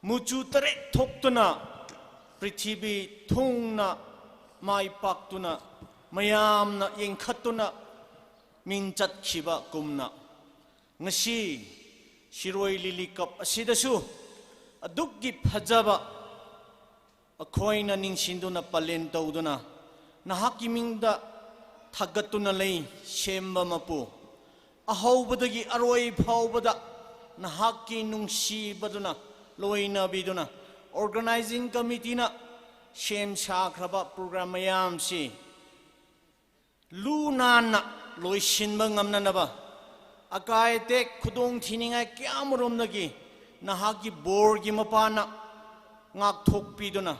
muchu tere thoktuna prithibi thungna mai paktuna mayamna yengkhatuna mingchat khiba kumna ngasi shiroi lili kap asidasu adukgi phajaba akhoina ningsinduna palen tawduna nahaki mingda thagatuna lei shemba mapu ahawbadagi aroi phawbada nahaki nungsibaduna loina biduna organizing committee na shem shakraba program mayam si lunana loishinba ngamnanaba akai tek khudong thiningai kyamrom nagi nahaki borgi mapana ngak thokpiduna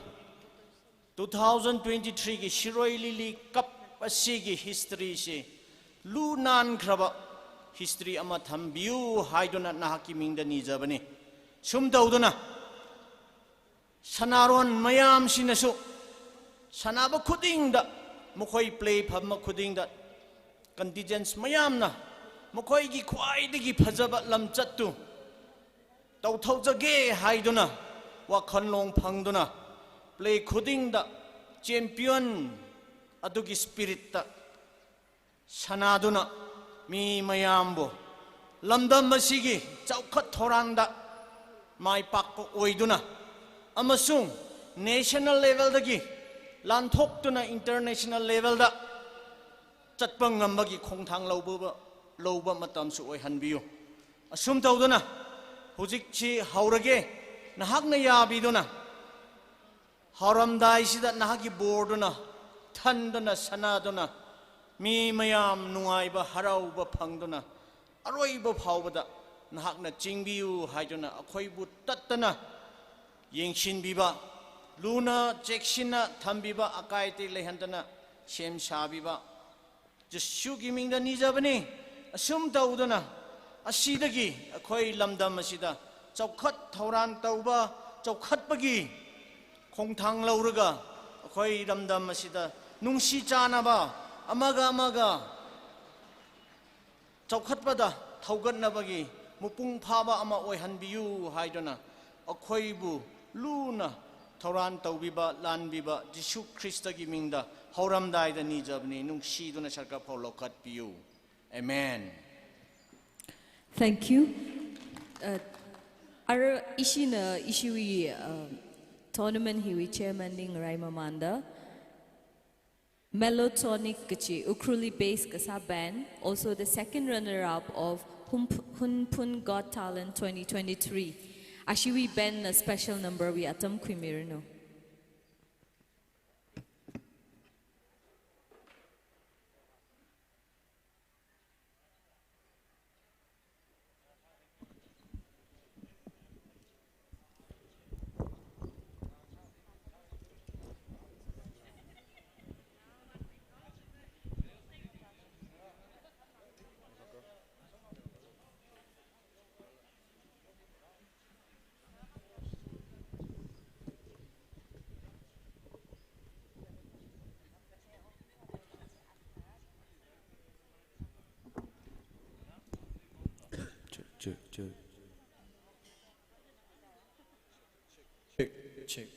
2023 gi shiroi lili cup asigi history se lunan khraba history ama thambiu haiduna nahaki mingda nijabani sum dauduna sanaron mayam sinasu sanaba khudingda mokhoi play phama khudingda contingents mayamna mokhoi gi khwai digi phajaba lamchattu tawthaujage haiduna wa khanlong phangduna play khudingda champion adugi spirit ta sanaduna mi mayambo lamdam masigi chawkhat thorangda mai pakko oiduna amasung national level dagi lanthokduna international level da chatpa ngambagi khongthang lauba matam su oihanbiyu asum tawduna hujik chi haurage nahakna yabiduna haramdai sida nahaki borduna thandana sanaduna mi mayam nungaiba harauba phangduna aroiba phawbada nahakna chingbiu haiduna akhoibu tattana yengshin biba luna chekshina thambiba akaite lehandana shem shabiba jisu gi mingda nijabani asum tawduna asidagi akhoi lamdam asida chawkhat thauran tawba chawkhatpagi khongthang lauraga akhoi lamdam asida nungsi chanaba amaga chawkhatpada thaugatnabagi mupung phaba ama oihanbiu haiduna akhoibu luna thauran tawbiba lanbiba jisu krista gi mingda hauramdai da nijabni nungsiduna sarka pholokat piu amen. Thank you. Our ishiwi tournament hiwi chairman ning Raimamanda Melotonic kachi Ukhrul based kasa band, also the second runner up of Hunpun Got Talent 2023. Ashiwi band a special number we atam kwimirno. Check.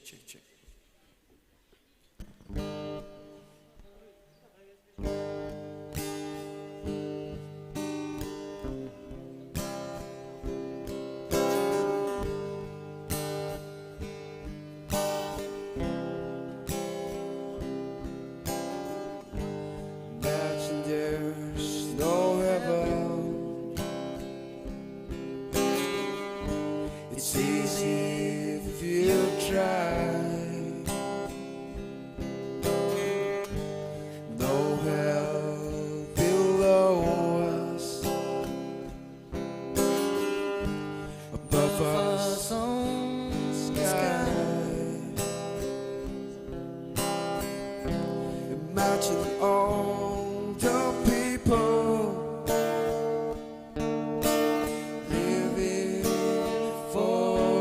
For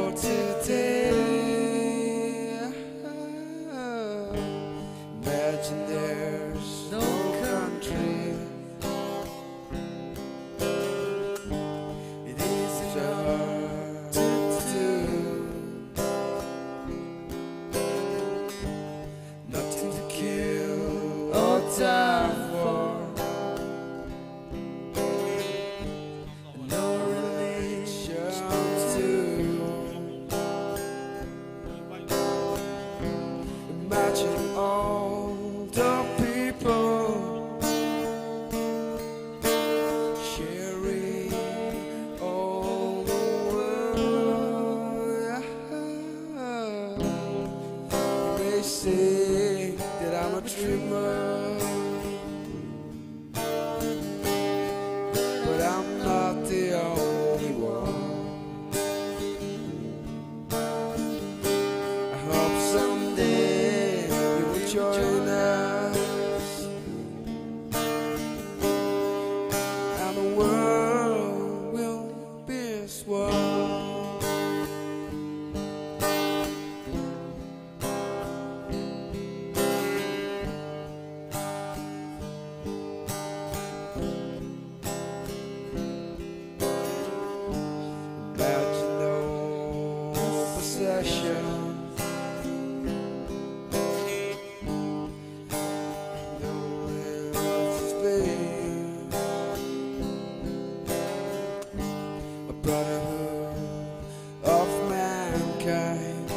kind.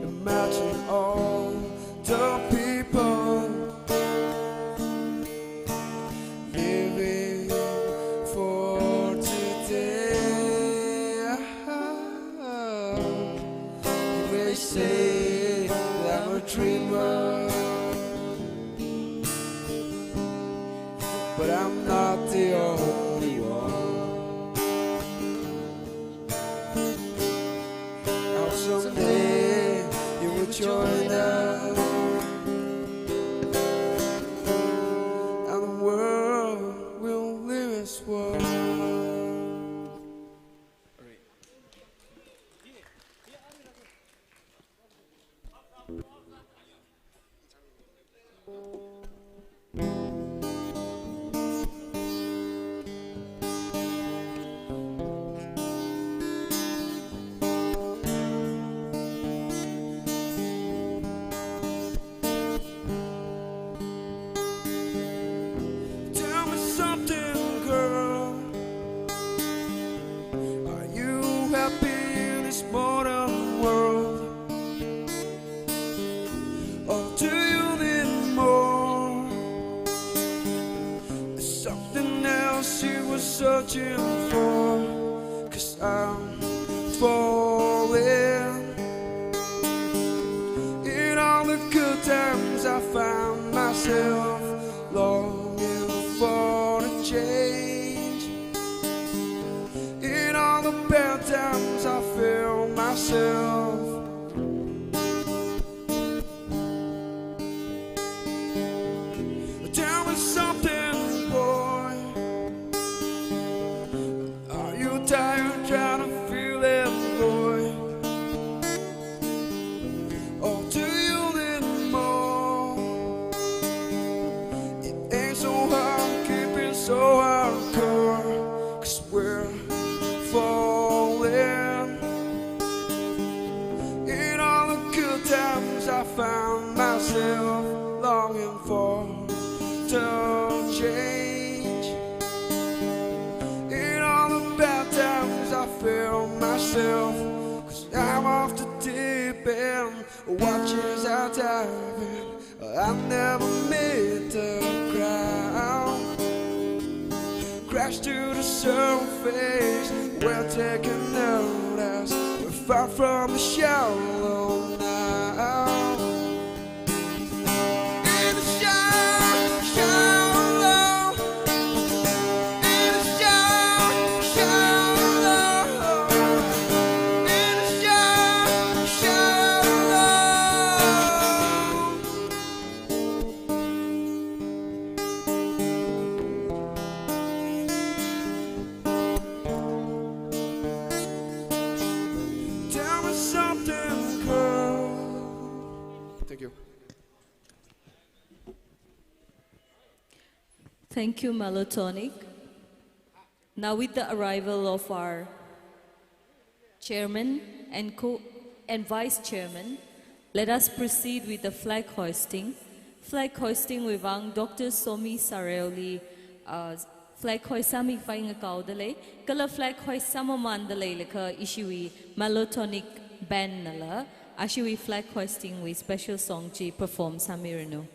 Imagine all the people living for today. You may say that I'm a dreamer, but I'm not the only one. How someday you will join us, and the world will live as one. Tell me something, girl. Are you happy in this modern world? Or do you need more? There's something else you were searching for. 'Cause I'm falling. In all the good times I found myself longing for a change. In all the bad times I feel myself. Tell me something, boy. Are you tired trying to feel it, boy? Or do you need more? It ain't so hard keeping so hardcore. 'Cause we're falling. In all the good times I found myself longing for the change. In all the bad times I feel myself. 'Cause I'm off the deep end, watches are diving. I never meet the ground. Crash to the surface, we're taking notice. We're far from the shallow now. In the shallow, in the shallow, in the shallow. Tell me something, girl. Thank you. Thank you, Melotonic. Now, with the arrival of our chairman and vice chairman, let us proceed with the flag hoisting. Flag hoisting with Dr. Somi Sareoli. Flag hoist sami flying a caudale. Kala flag hoist sama mandale leka ishiwi Melotonic band nala. Ashiwi flag hoisting with special song G perform Samirano.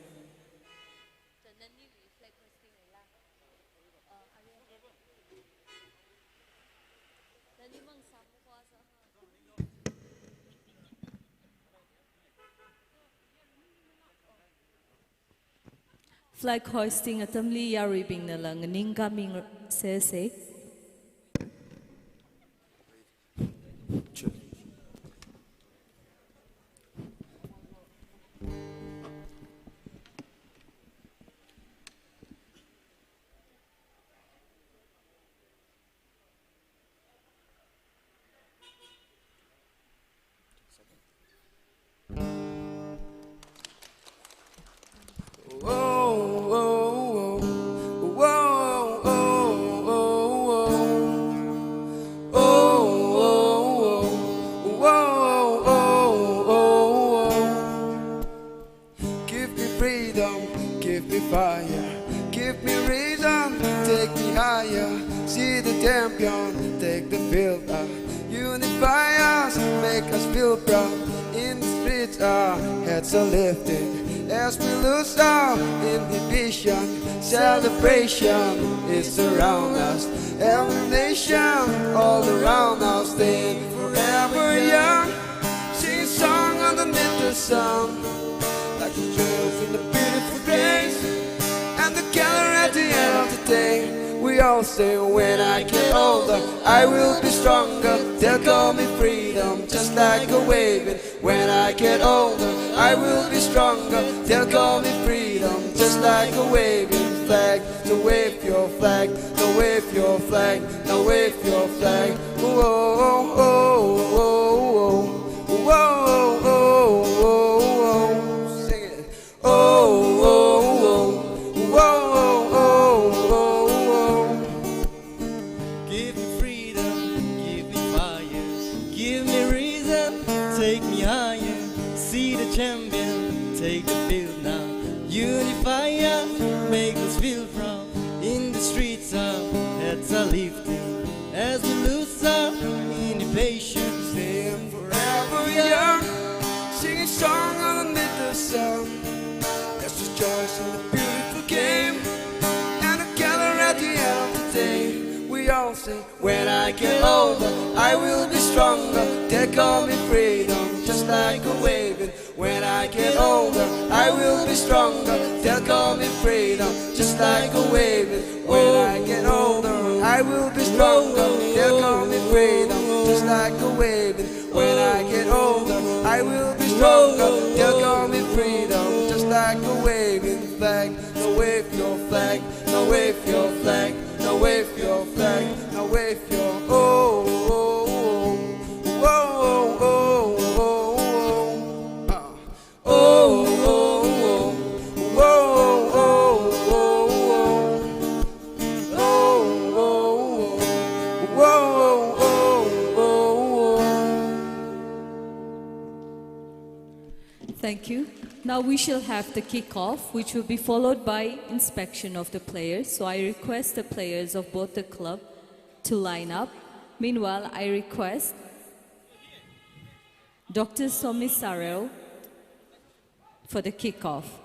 Flag hoisting atamli yaribing na lang ningaming se. feel unify us, make us feel proud. In the streets our heads are lifted as we lose our inhibition. Celebration is around us, every nation all around us, staying forever young. Sing a song underneath the sun, like the trails in the beautiful place, and the color at the end of the day. We all say when I get older I will be stronger. They'll call me freedom, just like a waving. When I get older I will be stronger. They'll call me freedom, just like a waving flag. So wave your flag, now wave your flag, now wave your flag. Whoa, oh, oh, oh, oh, whoa, oh, oh, oh. Sing it. Oh, oh, oh, whoa. Take me higher, see the champion, take the field now. Unify us, make us feel proud. In the streets our heads are lifting as we lose our inhibition. Staying forever young, sing a song underneath the sun. Let's rejoice in the beautiful game, and together at the end of the day. We all say, when I get older, I will be stronger. They call me freedom, just like a waving. When I get older, I will be stronger. They'll call me freedom, just like a waving. When I get older, I will be stronger. They'll call me freedom, just like a waving. When I get older, I will be stronger. They'll call me freedom, just like a waving flag. Now wave your flag, now wave your flag. Now wave your flag, now wave your oh, oh, oh, oh, oh, oh, oh, oh, Thank you. Now we shall have the kick-off, which will be followed by inspection of the players. So I request the players of both the club to line up. Meanwhile, I request Dr. Somisarel for the kick-off.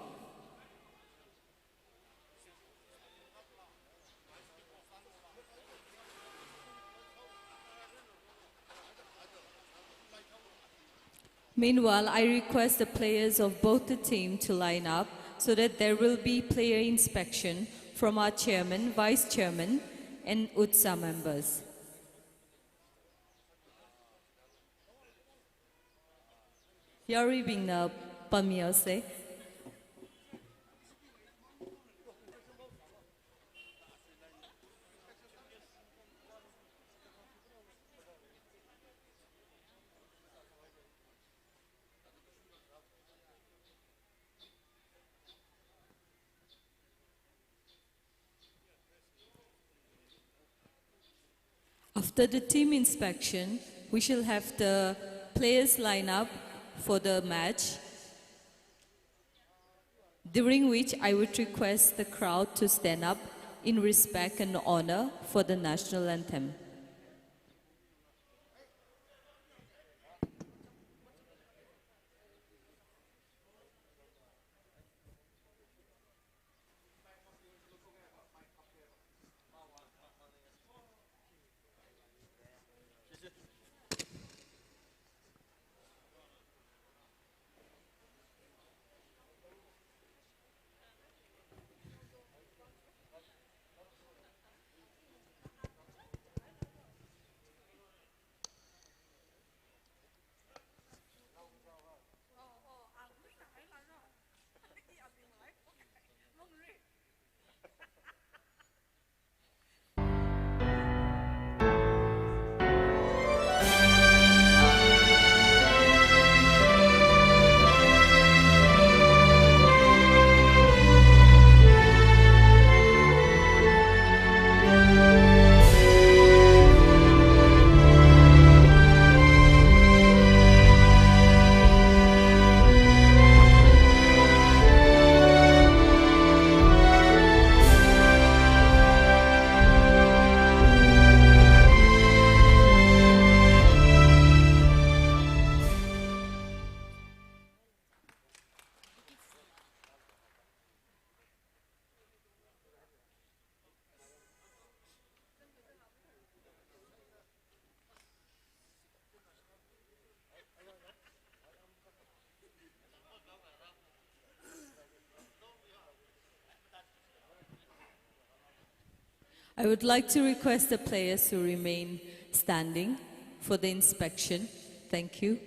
Meanwhile, I request the players of both the team to line up so that there will be player inspection from our chairman, vice chairman, and UTSA members. Yari bing na pamiose. After the team inspection, we shall have the players line up for the match, during which I would request the crowd to stand up in respect and honor for the national anthem. I would like to request the players to remain standing for the inspection. Thank you.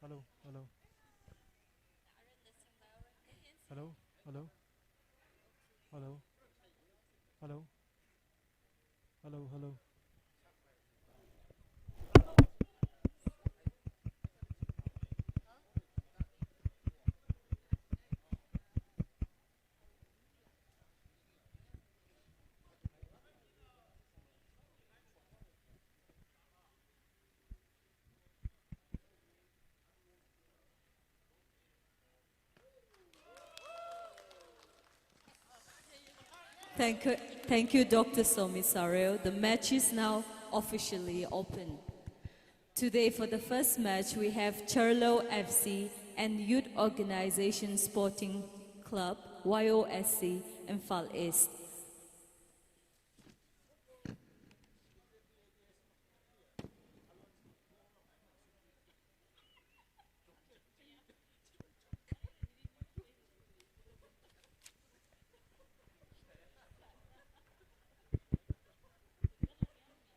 Hello, hello. Hello, hello. Hello. Hello. Hello, hello. Thank you, Dr. Somisario. The match is now officially open. Today, for the first match, we have Cherlo FC and Youth Organization Sporting Club, YOSC, Imphal East.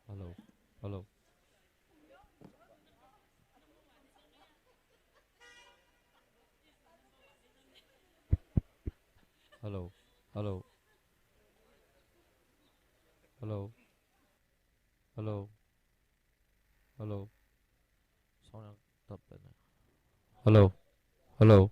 Hello, hello. Hello, hello. Hello. Hello. Hello. Sound thấp vậy này. Hello. Hello.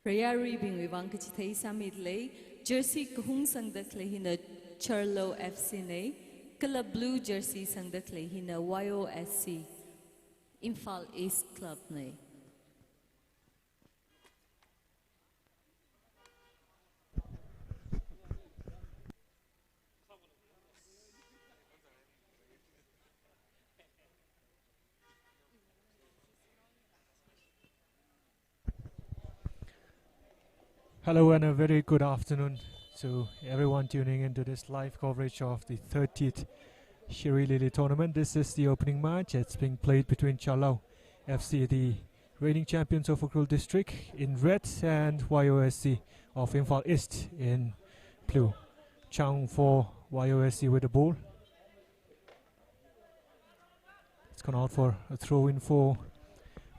Rayari bing wibang kachitay samit lay, jersey kuhung sang daklay hina Cherlo FC ne, kala blue jersey sang daklay hina YOSC, Imphal East Club ne. Hello and a very good afternoon to everyone tuning into this live coverage of the 30th SHIRUI tournament. This is the opening match. It's being played between Chalao FC, the reigning champions of Ukhrul district, in red, and YOSC of Imphal East in blue. Chang for YOSC with the ball. It's gone out for a throw in for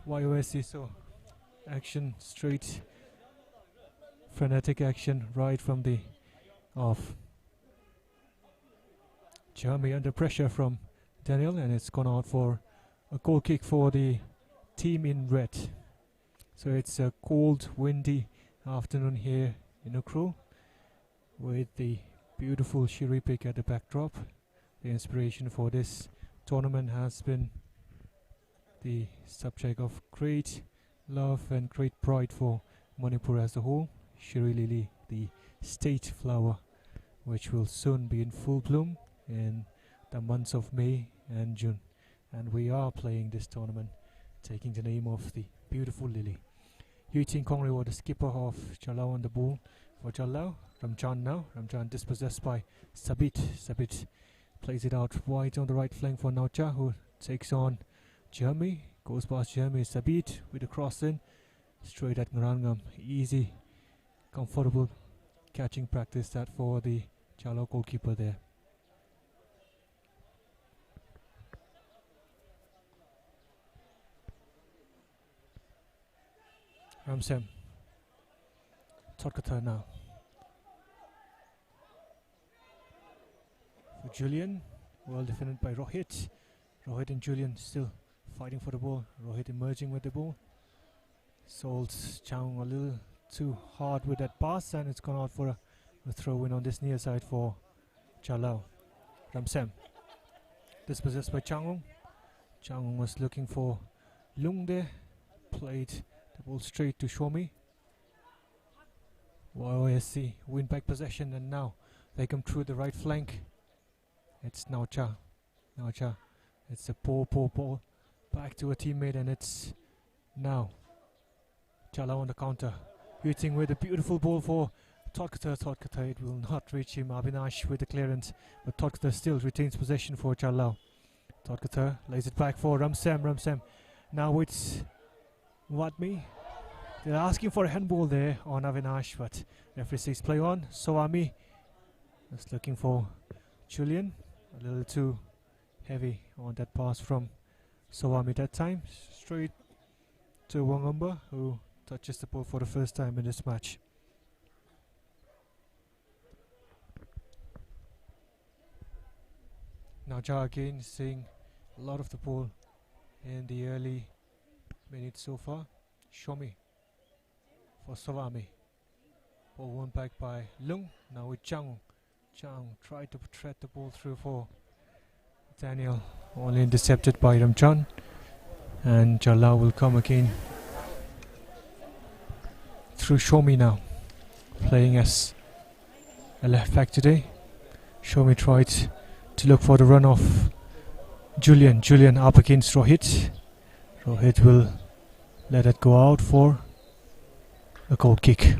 YOSC, so action straight. Frenetic action right from the off. Jeremy under pressure from Daniel, and it's gone out for a goal kick for the team in red. So it's a cold, windy afternoon here in Ukhrul with the beautiful SHIRUI pick at the backdrop. The inspiration for this tournament has been the subject of great love and great pride for Manipur as a whole. SHIRUI lily, the state flower, which will soon be in full bloom in the months of May and June. And we are playing this tournament taking the name of the beautiful lily. Yu Ting Kongri was the skipper of Chalao on the ball for Chalao. Ramjan now. Ramjan dispossessed by Sabit. Sabit plays it out wide on the right flank for Naucha, who takes on Jeremy. Goes past Jeremy. Sabit with a cross in straight at Ngarangam. Easy, comfortable catching practice that for the Chalao goalkeeper there. Ramsem. Torkata now. For Julian. Well defended by Rohit. Rohit and Julian still fighting for the ball. Rohit emerging with the ball. Sold Chang a little too hard with that pass, and it's gone out for a throw in on this near side for Chalao. Ramsem. Dispossessed by Changung. Changung was looking for Lung there. Played the ball straight to Shomi. YOSC win back possession, and now they come through the right flank. It's Naucha. Naucha. It's a poor ball back to a teammate, and it's now Chalao on the counter. Hitting with a beautiful ball for Torkata. Torkata, it will not reach him. Abhinash with the clearance, but Torkata still retains possession for Chalao. Torkata lays it back for Ramsem. Ramsem now it's Wadmi. They're asking for a handball there on Avinash, but referee says play on. Sowami is looking for Julian. A little too heavy on that pass from Sowami that time. Straight to Wangamba, who touches the ball for the first time in this match. Now Ja again seeing a lot of the ball in the early minutes so far. Shomi for Sowami. Ball won back by Lung. Now with Chang. Chang tried to thread the ball through for Daniel. Only intercepted by Ramchan. And Chalao will come again through Shomi now. Playing as a left back today. Shomi tried to look for the run of Julian. Julian up against Rohit. Rohit will let it go out for a goal kick.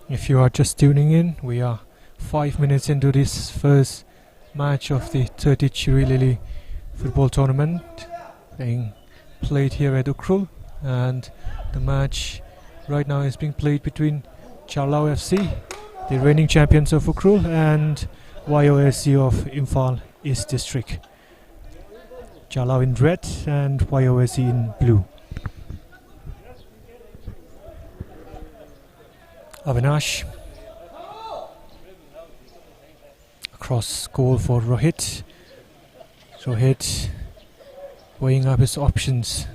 If you are just tuning in, we are 5 minutes into this first match of the 30th SHIRUI football tournament being played here at Ukhrul, and the match right now is being played between Chalao FC, the reigning champions of Ukhrul, and YOSC of Imphal East District. Chalao in red and YOSC in blue. Avinash. Cross goal for Rohit. Rohit weighing up his options.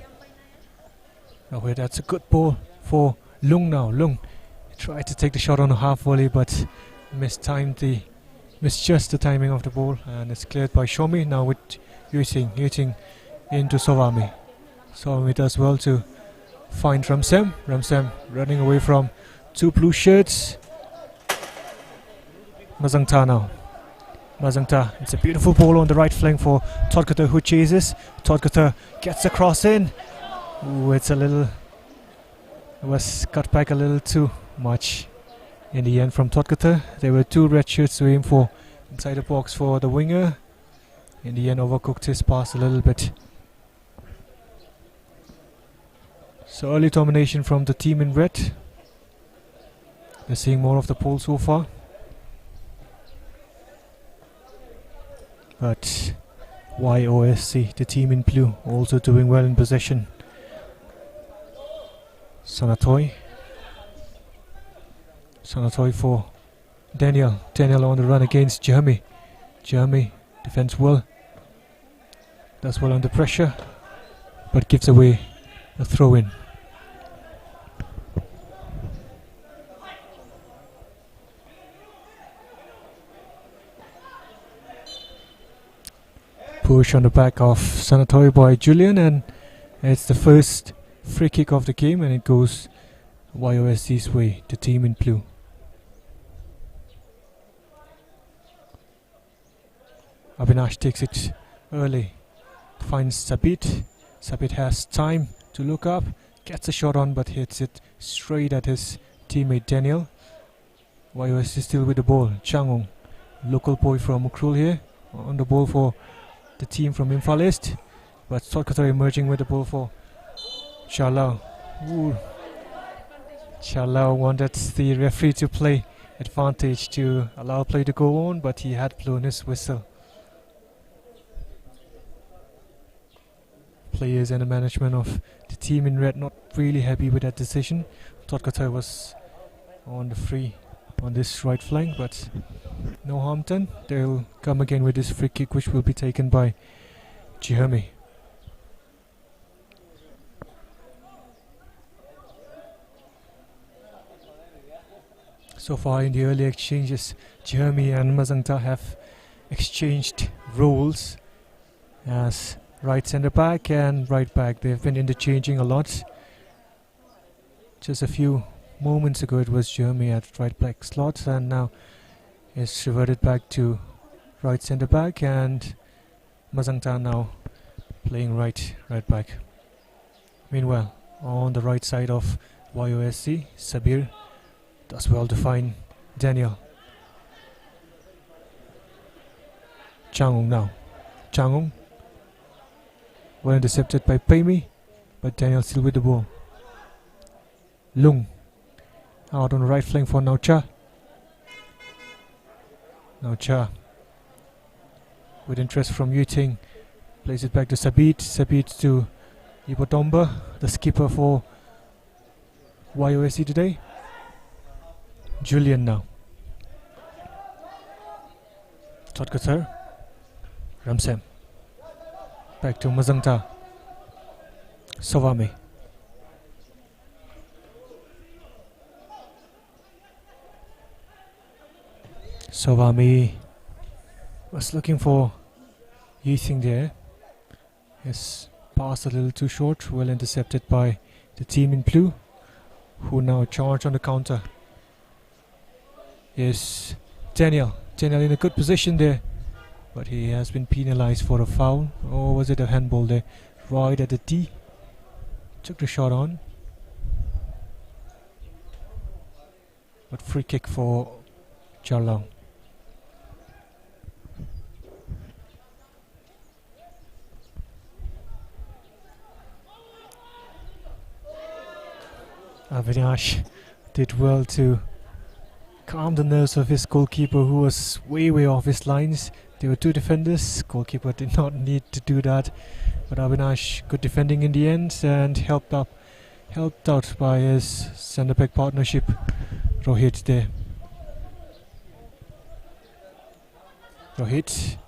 Rohit, that's a good ball for Lung now. Lung tried to take the shot on a half volley, but missed just the timing of the ball, and it's cleared by Shomi. Now with Yuting into Sowami. Sowami does well to find Ramsem. Ramsem running away from two blue shirts. Mazangta now. Mazangta, it's a beautiful ball on the right flank for Todkata, who chases. Todkata gets the cross in. Ooh, it was cut back a little too much in the end from Todkata. There were 2 red shirts to aim for inside the box for the winger. In the end, overcooked his pass a little bit. So early domination from the team in red. We're seeing more of the pole so far. But YOSC, the team in blue, also doing well in possession. Sanatoy for Daniel. Daniel on the run against Jeremy. Jeremy defends well. Does well under pressure, but gives away a throw in. Push on the back of Sanatoy by Julian, and it's the first free kick of the game, and it goes YOSC's way, the team in blue. Avinash takes it early, finds Sabit. Sabit has time to look up, gets a shot on but hits it straight at his teammate Daniel. YOSC still with the ball. Changong, local boy from Ukhrul here, on the ball for the team from Imphal East, but Todkata emerging with the ball for Chalao. Chalao wanted the referee to play advantage to allow play to go on, but he had blown his whistle. Players and the management of the team in red not really happy with that decision. Todkata was on the free on this right flank, but no harm done. They'll come again with this free kick, which will be taken by Jeremy. So far in the early exchanges, Jeremy and Mazangta have exchanged roles as right centre back and right back. They've been interchanging a lot. Just a few moments ago it was Jeremy at right back slot, and now it's reverted back to right centre back, and Mazangta now playing right back. Meanwhile, on the right side of YOSC, Sabir does well to find Daniel. Changong now. Changong well intercepted by Paimi, but Daniel still with the ball. Lung out on the right flank for Naucha. Naucha with interest from Yuting, plays it back to Sabit. Sabit to Ibotomba, the skipper for YOSC today. Julian now. Todkata. Ramsem. Back to Mazangta. Sovame. Sovame was looking for Yuting there. His pass a little too short, well intercepted by the team in blue, who now charge on the counter. Is Daniel. Daniel in a good position there, but he has been penalized for a foul. Or was it a handball there? Right at the tee. Took the shot on. But free kick for Charlong. Avinash did well to calm the nerves of his goalkeeper, who was way off his lines. There were 2 defenders. Goalkeeper did not need to do that, but Avinash good defending in the end, and helped out by his centre back partnership, Rohit there. Rohit,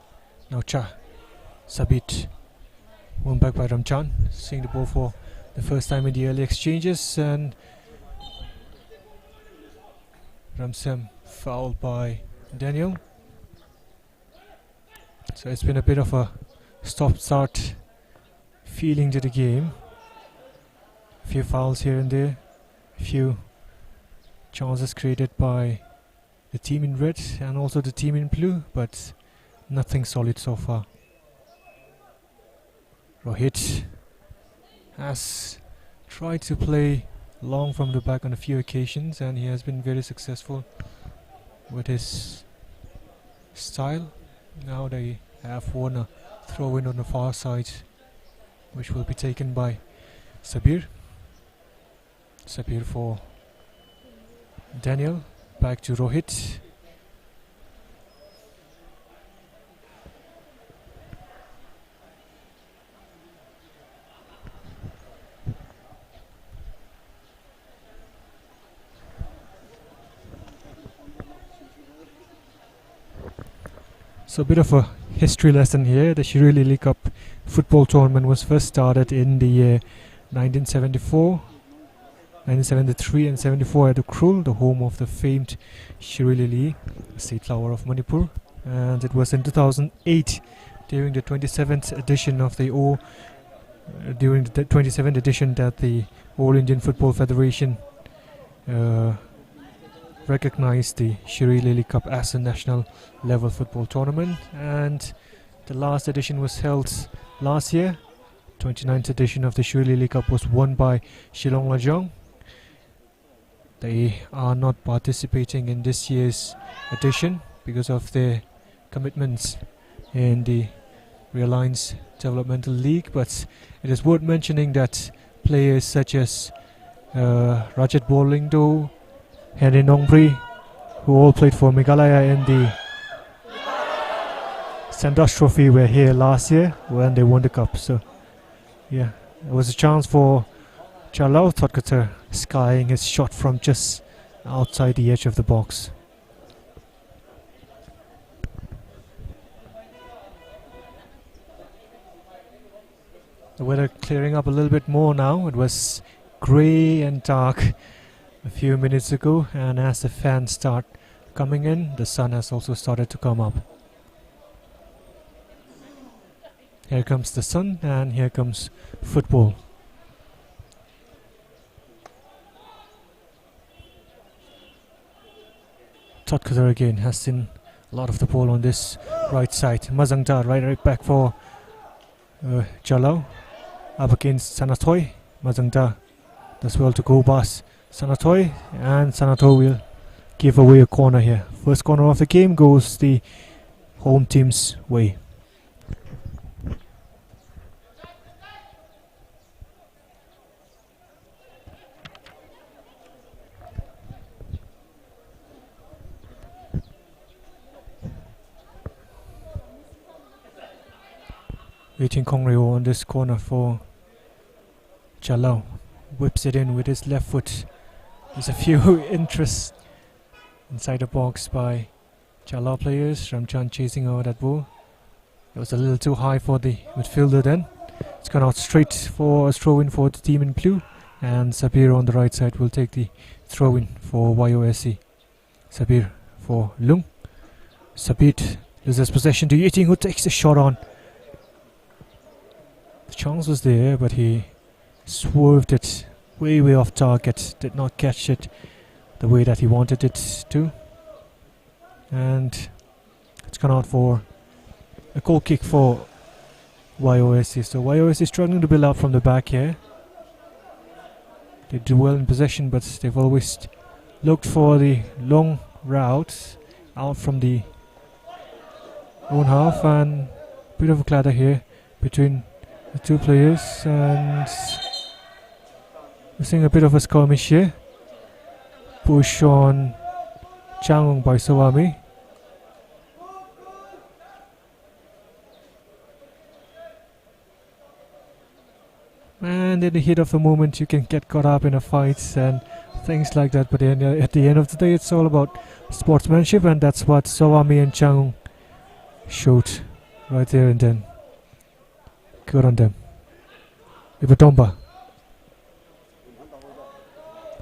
Naucha, Sabit, won back by Ramchan, seeing the ball for the first time in the early exchanges, and Ramsem fouled by Daniel. So it's been a bit of a stop-start feeling to the game. A few fouls here and there, a few chances created by the team in red and also the team in blue, but nothing solid so far. Rohit has tried to play long from the back on a few occasions, and he has been very successful with his style. Now they have won a throw in on the far side, which will be taken by Sabir. Sabir for Daniel, back to Rohit. So a bit of a history lesson here. The Shirui Lily Cup football tournament was first started in the year 1974, 1973 and 74 at Ukhrul, the home of the famed Shirui Lily, state flower of Manipur. And it was in 2008 during the 27th edition of the that the All Indian Football Federation recognized the Shirui Lily Cup as a national level football tournament, and the last edition was held last year. 29th edition of the Shirui Lily Cup was won by Shillong Lajong. They are not participating in this year's edition because of their commitments in the Reliance Developmental League, but it is worth mentioning that players such as Rajat Bolingdo, Henry Nongpri, who all played for Meghalaya in the Sandosh Trophy, were here last year when they won the cup. So yeah, it was a chance for Chalao Thotkar skying his shot from just outside the edge of the box. The weather clearing up a little bit more now. It was grey and dark a few minutes ago, and as the fans start coming in, the sun has also started to come up. Here comes the sun, and here comes football. Thotkar again has seen a lot of the ball on this right side. Mazangda right back for Jalao. Up against Sanatoy. Mazangda does well to go past Sanatoy, and Sanatoy will give away a corner here. First corner of the game goes the home team's way. Waiting Kongreo on this corner for Jalao. Whips it in with his left foot. There's a few interests inside the box by Jalao players. Ramchan chasing over that ball. It was a little too high for the midfielder then. It's gone out straight for a throw-in for the team in blue. And Sabir on the right side will take the throw-in for YOSC. Sabir for Lung. Sabir loses possession to Yiting, who takes the shot on. The chance was there, but he swerved it way off target, did not catch it the way that he wanted it to, and it's gone out for a goal kick for YOSC. So YOSC is struggling to build up from the back here. They do well in possession, but they've always looked for the long route out from the own half, and a bit of a clatter here between the two players, and we're seeing a bit of a skirmish here. Push on Changong by Sawami. And in the heat of the moment you can get caught up in a fight and things like that, but then, at the end of the day it's all about sportsmanship, and that's what Sawami and Changong showed right there and then. Good on them. Ibatomba.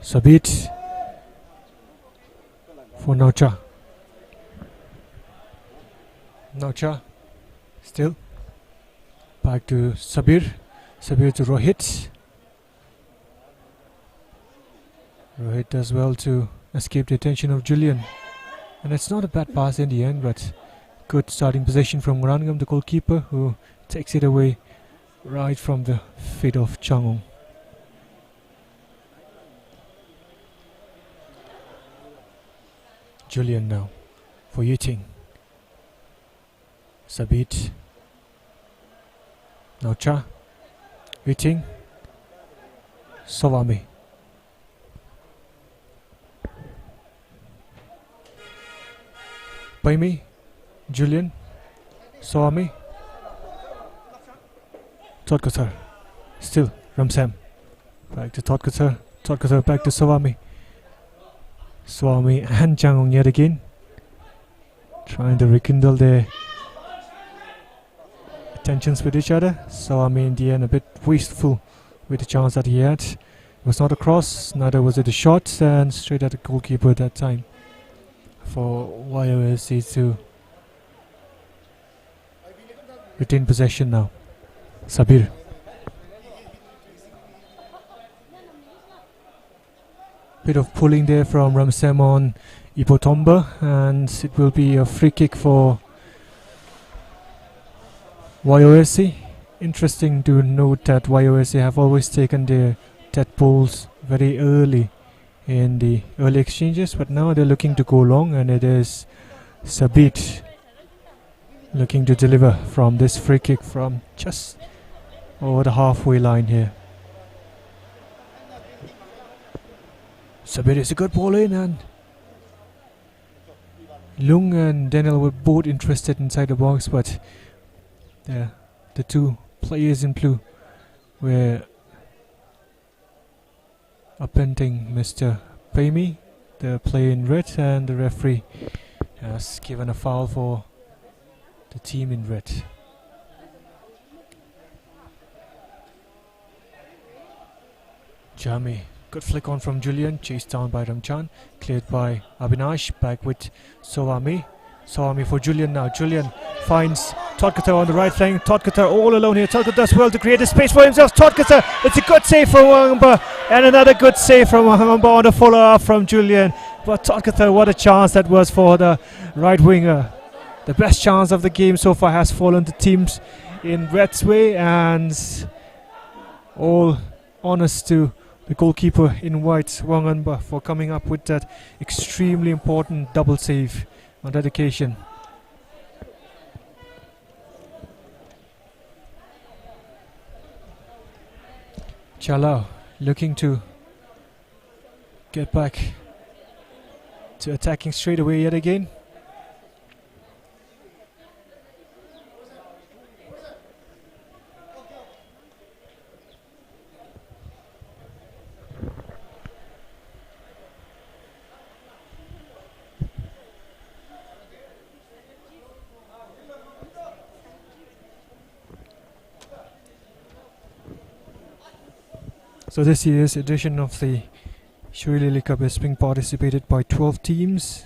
Sabit for Naucha. Naucha still back to Sabir. Sabir to Rohit. Rohit does well to escape the attention of Julian. And it's not a bad pass in the end, but good starting position from Rangam, the goalkeeper, who takes it away right from the feet of Changong. Julian now for Yuting. Sabit. Now Cha. Yuting. Sawami. Paimi. Julian. Sawami. Todkathar. Still Ramsam. Back to Todkathar. Todkathar back to Sawami. Swami and Changong yet again, trying to rekindle their tensions with each other. Swami in the end a bit wasteful with the chance that he had. It was not a cross, neither was it a shot, and straight at the goalkeeper at that time for YOSC to retain possession now. Sabir. Bit of pulling there from Ramsem on Ipotomba, and it will be a free kick for YOSC. Interesting to note that YOSC have always taken their dead balls very early in the early exchanges, but now they're looking to go long, and it is Sabit looking to deliver from this free kick from just over the halfway line here. Sabir is a good ball in, and Lung and Daniel were both interested inside the box, but the two players in blue were upending Mr. Paimi, the player in red, and the referee has given a foul for the team in red. Jami. Good flick on from Julian, chased down by Ramchan, cleared by Abhinash, back with Sawami. Sawami for Julian now. Julian finds Todkathar on the right flank. Todkathar all alone here. Todkathar does well to create a space for himself. Todkathar, it's a good save from Wangamba, and another good save from Wangamba on the follow-up from Julian. But Todkathar, what a chance that was for the right winger. The best chance of the game so far has fallen to teams in Red's way, and all honors to the goalkeeper in white, Wanganba, for coming up with that extremely important double save on that occasion. Chalao looking to get back to attacking straight away yet again. So this year's edition of the SHIRUI Lily Cup is being participated by 12 teams.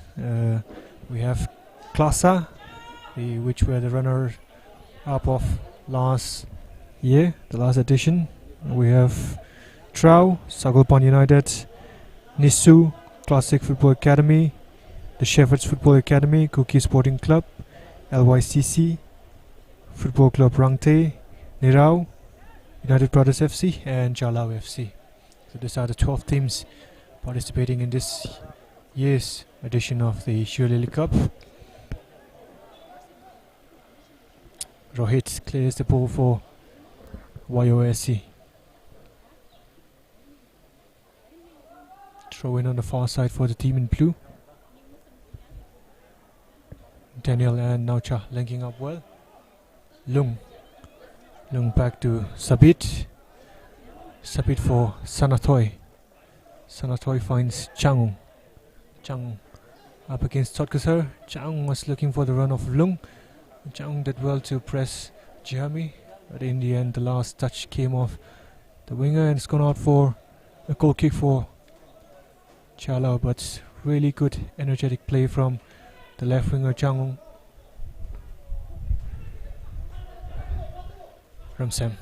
We have Klasa, which were the runner-up of last year, the last edition. We have Trau, Sagalpan United, Nisu, Classic Football Academy, the Shepherds Football Academy, Cookie Sporting Club, LYCC, Football Club Rangte, Nirau, United Brothers FC, and Jalao FC. So these are the 12 teams participating in this year's edition of the SHIRUI Lily Cup. Rohit clears the ball for YOSC. Throw in on the far side for the team in blue. Daniel and Naucha linking up well. Lung back to Sabit. Sabit for Sanatoy. Sanatoy finds Chang. Chang up against Todkathar. Chang was looking for the run of Lung. Chang did well to press Jami, but in the end the last touch came off the winger, and it's gone out for a goal kick for Chalao, but really good energetic play from the left winger Chang. Ramsem.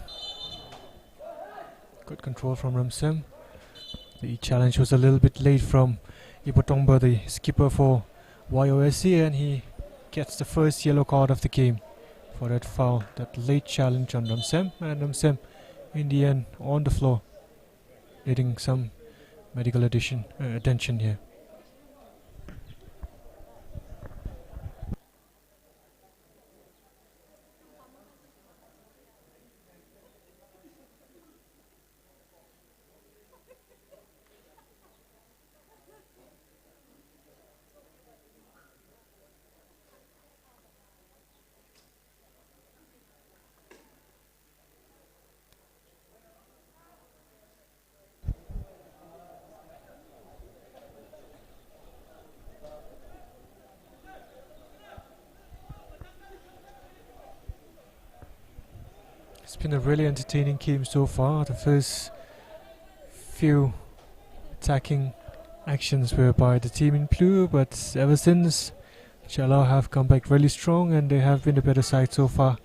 Good control from Ramsem. The challenge was a little bit late from Ipotongba, the skipper for YOSC, and he gets the first yellow card of the game for that foul, that late challenge on Ramsem, and Ramsem in the end on the floor, needing some medical attention here. It's been a really entertaining game so far. The first few attacking actions were by the team in blue, but ever since, Chala have come back really strong, and they have been the better side so far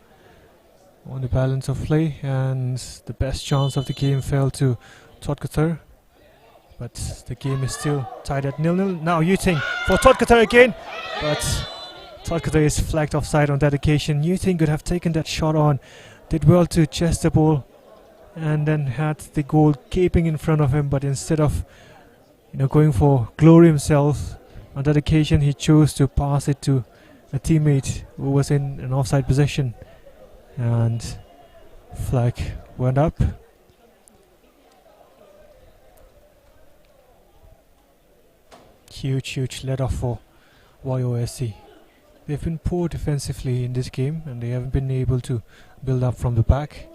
on the balance of play, and the best chance of the game fell to Todkathar, but the game is still tied at 0-0. Now Yuting for Todkathar again, but Todkathar is flagged offside on that occasion. Yuting could have taken that shot on, did well to chest the ball, and then had the goal gaping in front of him, but instead of going for glory himself, on that occasion he chose to pass it to a teammate who was in an offside position, and flag went up. Huge let off for YOSC. They've been poor defensively in this game, and they haven't been able to build up from the back.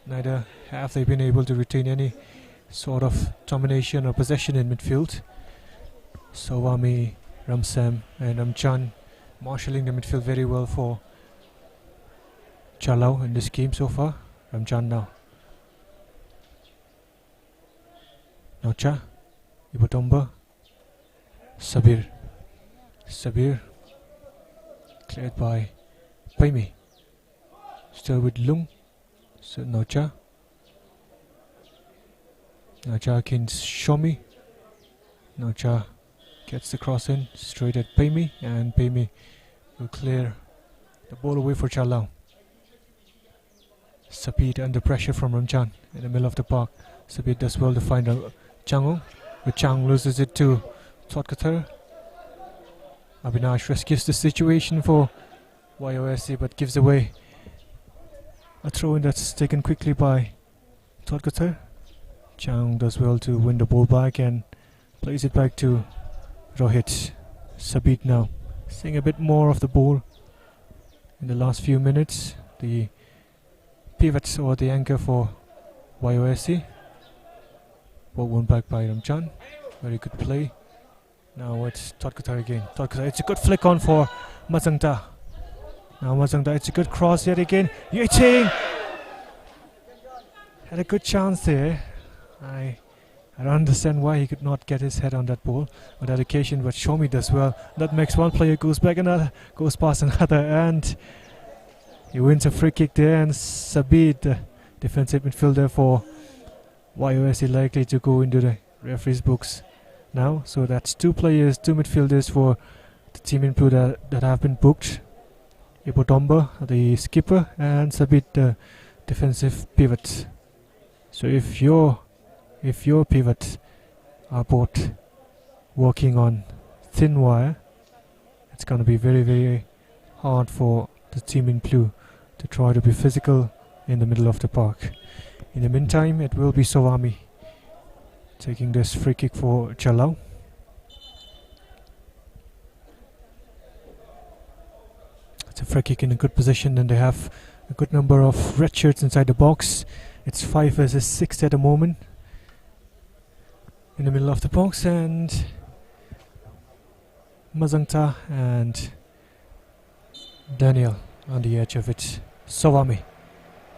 Neither have they been able to retain any sort of domination or possession in midfield. Sawami, Ramsem and Ramchan marshalling the midfield very well for Chalau in this game so far. Ramchan now. Naucha, Ibatomba, Sabir. Cleared by Paimi. Still with Lung. So Naucha against Shomi. Naucha gets the cross in straight at Paimi, and Paimi will clear the ball away for Chalau. Sapit under pressure from Ramchan in the middle of the park. Sapit does well to find Changong, but Chang loses it to Todkathar. Abhinash rescues the situation for YOSC, but gives away a throw-in that's taken quickly by Todkathar. Chang does well to win the ball back and plays it back to Rohit. Sabit now seeing a bit more of the ball in the last few minutes. The pivot or the anchor for YOSC. Ball won back by Ramchan. Very good play. Now it's Todkathar again. Todkathar, it's a good flick on for Mazangta. Now Mazangta, it's a good cross yet again. Yuting had a good chance there. I don't understand why he could not get his head on that ball on that occasion, but Shomi does well. That makes one player goes back, another goes past another, and he wins a free kick there. And Sabit, the defensive midfielder for YOSC, likely to go into the referee's books now. So that's two midfielders for the team in blue that have been booked. Ibotomba, the skipper, and Sabit, the defensive pivot. So if your pivots are both working on thin wire, it's going to be very, very hard for the team in blue to try to be physical in the middle of the park. In the meantime, it will be Sawami taking this free kick for Chalau. It's a free kick in a good position, and they have a good number of red shirts inside the box. It's 5 versus 6 at the moment in the middle of the box, and Mazangta and Daniel on the edge of it. Sawami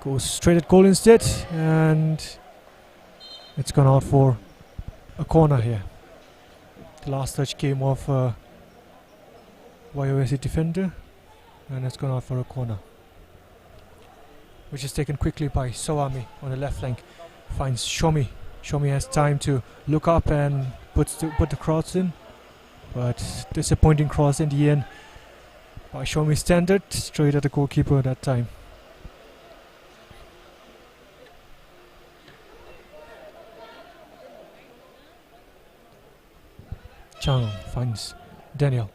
goes straight at goal instead, and it's gone out for a corner here. The last touch came off YOSC defender, and it's gone out for a corner, which is taken quickly by Sawami on the left flank. Finds Shomi. Shomi has time to look up and put the cross in. but disappointing cross in the end by Shomi Standard, straight at the goalkeeper that time. Chang finds Daniel.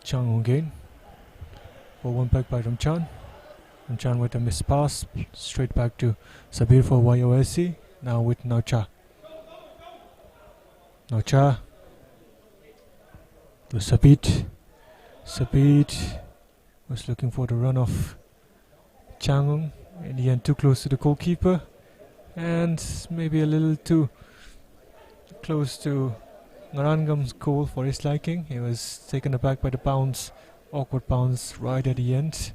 Chang again. For one back by Ramchan. Ramchan with a missed pass, straight back to Sabir for YOSC. Now with Naucha. Naucha to Sabit. Sabit was looking for the run of Changung. In the end, too close to the goalkeeper, and maybe a little too close to Ngarangam's goal for his liking. He was taken aback by the bounce, awkward bounce right at the end.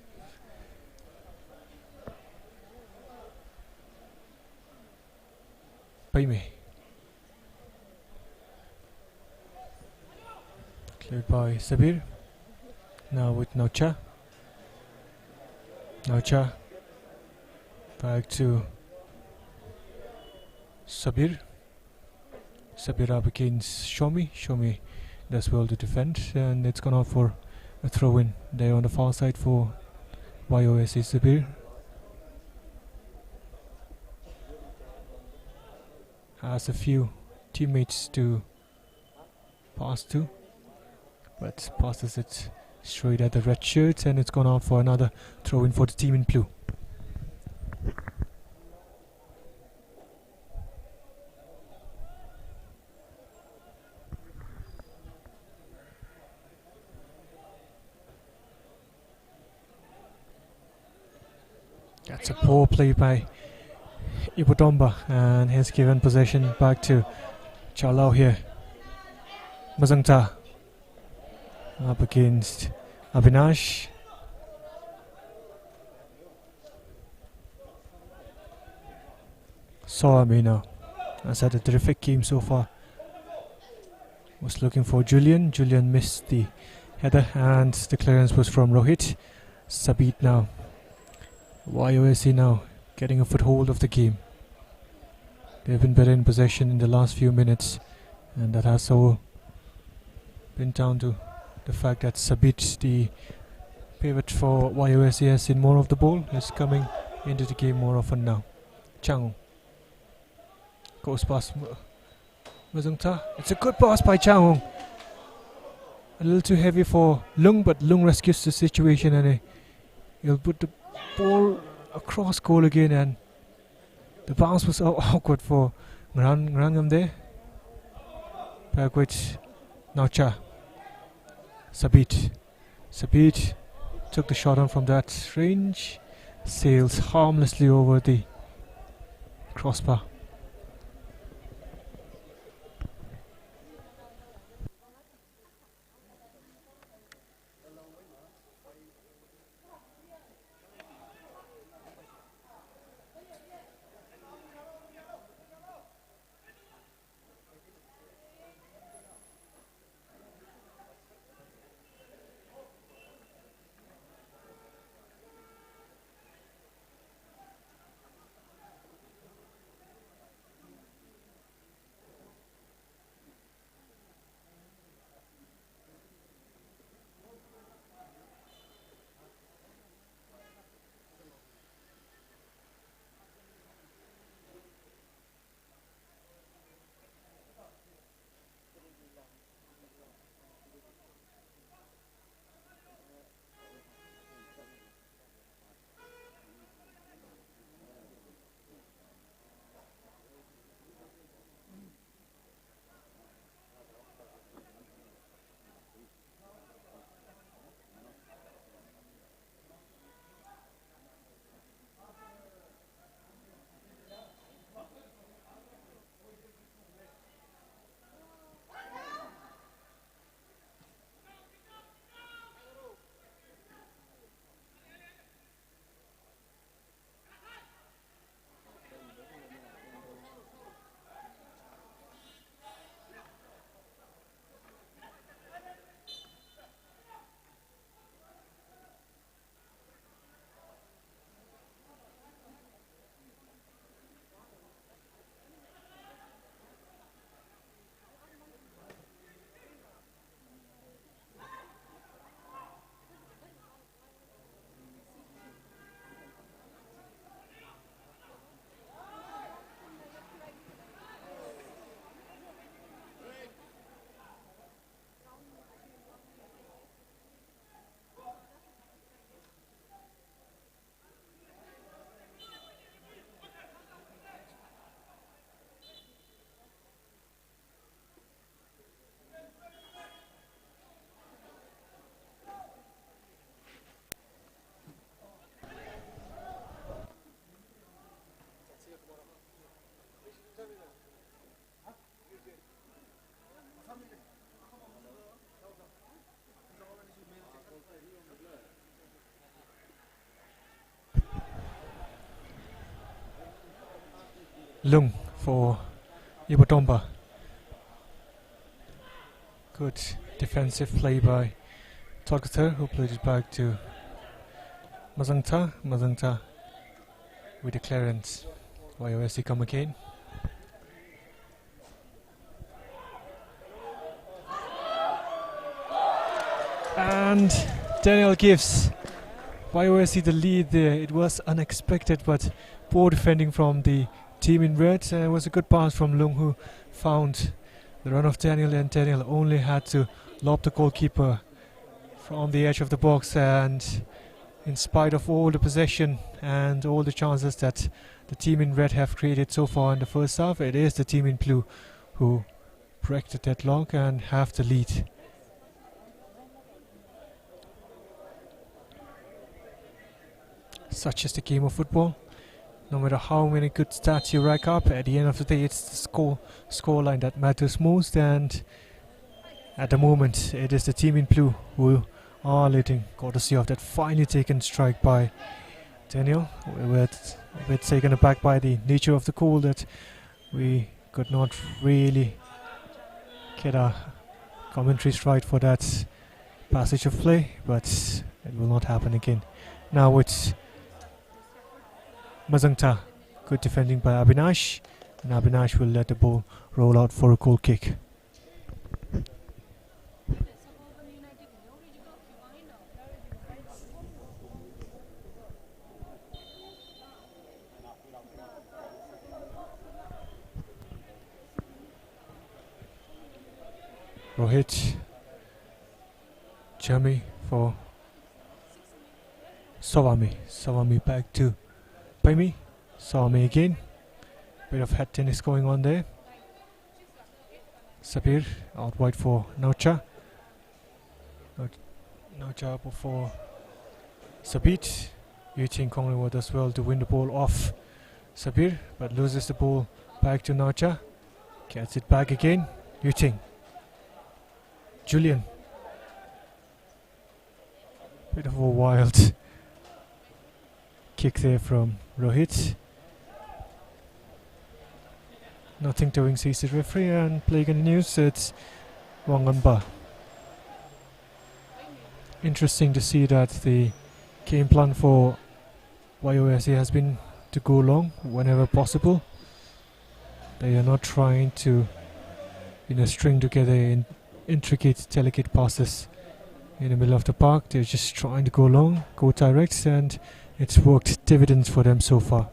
Paime. Cleared by Sabir. Now with Naucha. Naucha. Back to Sabir. Sabir up against Shomi. Shomi does well to defend, and it's gone out for a throw-in there on the far side for YOSC Sabir. Has a few teammates to pass to, but passes it straight at the red shirts, and it's gone out for another throw-in for the team in blue. That's a poor play by Ibudomba, and he's given possession back to Chalao here. Mazangta up against Abhinash. Soamina has had a terrific game so far. Was looking for Julian. Julian missed the header, and the clearance was from Rohit. Sabit now. YOSC now getting a foothold of the game. They've been better in possession in the last few minutes, and that has all been down to the fact that Sabit, the pivot for YOSC, has seen more of the ball, is coming into the game more often now. Chang goes past Mazungta. It's a good pass by Chang. A little too heavy for Lung, but Lung rescues the situation, and he'll put the ball across goal again, and the bounce was so awkward for Ngrangam there. Back with Naucha. Sabit took the shot on from that range, sails harmlessly over the crossbar. Lung for Ibotomba. Good defensive play by Tangkhul, who played it back to Mazangta. Mazangta with the clearance. YOSC come again. And Daniel gives YOSC the lead there. It was unexpected, but poor defending from the team in red. It was a good pass from Lung, who found the run of Daniel, and Daniel only had to lob the goalkeeper from the edge of the box. And in spite of all the possession and all the chances that the team in red have created so far in the first half, it is the team in blue who break the deadlock and have the lead. Such is the game of football. No matter how many good stats you rack up, at the end of the day it's the scoreline that matters most, and at the moment it is the team in blue who are leading, courtesy of that finely taken strike by Daniel. We were a bit taken aback by the nature of the goal, that we could not really get our commentaries right for that passage of play, but it will not happen again. Now it's Mazangta, good defending by Abhinash, and Abhinash will let the ball roll out for a goal kick. Rohit, Jami for Sawami. Sawami back to Paimi. Sawami again. Bit of head tennis going on there. Sabir out wide for Naucha. Naucha for Sabit. Yuting Konglingwood as well to win the ball off Sabir, but loses the ball back to Naucha. Gets it back again. Yuting. Julian. Bit of a wild kick there from Rohit. Nothing doing, sees the referee, and play continues. It's Wangamba. Interesting to see that the game plan for YOSC has been to go long whenever possible. They are not trying to string together in intricate, delicate passes in the middle of the park. They're just trying to go long, go direct, and it's worked dividends for them so far.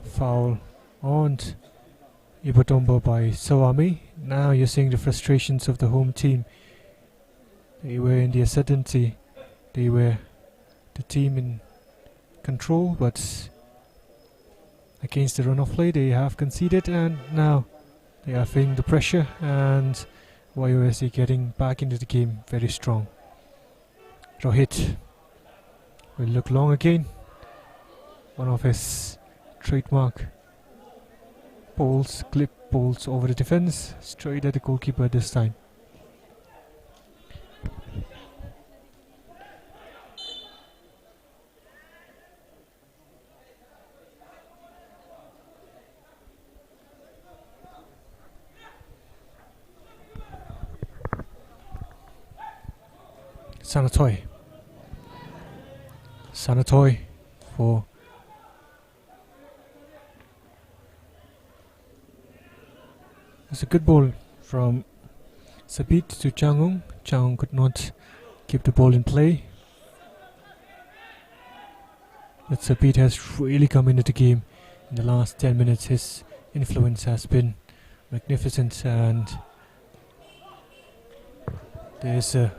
Foul on Ibotomba by Sawami. Now you're seeing the frustrations of the home team. They were in the ascendancy. They were the team in control, but against the run of play they have conceded, and now they are feeling the pressure, and YOSC getting back into the game very strong. Rohit will look long again. One of his trademark balls, clip balls over the defense, straight at the goalkeeper this time. Sanatoy for it's a good ball from Sabit to Changung. Changung could not keep the ball in play, but Sabit has really come into the game in the last 10 minutes. His influence has been magnificent, and there's a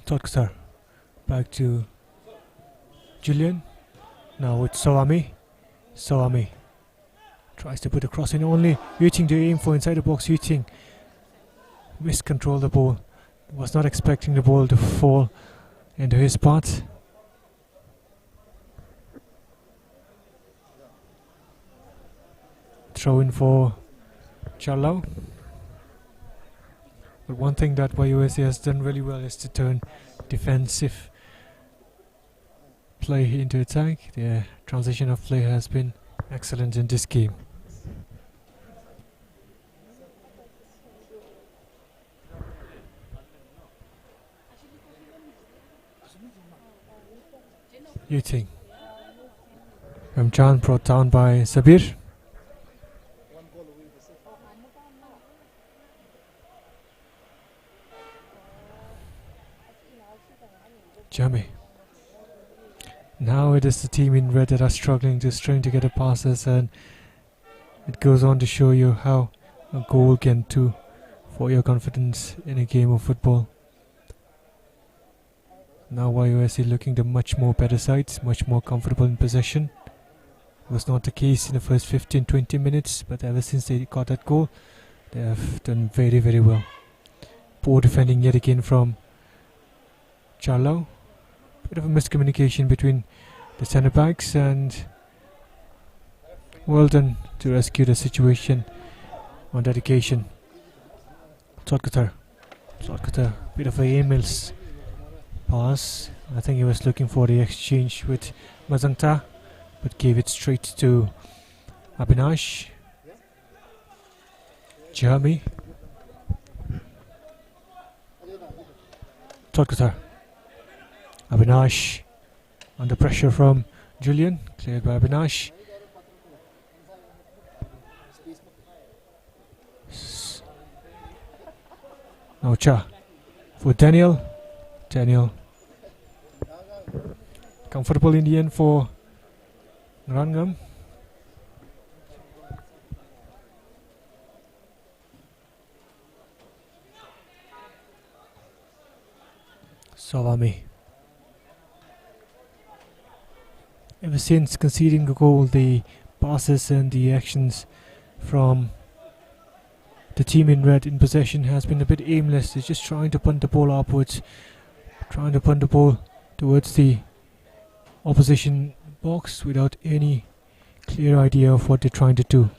Tangkhul back to Julian. Now it's Sawami. Sawami tries to put a cross in, only Yuting to aim for inside the box. Yuting miscontrolled the ball. Was not expecting the ball to fall into his path. throw in for Charlo. But one thing that YOSA has done really well is to turn defensive play into attack. The transition of play has been excellent in this game. Yuting. Ramchan brought down by Sabir. Jami. Now it is the team in red that are struggling, just trying to get the passes, and it goes on to show you how a goal can do for your confidence in a game of football. Now YOSC looking the much more better sides, much more comfortable in possession. It was not the case in the first 15-20 minutes, but ever since they got that goal, they have done very, very well. Poor defending yet again from Charlo. Bit of a miscommunication between the centre backs, and well done to rescue the situation on that occasion. Tangkhul. Bit of a aimless pass. I think he was looking for the exchange with Mazangta, but gave it straight to Abhinash. Jami. Tangkhul. Abhinash under pressure from Julian, cleared by Abhinash. Now Cha for Daniel. Comfortable in the end for Rangam. Salami. Ever since conceding a goal, the passes and the actions from the team in red in possession has been a bit aimless. They're just trying to punt the ball upwards, trying to punt the ball towards the opposition box without any clear idea of what they're trying to do.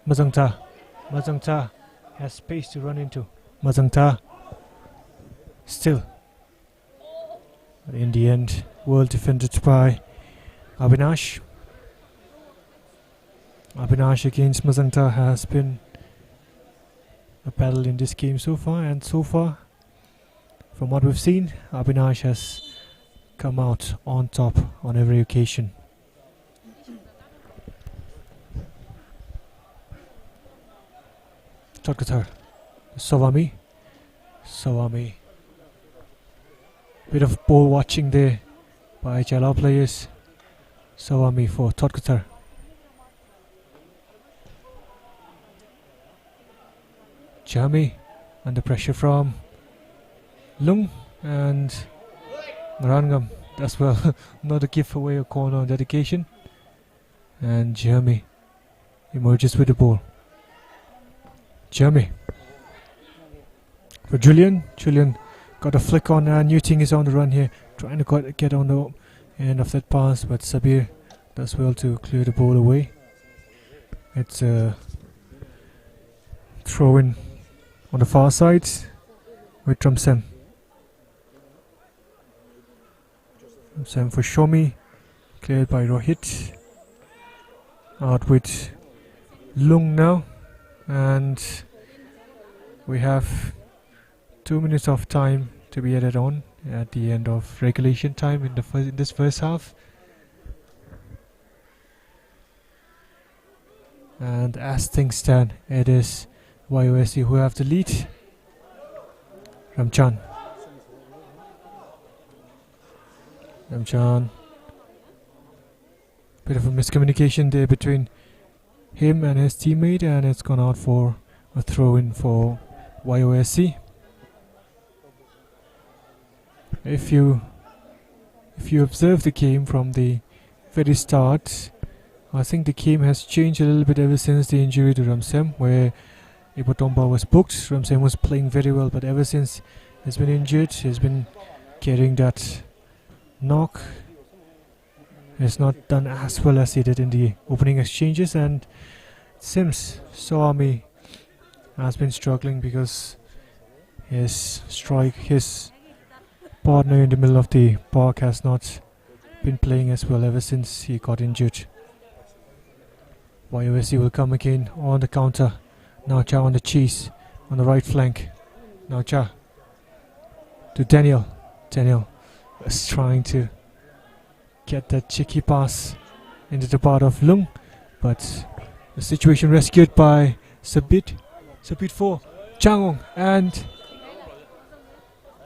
Mazangta has space to run into. Mazangta still. But in the end, well defended by Abhinash. Abhinash against Mazangta has been a battle in this game so far, and so far, from what we've seen, Abhinash has come out on top on every occasion. Tangkhul. Sawami. Bit of ball watching there by Jalal players. Sawami for Tangkhul. Jami under pressure from Lung and Marangam. That's well not a giveaway or corner on that occasion. And Jami emerges with the ball. Jami for Julian. Julian got a flick on, and Newting is on the run here, trying to get on the end of that pass, but Sabir does well to clear the ball away. It's a throw in on the far side with Ramsem. Ramsem for Shomi, cleared by Rohit. Out with Lung now, and we have 2 minutes of time to be added on at the end of regulation time in this first half. And as things stand, it is YOSC who have the lead. Ramchan. Bit of a miscommunication there between him and his teammate, and it's gone out for a throw-in for YOSC. If you observe the game from the very start, I think the game has changed a little bit ever since the injury to Ramsem, where Ibotomba was booked. Ramsem was playing very well, but ever since he's been injured, he's been carrying that knock, has not done as well as he did in the opening exchanges, and it seems Soami has been struggling because his partner in the middle of the park has not been playing as well ever since he got injured. YOSC will come again on the counter. Now Cha on the cheese on the right flank. Now Cha to Daniel. Daniel was trying to get that cheeky pass into the part of Lung, but the situation rescued by Sabit for Changong, and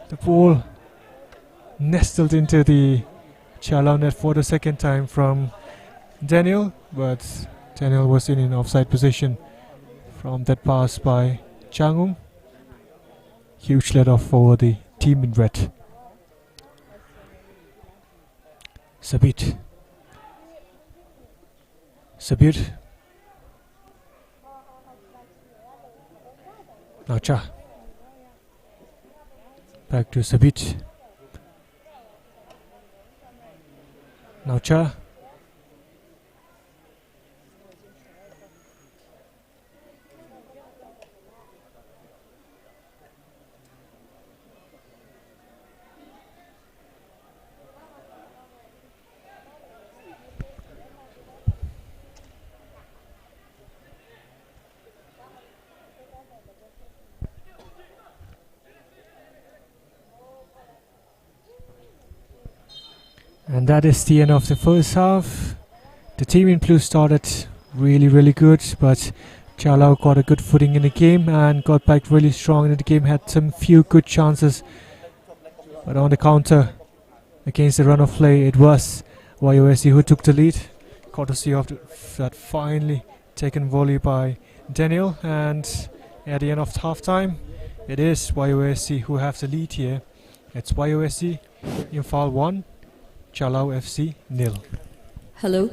the ball nestled into the Chalao net for the second time from Daniel, but Daniel was in an offside position from that pass by Changong. Huge let off for the team in red. Sabir. Now Cha. Back to Sabit. Now Cha. And that is the end of the first half. The team in blue started really good, but Chalao got a good footing in the game and got back really strong in the game, had some few good chances, but on the counter against the run of play, it was YOSC who took the lead, courtesy of that finely taken volley by Daniel. And at the end of half time, it is YOSC who have the lead here. It's YOSC in foul 1, Chalao FC 0. Hello.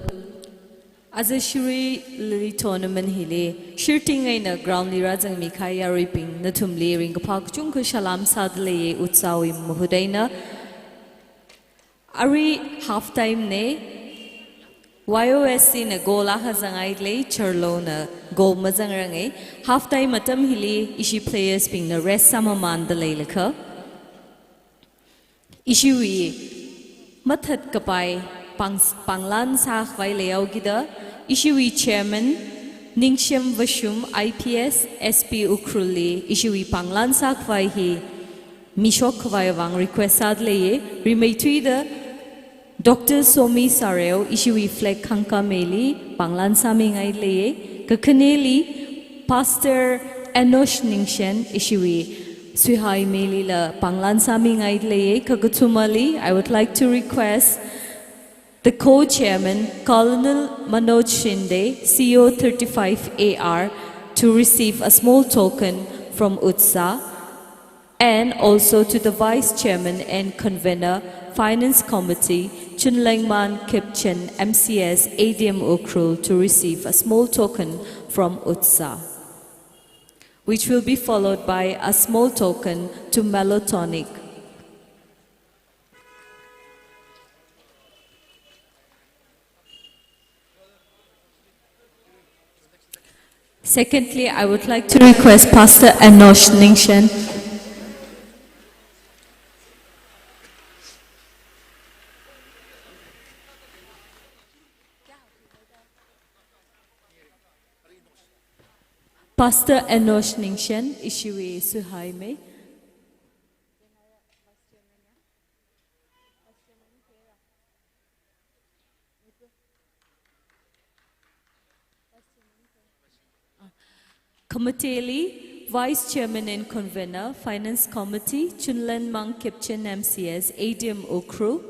As a SHIRUI tournament hile, shirting aina ground lira jang mikhaya ripping na thumle ring phak chung ko salam sadle utsawi muhudaina. Ari half time ne YOSC na gola hazangai le charlo na goal mazang rangai. Half time matam hile ishi players ping na rest samaman da le lakha. Ishiwi Mathat kapai panglan sa khwai leo gida Ishiwi chairman Ningshem Vashum IPS SP Ukhrul Ishiwi panglan sa khwai hi mishok khwai wang request ad leye remaitui da Dr. Somi Sareo Ishiwi flag khangka meli panglan sa mingai leye kakhaneli Pastor Enosh Ningshen Ishiwi Suhai Melila Panglan Sami Ngaidleye Kagatumali. I would like to request the co-chairman Colonel Manoj Shinde, CO 35AR, to receive a small token from UTSA, and also to the vice chairman and convener Finance Committee Chunlengman Kipchen MCS ADM Ukhrul to receive a small token from UTSA, which will be followed by a small token to Melotonic. Secondly, I would like to request Pastor Enosh Ningshen. Pastor Enosh Ningshen, Ishiwi Suhaime. Committee Vice Chairman and Convener, Finance Committee, Chunlan Mang Kipchen MCS, ADM Ukhrul.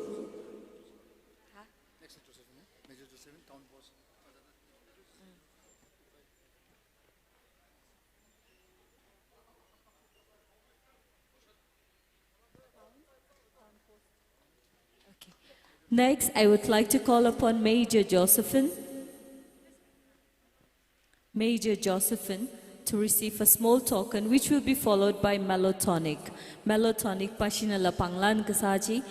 Next, I would like to call upon Major Josephine to receive a small token, which will be followed by Melotonic. Melotonic Pashinala Panglan Kasaji,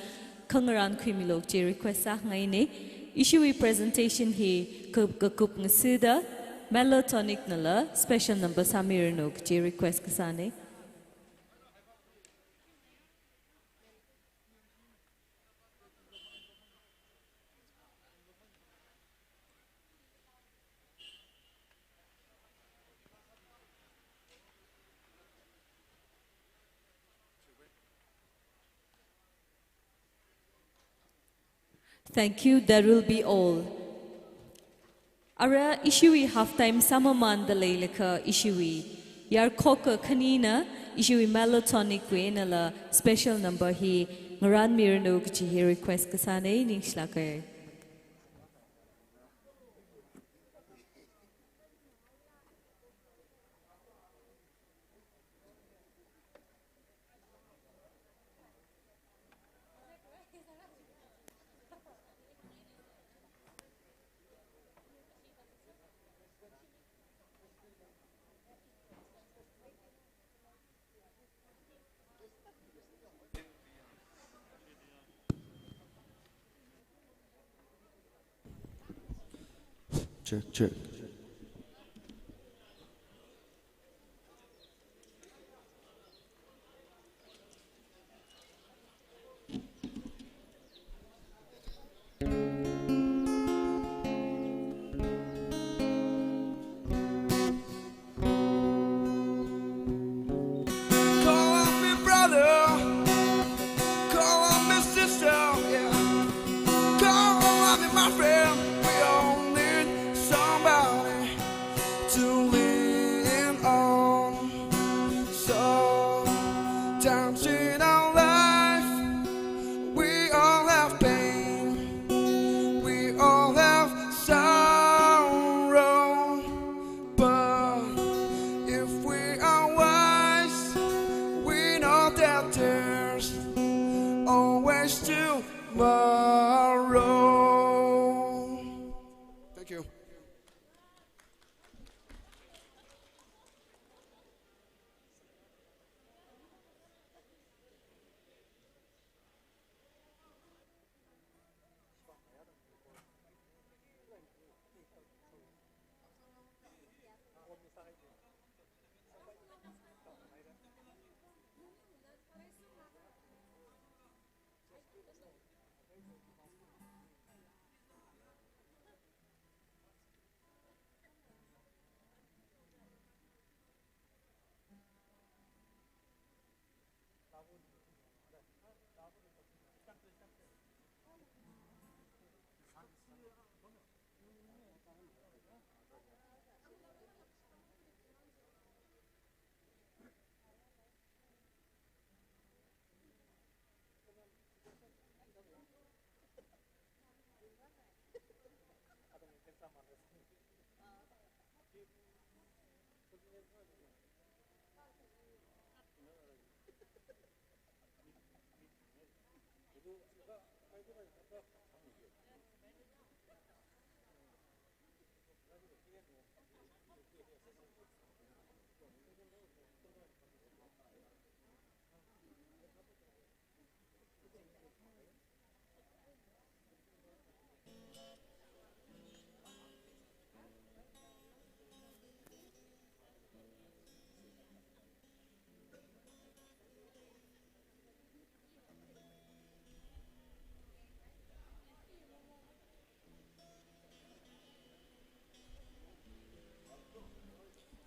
Kangaran Kwimilok, request ngay ne. Ishiwi presentation he kup ngasida melotonic nala special number samirno je request kasane. Thank you, that will be all. Ara ishiwi halftime samaman the leilaka ishiwi. Yar koka kanina ishiwi melotonic wenala special number he ngaran mirno he request kasane ningshlakay. Check, check. Thank you.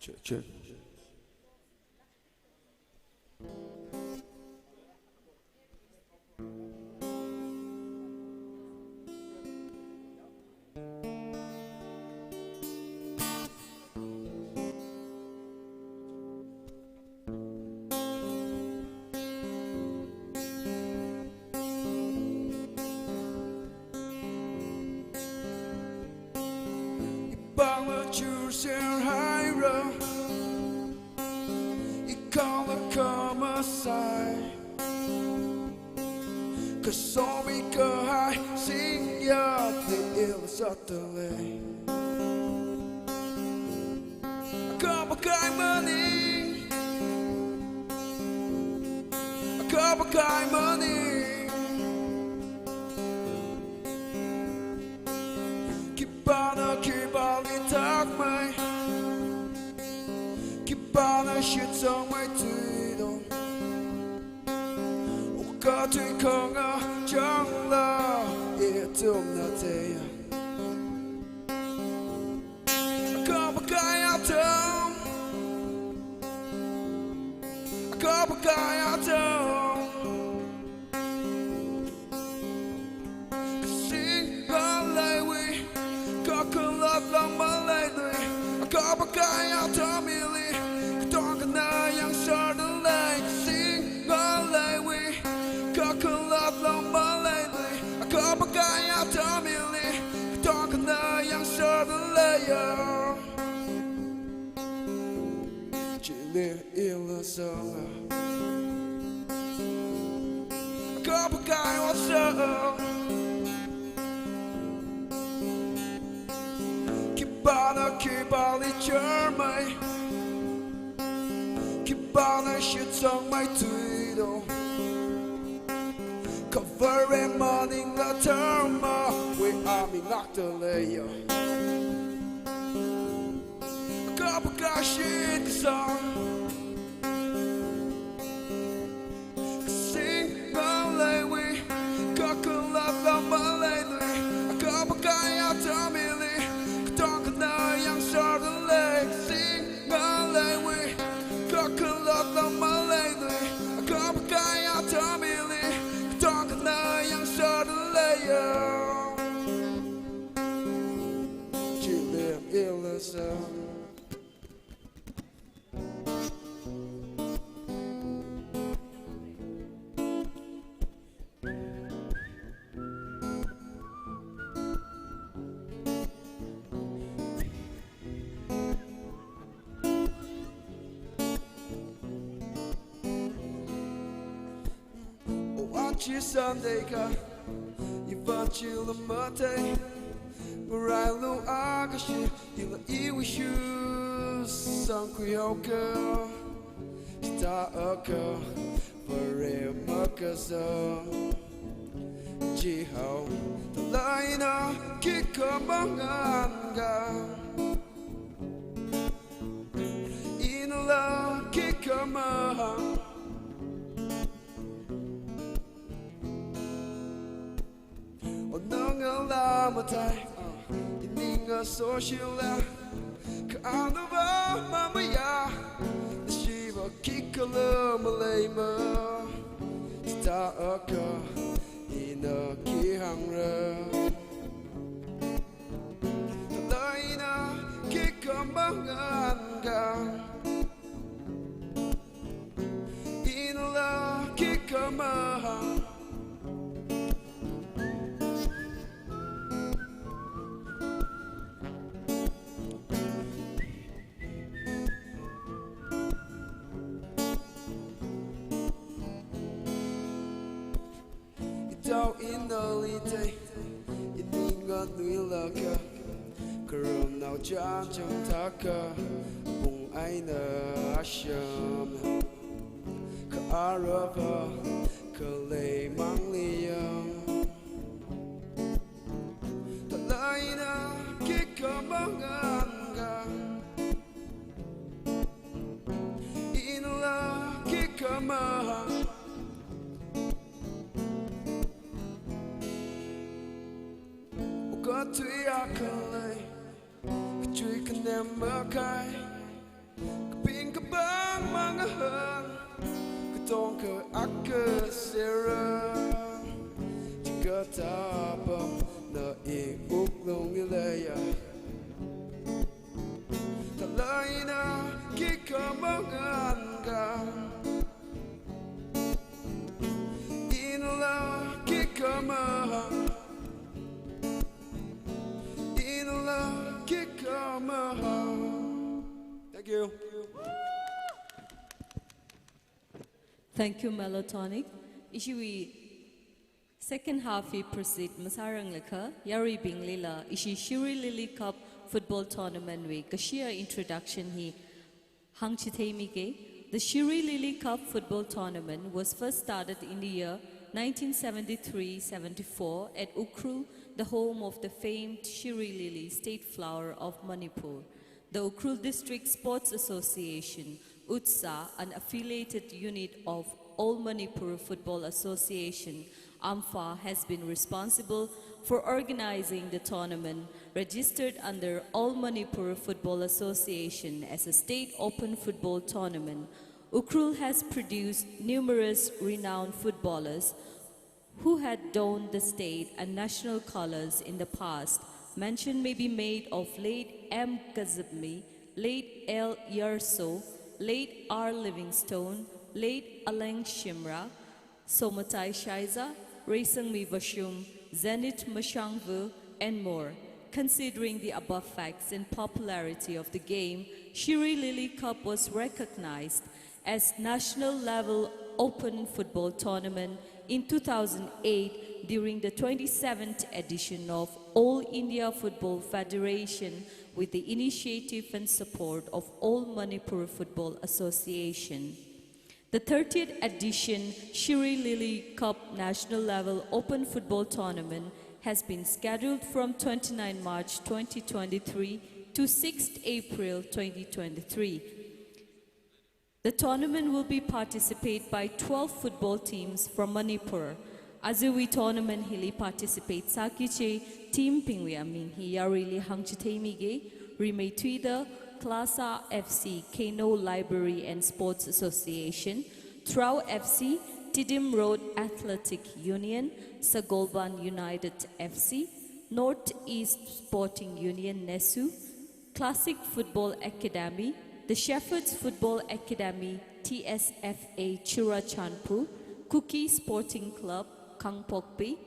Check, check. có chuyện không ngờ chẳng lo ý tưởng là thế có một cái áo thơm có một cái áo thơm xin có lời quy có cơn love lòng mà lời đuổi có một cái áo thơm ili toàn cái nơi yang sợ đến lời xin có lời quy có cơn love lòng mà lời đuổi có một cái áo thơm ili toàn cái nơi yang sợ đến lời chỉ để yêu là sợ có một cái áo sợ Kibali Germany Kibali shit on my Twitter Covering morning the term we are me locked the layer Kabuka shit song Sing ballet we Kakun love the ballet Kabuka ya tamili yang sợ đến lệ xin ngỡ lệ quy có cơn lọt lòng mà lệ người có một cái áo thơm ili toàn cái nơi yang sợ đến lệ chỉ niềm yêu là sao Chỉ Sunday cả, 이번 주는 못해. Right now I got you, you know you wish you some creole. Start a girl, for real, Marcus. Chỉ hậu, từ lại nó khi có mong ăn gà. In love, khi có mong. 너가 라마타이 네가 소실라 그 아누바 마마야 시바 키컬러 말레이마 스타어커 이너 기항라 너희나 기꺼망한가 이노라 기꺼망 in the day, you think I knew like a girl now, John Taka, Bung Aina Asham, Karava, Kalay Manglia, the Lina Kikamanga, in la Kikama. Có tuy ác lời chui cần em mơ cay pin cái băng mang hơn cái tôn cơ ác cơ sera chỉ có ta bom nợ ý úc lòng như lệ ta lời na khi có mong ăn gà in la khi có mơ Thank you. Thank you, Melotonic. Ishiwi second half we proceed. Masarang lekha yari binglila ishi Shiri Lily Cup football tournament we kashia introduction hi hangchithemike. The Shiri Lily Cup football tournament was first started in the year 1973-74 at Ukhrul, the home of the famed Shiri Lily state flower of Manipur. The Ukhrul District Sports Association, UTSA, an affiliated unit of All Manipur Football Association, AMFA, has been responsible for organizing the tournament, registered under All Manipur Football Association as a state open football tournament. Ukhrul has produced numerous renowned footballers who had donned the state and national colors in the past. Mention may be made of late M. Kazibmi, late L. Yerso, late R. Livingstone, late Aleng Shimra, Somatai Shaiza, Raisangmi Vashum, Zenit Mashangvu, and more. Considering the above facts and popularity of the game, Shiri Lily Cup was recognized as national level open football tournament in 2008 during the 27th edition of All India Football Federation with the initiative and support of All Manipur Football Association. The 30th edition Shiri Lily Cup National Level Open Football Tournament has been scheduled from 29 March 2023 to 6 April 2023. The tournament will be participated by 12 football teams from Manipur. Azui tournament hili participate sakiche team pingwe amin hi yarili hangchitaimige remay tuida Klasa FC Kano Library and Sports Association, Trau FC, Tidim Road Athletic Union, Sagolban United FC, Northeast Sporting Union Nesu, Classic Football Academy, the Shepherds Football Academy, TSFA Churachandpur, Cookie Sporting Club, Kangpokpi,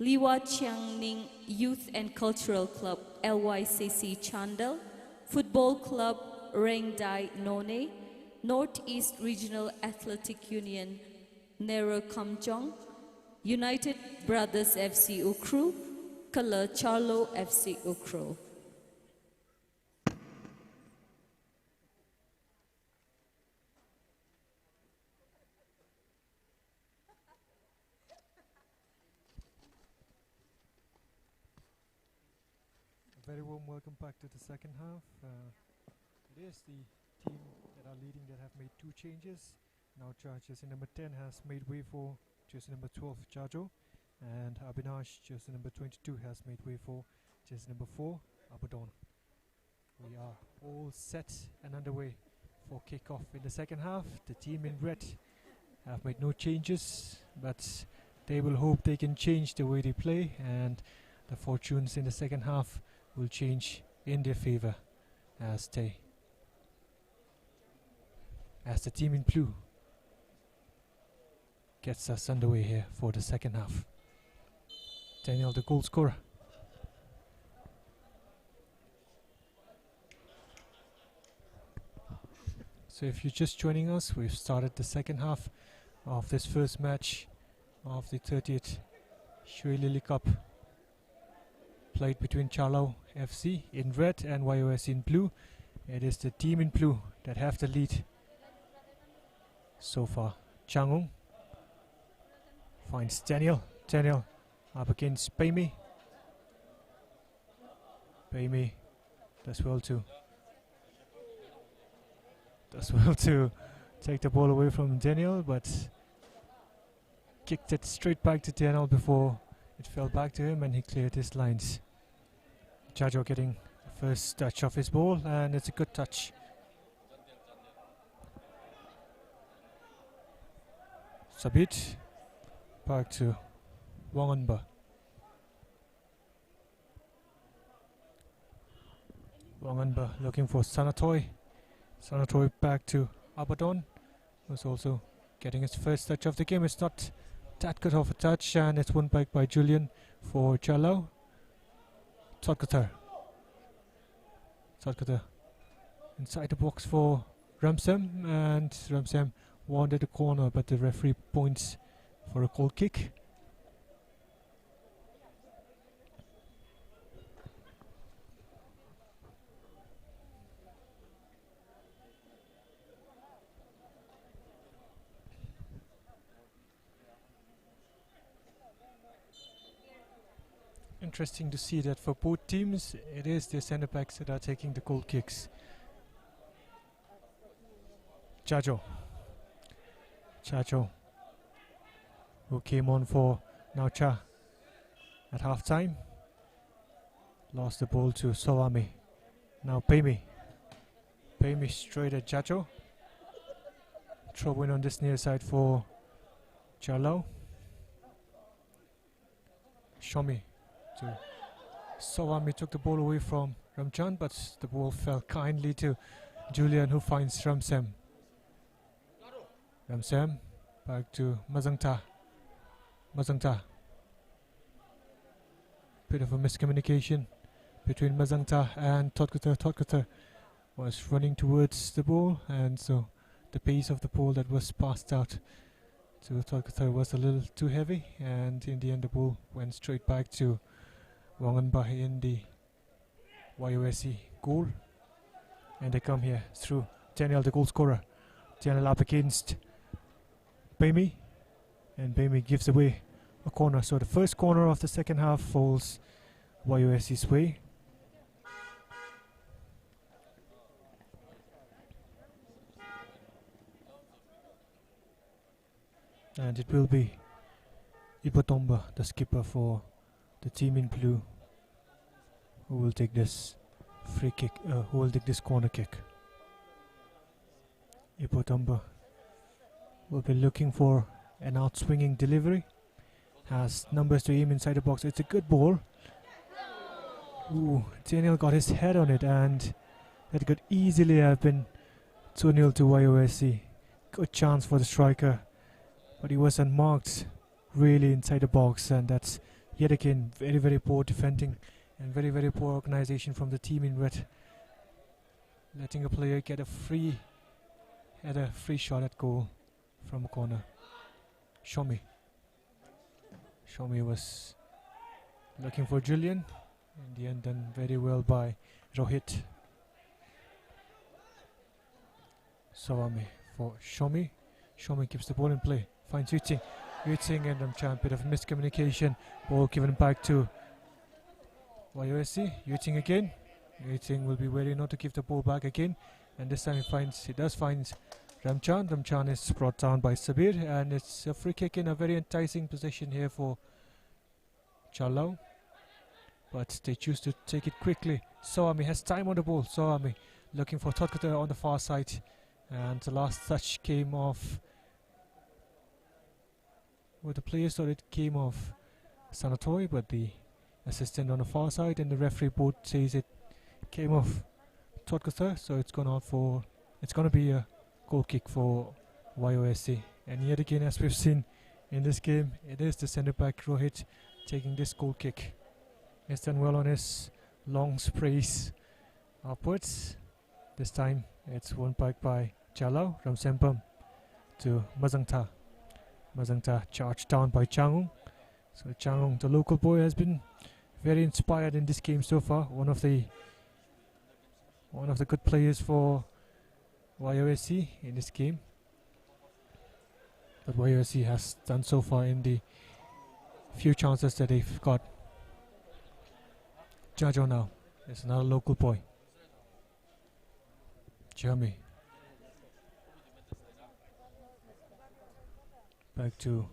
Liwa Chiangning Youth and Cultural Club, LYCC Chandel, Football Club, Rengdai None, Northeast Regional Athletic Union, Nero Kamjong, United Brothers FC Ukhrul, Kala Charlo FC Ukhrul. Very warm welcome back to the second half. It is the team that are leading that have made two changes. Now jersey number 10 has made way for jersey number 12 Jajo, and Abinash jersey number 22 has made way for jersey number 4 Abaddon. We are all set and underway for kickoff in the second half. The team in red have made no changes, but they will hope they can change the way they play, and the fortunes in the second half will change in their favor as the team in blue gets us underway here for the second half. Daniel, the goal scorer. So if you're just joining us, we've started the second half of this first match of the 30th SHIRUI Lily Cup, played between Charlo FC in red and YOS in blue. It is the team in blue that have the lead so far. Changong finds Daniel. Daniel up against Baimi. Baimi does well to take the ball away from Daniel, but kicked it straight back to Daniel before it fell back to him and he cleared his lines. Jajo getting the first touch of his ball, and it's a good touch. Sabit back to Wanganba. Wanganba looking for Sanatoy. Sanatoy back to Abaddon, who's also getting his first touch of the game. It's not that good of a touch, and it's won back by Julian for Charlo. Totkatar inside the box for Ramsam, and Ramsam wanted a corner, but the referee points for a goal kick. Interesting to see that for both teams, it is the centre backs that are taking the goal kicks. Chacho who came on for Naucha at half time. Lost the ball to Sawami. Now Pemi. Pemi straight at Jacho. Throw in on this near side for Charlo. Shomi to Sawami, took the ball away from Ramchan, but the ball fell kindly to Julian, who finds Ramsem. Ramsem back to Mazangta. Mazangta. Bit of a miscommunication between Mazangta and Todkuta. Todkuta was running towards the ball, and so the pace of the ball that was passed out to Todkuta was a little too heavy, and in the end the ball went straight back to Wanganba in the YOSC goal. And they come here through Daniel, the goal scorer. Daniel up against Bami, and Bami gives away a corner. So the first corner of the second half falls YOSC's way. And it will be Ipotomba, the skipper for the team in blue, who will take this free kick, who will take this corner kick. Ipotomba will be looking for an outswinging delivery. Has numbers to aim inside the box. It's a good ball. Ooh, Daniel got his head on it, and that could easily have been 2-0 to YOSC. Good chance for the striker, but he was unmarked really inside the box, and that's yet again very, very poor defending and very, very poor organization from the team in red, letting a player get a free shot at goal from a corner. Shomi was looking for Julian. In the end, done very well by Rohit. Sawami for Shomi. Shomi keeps the ball in play. Finds Yuting. Yuting and Ramchan, bit of miscommunication. Ball given back to YOSC. Yuting again. Yuting will be wary not to give the ball back again. And this time he does find Ramchan. Ramchan is brought down by Sabir, and it's a free kick in a very enticing position here for Charlo. But they choose to take it quickly. Sawami has time on the ball. Sawami looking for Todkuta on the far side. And the last touch came off. Well, the players thought it came off Sanatoy, but the assistant on the far side and the referee both says it came off Todkuta. So it's going to be a goal kick for YOSC. And yet again, as we've seen in this game, it is the centre back Rohit taking this goal kick. He's done well on his long sprays upwards. This time it's won back by Jalao from Sempam to Mazangta. Mazangta charged down by Changung. So Changung, the local boy, has been very inspired in this game so far. One of the good players for YOSC in this game. But YOSC has done so far in the few chances that they've got. Jajo now is another local boy. Jeremy. Back to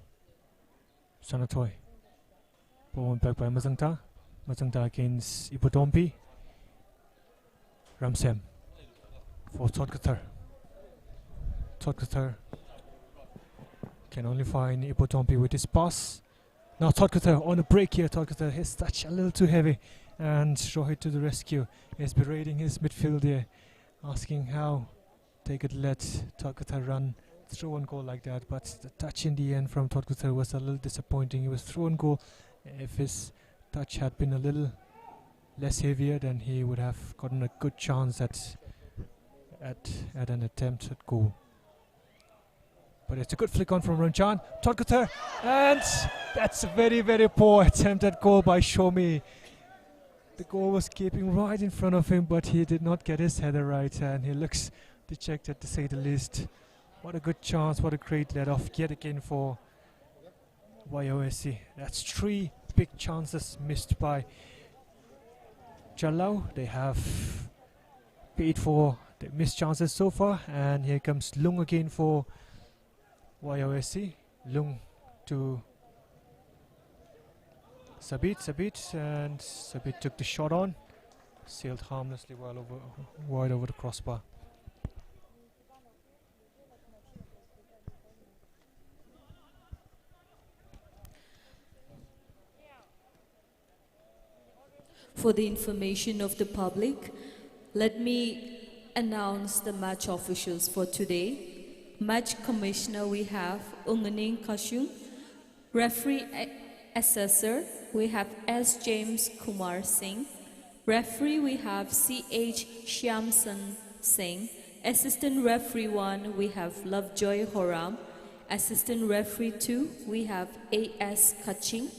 Sanatoy. Ball back by Mazangta. Mazangta against Ipotompi. Ramsem for Todkutar. Todkutar can only find Ipotompi with his pass. Now Todkutar on a break here. Todkutar, his touch a little too heavy. And Rohit to the rescue. He's berating his midfield here, asking how they could let Todkutar run through and goal like that. But the touch in the end from Todkutar was a little disappointing. He was through and goal. If his touch had been a little less heavier, then he would have gotten a good chance at an attempt at goal. But it's a good flick on from Ramchan. Todkutar, and that's a very, very poor attempt at goal by Shomi. The goal was keeping right in front of him, but he did not get his header right, and he looks dejected, to say the least. What a good chance, what a great let-off yet again for YOSC. That's 3 big chances missed by Jalao. They have paid for the missed chances so far, and here comes Lung again for YOSC. Lung to Sabit, and Sabit took the shot on, sailed harmlessly wide over the crossbar. For the information of the public, let me announce the match officials for today. Match commissioner, we have Unganing Kashung. Referee assessor, we have S. James Kumar Singh. Referee, we have C.H. Shyamsan Singh. Assistant referee 1, we have Lovejoy Horam. Assistant referee 2, we have A.S. Kaching.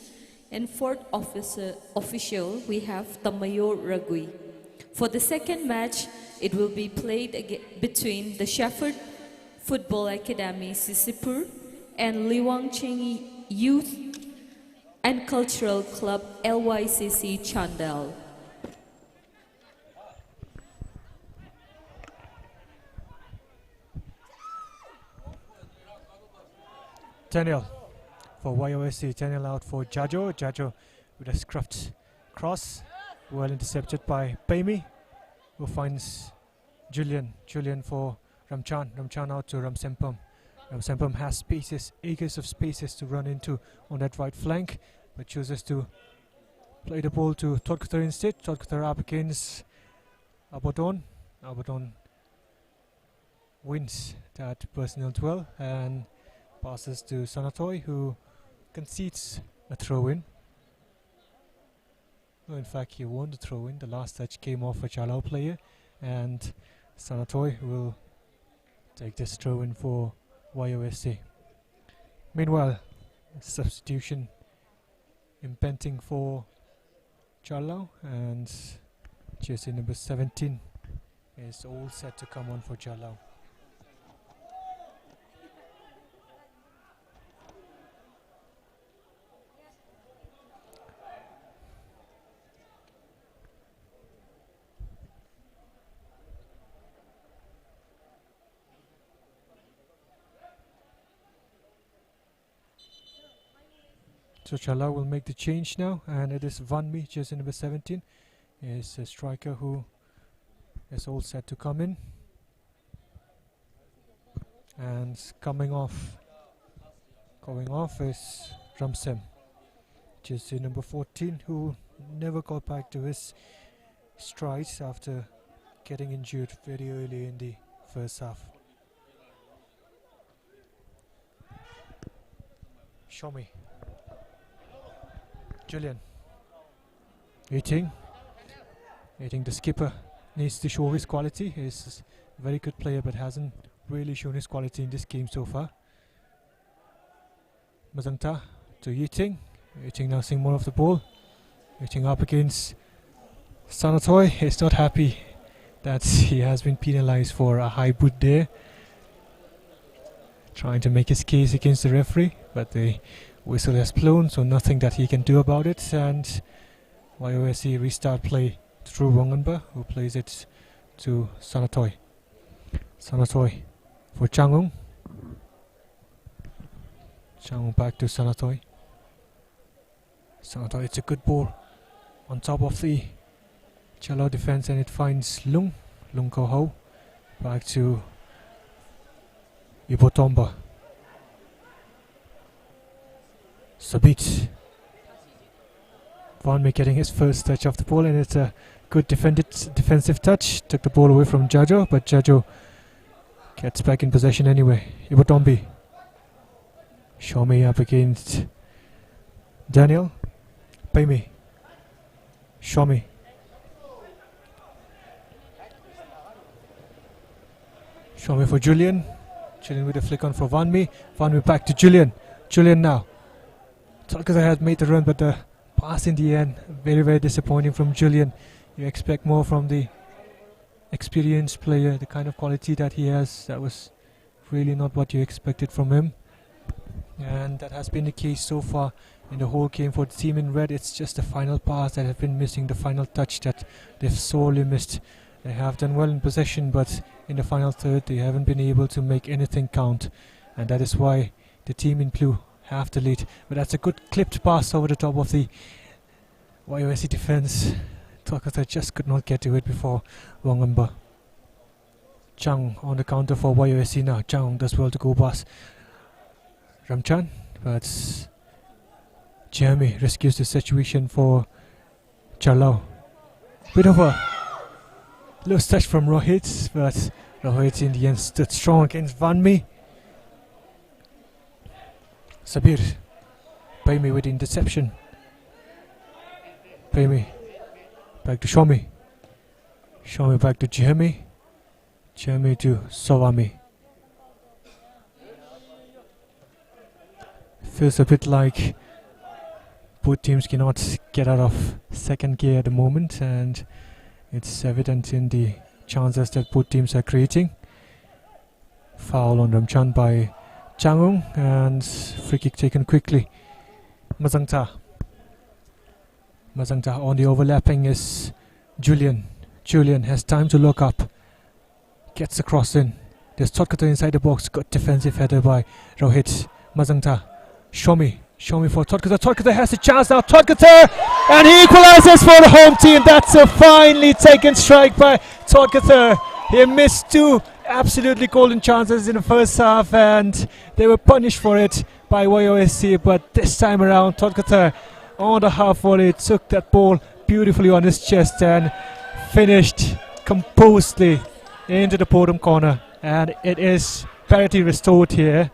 And fourth official, we have Tamayo Ragui. For the second match, it will be played between the Shepherd Football Academy Sisipur and Liwang Cheng Youth and Cultural Club LYCC Chandel. Daniel for YOSC, Daniel out for Jajo. Jajo with a scruffed cross, well intercepted by Paimi, who finds Julian for Ramchan. Ramchan out to Ramsempam. Ramsempam has spaces, acres of spaces to run into on that right flank, but chooses to play the ball to Todkuthar instead. Todkuthar up against Abodon. Abodon wins that personal duel and passes to Sanatoy, who concedes a throw-in. No, in fact, he won the throw-in. The last touch came off a Chalao player, and Sanatoy will take this throw-in for YOSC. Meanwhile, substitution impending for Chalao, and jersey number 17 is all set to come on for Chalao. So Chalao will make the change now, and it is Vanmi, jersey number 17, is a striker who is all set to come in. And going off is Ramsem, jersey number 14, who never got back to his strides after getting injured very early in the first half. Show me. Julian. Eating, the skipper needs to show his quality. He's a very good player but hasn't really shown his quality in this game so far. Mazangta to Yiting. Yiting now seeing more of the ball. Yiting up against Sanatoy. He's not happy that he has been penalized for a high boot there. Trying to make his case against the referee, but the whistle has blown, so nothing that he can do about it. And YOSC restart play through Wonganba, who plays it to Sanatoy. Sanatoy for Changung. Changung back to Sanatoy. Sanatoy, it's a good ball on top of the Chalao defense, and it finds Lung Ko Ho. Back to Ibotomba. Sabit. Vanmi getting his first touch of the ball, and it's a good defensive touch. Took the ball away from Jajo, but Jajo gets back in possession anyway. Ibotombi. Shomi up against Daniel. Paimi. Shomi. Shomi for Julian. Julian with a flick on for Vanmi. Vanmi back to Julian. Julian now. Tolkaza has made the run, but the pass in the end, very, very disappointing from Julian. You expect more from the experienced player, the kind of quality that he has. That was really not what you expected from him. And that has been the case so far in the whole game for the team in red. It's just the final pass that has been missing, the final touch that they've sorely missed. They have done well in possession, but in the final third they haven't been able to make anything count. And that is why the team in blue have the lead. But that's a good clipped pass over the top of the YOSC defense. Tolkatha just could not get to it before Wangamba. Chang on the counter for YOSC now. Chang does well to go past Ramchan, but Jeremy rescues the situation for Charlau. Bit of a low touch from Rohit, but Rohit in the end stood strong against Vanmi. Sabir, Paimi with the interception. Paimi back to Shomi. Shomi back to Jeremy. Jeremy to Sawami. Feels a bit like both teams cannot get out of second gear at the moment, and it's evident in the chances that both teams are creating. Foul on Ramchan by Changung, and free kick taken quickly. Mazangta on the overlapping is Julian. Julian has time to look up. Gets the cross in. There's Tolkatha inside the box. Good defensive header by Rohit. Mazangta. Shomi for Tolkatha. Tolkatha has a chance now. Tolkatha! And he equalizes for the home team. That's a finely taken strike by Tolkatha. He missed two absolutely golden chances in the first half, and they were punished for it by YOSC. But this time around, Tolkatha on the half volley took that ball beautifully on his chest and finished composedly into the bottom corner. And it is parity restored here,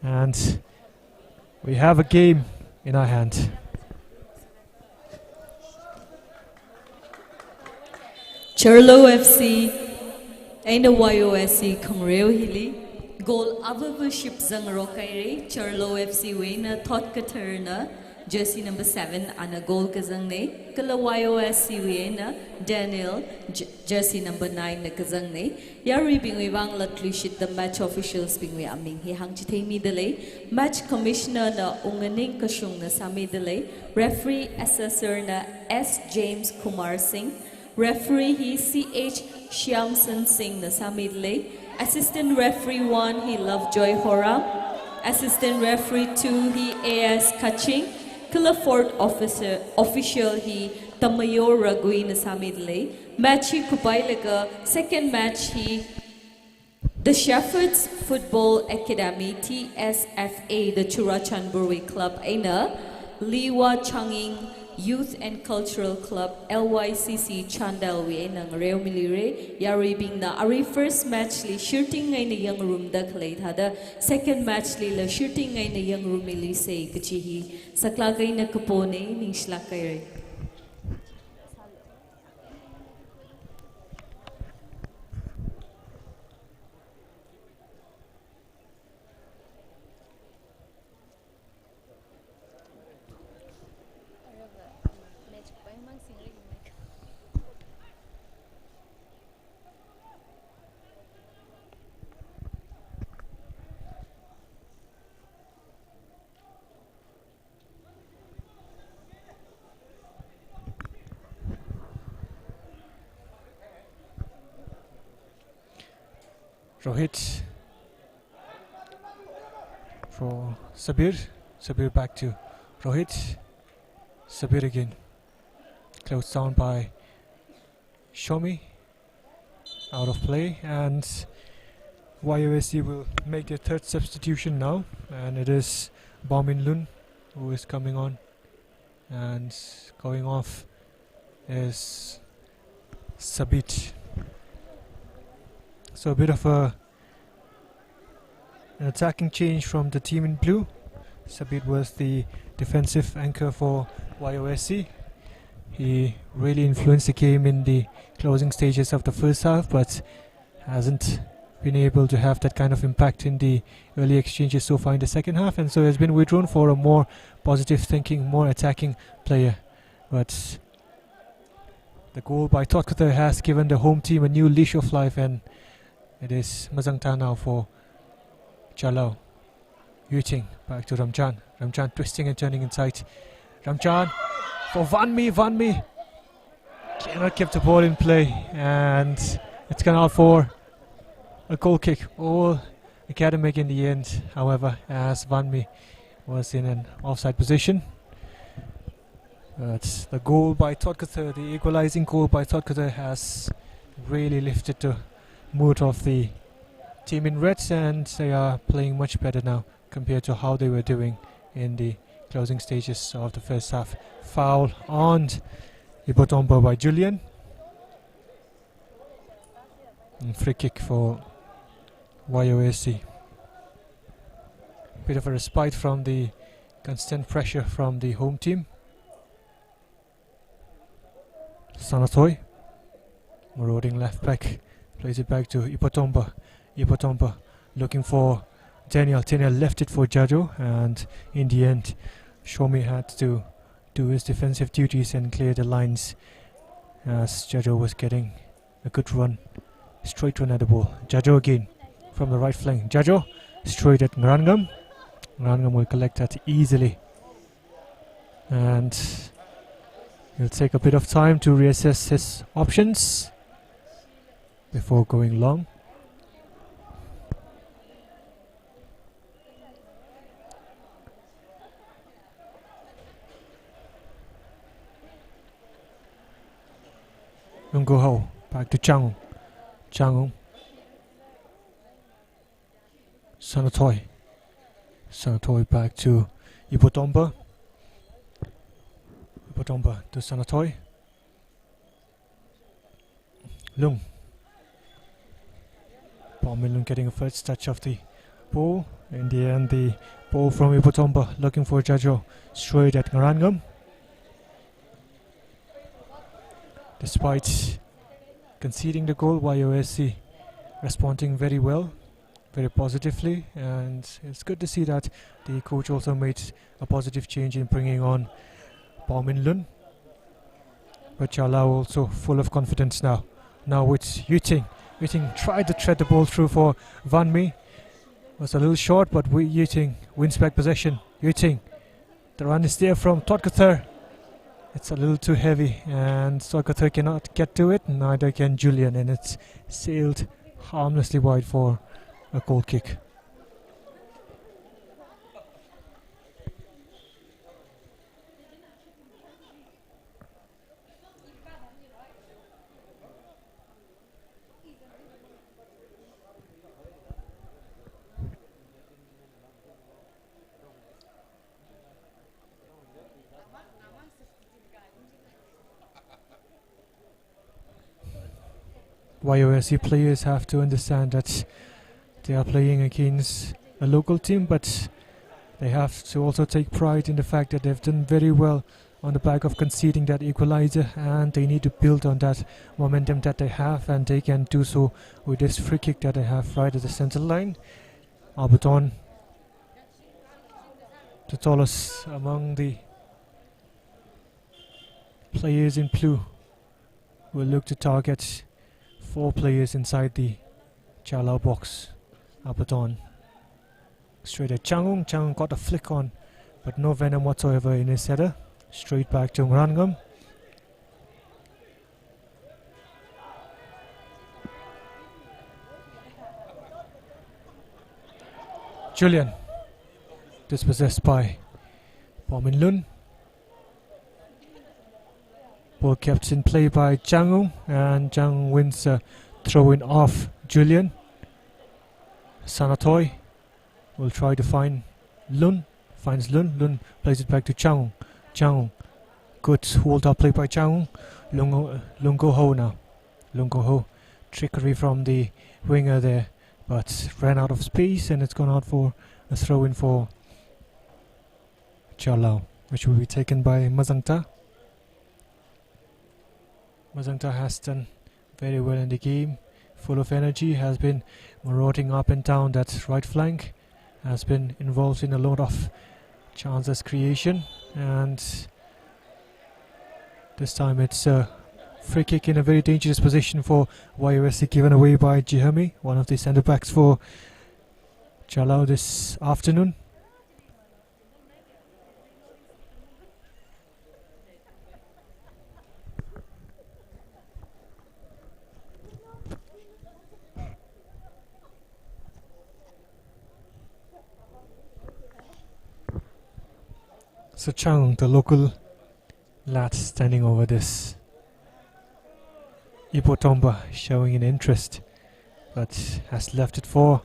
and we have a game in our hand. Charlo FC and the YOSC Kamreo Hili goal Avabuship Zang Rokaire Charlo FC Wayna Tolkatha jersey number 7 and a goal kazangne kala YOSC Wayna Daniel jersey number 9 na kazangne yari bingwi wang latlishit the match officials bingwi aming hi hang chithemi dele match commissioner na unganing kashung na sami dele referee assessor na S James Kumar Singh referee he CH Shyamsan Singh na sami dele assistant referee 1 he Lovejoy Horam assistant referee 2 he AS Kaching kala fourth official he Tamayor Ragui na sami dele match he kupai laga second match he the Shepherds Football Academy TSFA the Churachandpur Club aina Liwa Changing Youth and Cultural Club LYCC Chandalwi nang Reo Milire yari bing na ari first match li shooting ngay na young room da khalay thada second match li la shooting ngay na young room li say kachihi saklagay na kapone ning shlakay. Rohit for Sabir. Sabir back to Rohit. Sabir again. Closed down by Shomi. Out of play, and YOSC will make their third substitution now, and it is Baumin Lun who is coming on, and going off is Sabit. So a bit of an attacking change from the team in blue. Sabit was the defensive anchor for YOSC. He really influenced the game in the closing stages of the first half, but hasn't been able to have that kind of impact in the early exchanges so far in the second half, and so has been withdrawn for a more positive thinking, more attacking player. But the goal by Tolkatha has given the home team a new leash of life, and it is Mazangta now for Chalau. Yuting back to Ramchan. Ramchan twisting and turning inside. Ramchan for Vanmi. Vanmi cannot keep the ball in play, and it's gone out for a goal kick. All academic in the end, however, as Vanmi was in an offside position. But the goal by Tangkhul, the equalizing goal by Tangkhul, has really lifted the mood of the team in red, and they are playing much better now compared to how they were doing in the closing stages of the first half. Foul on Ipotombo by Julian. And free kick for YOSC. Bit of a respite from the constant pressure from the home team. Sanatoy, marauding left back, plays it back to Ipotombo. Ipotombo looking for Daniel. Daniel left it for Jajo, and in the end Shomi had to do his defensive duties and clear the lines as Jajo was getting a good run, straight run at the ball. Jajo again from the right flank. Jajo straight at Ngarangam. Ngarangam will collect that easily, and he'll take a bit of time to reassess his options before going long. Ho back to Chang. Chang Sanatoy. Sanatoy back to Ipotombo. Ipotombo to Sanatoy. Lung. Lung getting a first touch of the ball. In the end, the ball from Ipotombo looking for Jajo straight at Ngarangam. Despite conceding the goal, YOSC responding very well, very positively, and it's good to see that the coach also made a positive change in bringing on Min Lun. But Chalao also full of confidence now. Now it's Yuting. Yuting tried to thread the ball through for Van Mi. Was a little short, but Yuting wins back possession. Yuting, the run is there from Tangkhul. It's a little too heavy, and Tangkhul cannot get to it, neither can Julian, and it's sailed harmlessly wide for a goal kick. YOSC players have to understand that they are playing against a local team, but they have to also take pride in the fact that they've done very well on the back of conceding that equalizer, and they need to build on that momentum that they have, and they can do so with this free kick that they have right at the center line. Alberton, the tallest among the players in blue, will look to target 4 players inside the Chalao box. Alberton straight at Changung. Changung got a flick on, but no venom whatsoever in his header. Straight back to Ngarangam. Julian, dispossessed by Min Lun. Ball kept in play by Changung, and Changung wins a throw-in off Julian. Sanatoy will try to find Lun. Finds Lun. Lun plays it back to Changung. Changung, good hold-up play by Changung. Lungo Ho now. Lungo Ho, trickery from the winger there, but ran out of space, and it's gone out for a throw-in for Chalao, which will be taken by Mazangta. Mazangta has done very well in the game, full of energy, has been marauding up and down that right flank, has been involved in a lot of chances creation, and this time it's a free kick in a very dangerous position for YOSC, given away by Jihami, one of the centre backs for Chalao this afternoon. So Chang, the local lad standing over this Ipotomba, showing an interest, but has left it for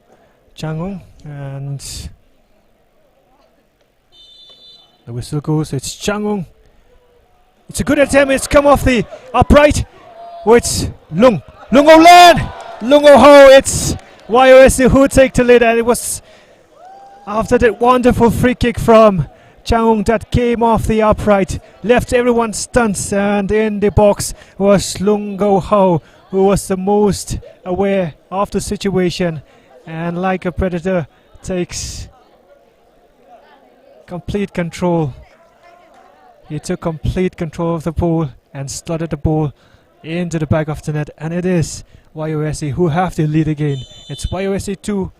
Changong, and the whistle goes. It's Changong. It's a good attempt. It's come off the upright. Oh, it's Lung O Lan, Lung O Ho. It's YOSC who take the lead, and it was after that wonderful free kick from Changong that came off the upright, left everyone stunned, and in the box was Lung Go Ho, who was the most aware of the situation, and like a predator takes complete control. He took complete control of the ball and slotted the ball into the back of the net, and it is YOSC who have the lead again. It's YOSC 2,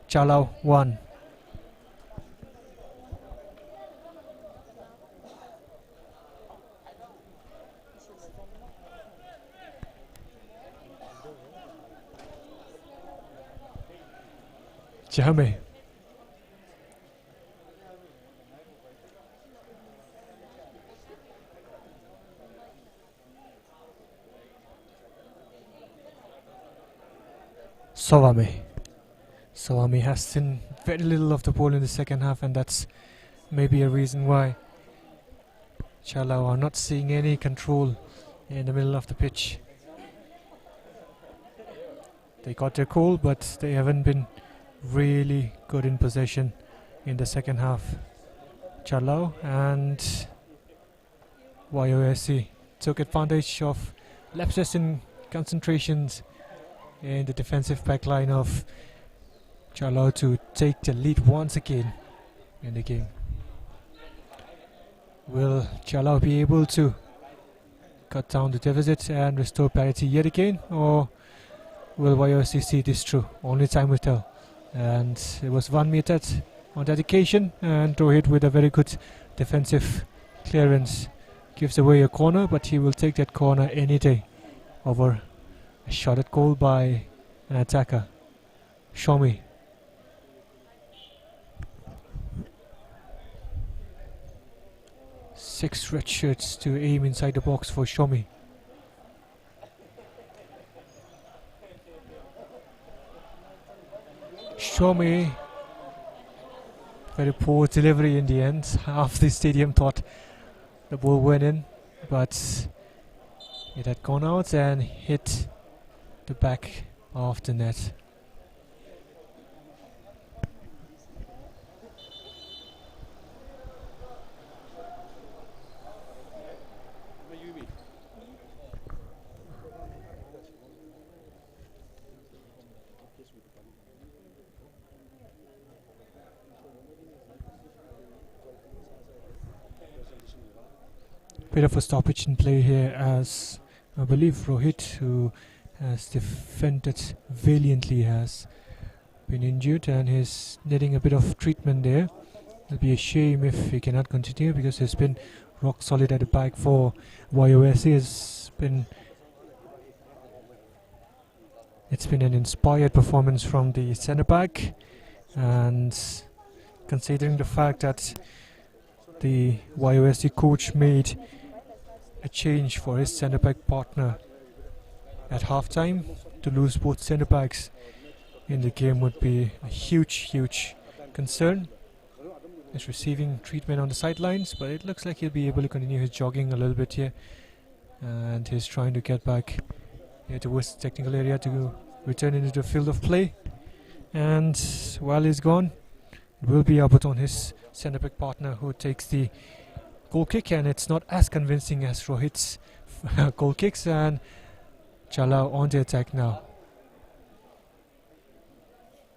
Chalao 1. Jame. Sawame has seen very little of the ball in the second half, and that's maybe a reason why Chalao are not seeing any control in the middle of the pitch. They got their goal, but they haven't been really good in possession in the second half. Chalao and YOSC took advantage of lapses in concentrations in the defensive back line of Chalao to take the lead once again in the game. Will Chalao be able to cut down the deficit and restore parity yet again, or will YOSC see this through? Only time will tell. And it was 1 meter on that occasion, and Rohit with a very good defensive clearance gives away a corner, but he will take that corner any day over a shot at goal by an attacker. Shomi. Six red shirts to aim inside the box for Shomi. Shomi, very poor delivery in the end. Half the stadium thought the ball went in, but it had gone out and hit the back of the net. Bit of a stoppage in play here, as I believe Rohit, who has defended valiantly, has been injured and he's needing a bit of treatment there. It'll be a shame if he cannot continue, because he's been rock solid at the back for YOSC. It's been an inspired performance from the centre back, and considering the fact that the YOSC coach made a change for his centre back partner at halftime, to lose both centre backs in the game would be a huge concern. He's receiving treatment on the sidelines, but it looks like he'll be able to continue his jogging a little bit here, and he's trying to get back here towards the technical area to return into the field of play. And while he's gone, it will be Abaton, his centre back partner, who takes the goal kick, and it's not as convincing as Rohit's goal kicks, and Chalao on the attack now.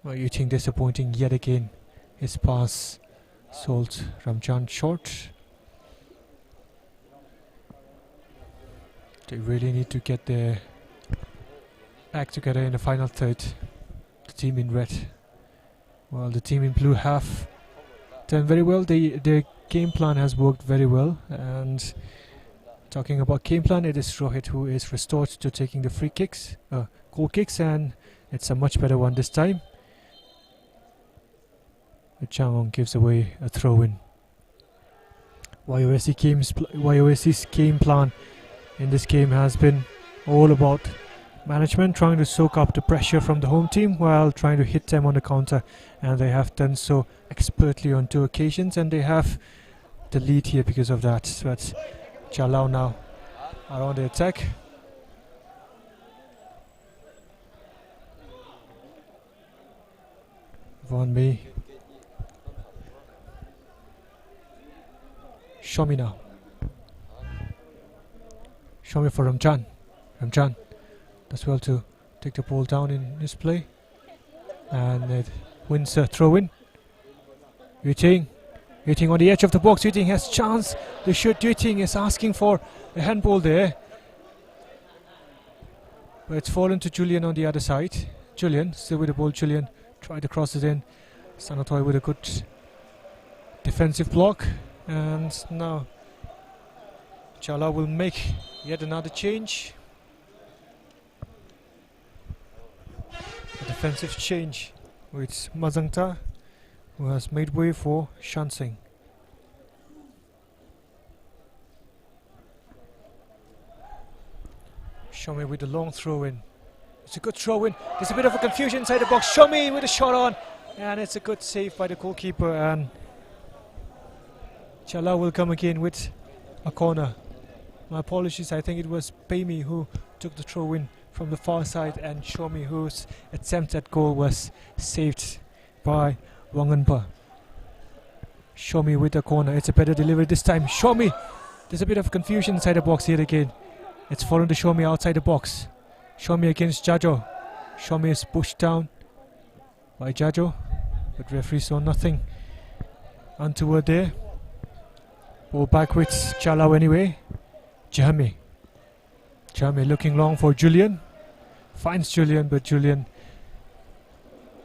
Well, you think disappointing yet again. His pass sold Ramchan short. They really need to get their act together in the final third. The team in red, well, the team in blue have done very well. Their game plan has worked very well, and talking about game plan, it is Rohit who is restored to taking the free kicks, goal kicks, and it's a much better one this time. Changong gives away a throw-in. YOSC's game plan in this game has been all about management, trying to soak up the pressure from the home team while trying to hit them on the counter, and they have done so expertly on 2 occasions, and they have the lead here because of that. So it's Jalao now around the attack. Von May. Shomi now. Shomi for Ramjan. Ramjan does well to take the ball down in his play, and it wins a throw-in. Yuting on the edge of the box. Yuting has chance to shoot. Yuting is asking for a handball there, but it's fallen to Julian on the other side. Julian still with the ball. Julian tried to cross it in. Sanatoy with a good defensive block, and now Chala will make yet another change. A defensive change with Mazangta, who has made way for Shansing. Shomi with the long throw in. It's a good throw in. There's a bit of a confusion inside the box. Shomi with a shot on, and it's a good save by the goalkeeper, and Chala will come again with a corner. My apologies, I think it was Pemi who took the throw in from the far side, and Shomi, whose attempt at goal was saved by Wanganpa. Shomi with the corner. It's a better delivery this time. Shomi! There's a bit of confusion inside the box here again. It's fallen to Shomi outside the box. Shomi against Jajo. Shomi is pushed down by Jajo, but referee saw nothing untoward there. Ball back with Chalao anyway. Jami looking long for Julian. Finds Julian, but Julian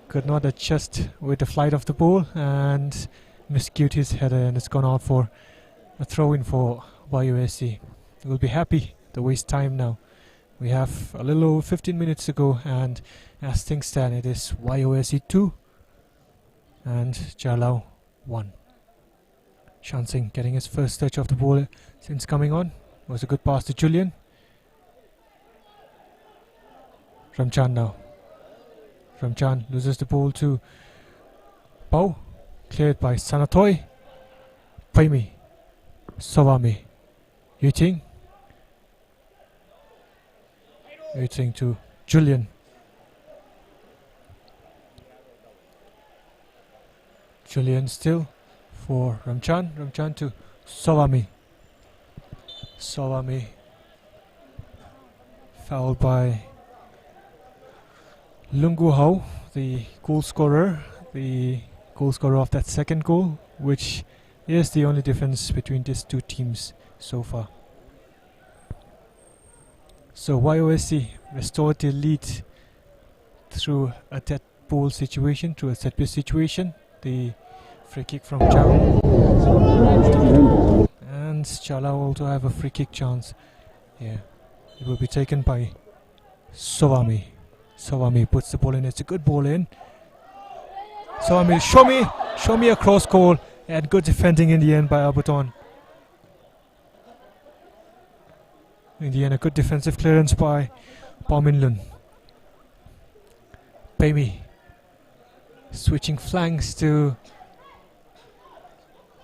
could not adjust with the flight of the ball and miscued his header, and it's gone out for a throw-in for YOSC. We'll be happy to waste time now. We have a little over 15 minutes to go, and as things stand, it is YOSC 2 and Jalao 1. Shansing getting his first touch of the ball since coming on. It was a good pass to Julian. Ramchan now. Ramchan loses the ball to Pau. Cleared by Sanatoy. Paimi. Sawami. Yuting to Julian. Julian still for Ramchan. Ramchan to Sawami. Sawami fouled by Lungu Hau, the goal scorer of that second goal, which is the only difference between these 2 teams so far. So YOSC restored the lead through a dead ball situation, through a set piece situation. The free kick from Chao, and Chala also have a free kick chance here. It will be taken by Sawami. Sawami puts the ball in. It's a good ball in. Sawami, show me a cross goal, and good defending in the end by Abuton. In the end, a good defensive clearance by Pauminlun. Pemi switching flanks to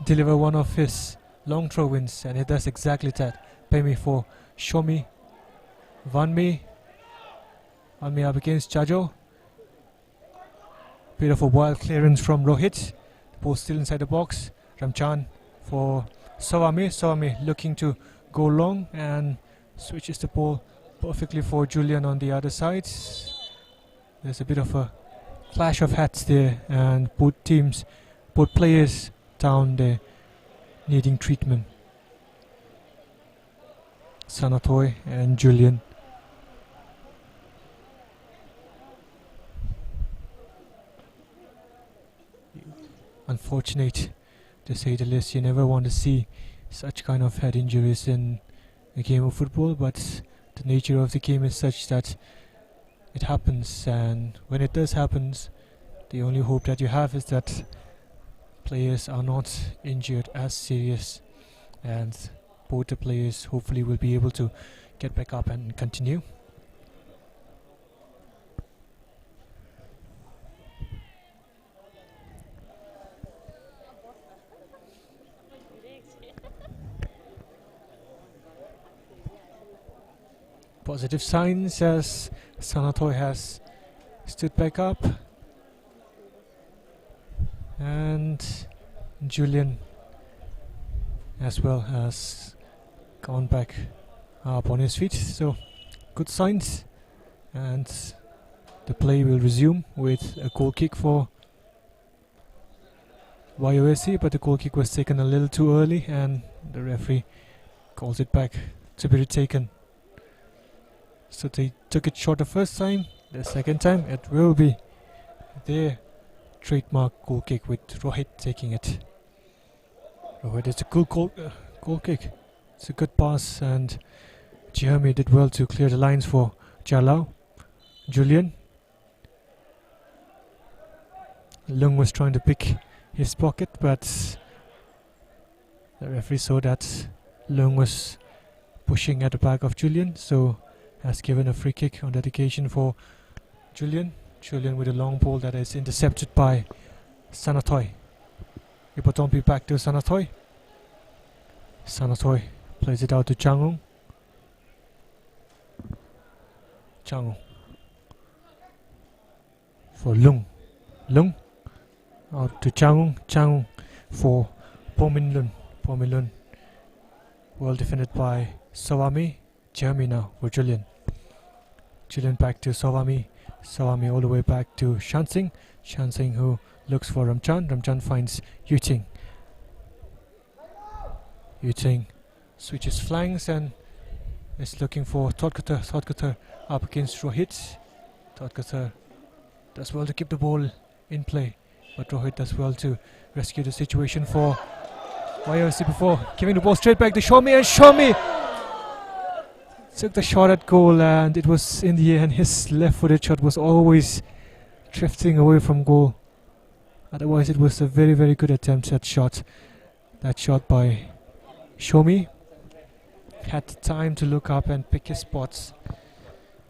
deliver one of his long throw-ins, and he does exactly that. Pemi for Shomi. Vanmi up against Chajo. Bit of a wild clearance from Rohit. The ball still inside the box. Ramchan for Sawami. Sawami looking to go long and switches the ball perfectly for Julian on the other side. There's a bit of a clash of hats there, and both players down there needing treatment. Sanatoy and Julian. Unfortunate, to say the least. You never want to see such kind of head injuries in a game of football, but the nature of the game is such that it happens, and when it does happen, the only hope that you have is that players are not injured as serious and both the players hopefully will be able to get back up and continue. Positive signs as Sanatoy has stood back up, and Julian as well has gone back up on his feet, so good signs, and the play will resume with a goal kick for YOSC, but the goal kick was taken a little too early and the referee calls it back to be retaken. So they took it short the first time, the second time it will be their trademark goal kick with Rohit taking it. Rohit is a good goal kick. It's a good pass, and Jeremy did well to clear the lines for Jalao. Julian. Lung was trying to pick his pocket, but the referee saw that Lung was pushing at the back of Julian, so has given a free kick on that occasion for Julian. Julian with a long ball that is intercepted by Sanatoy. Ipotompi back to Sanatoy. Sanatoy plays it out to Changong. Changong for Lung. Lung out to Changong. Changong for Pominlun. Pominlun well defended by Sawami. Jeremy now for Julian. Julian back to Sawami. Sawami all the way back to Shansing. Shansing who looks for Ramchan. Ramchan finds Yuting. Yuting switches flanks and is looking for Todkatar. Todkatar up against Rohit. Todkatar does well to keep the ball in play, but Rohit does well to rescue the situation for YOSC before giving the ball straight back to Shomi, and Shomi took the shot at goal, and it was in the air, and his left-footed shot was always drifting away from goal. Otherwise it was a very, very good attempt at shot. That shot by Shomi had time to look up and pick his spots.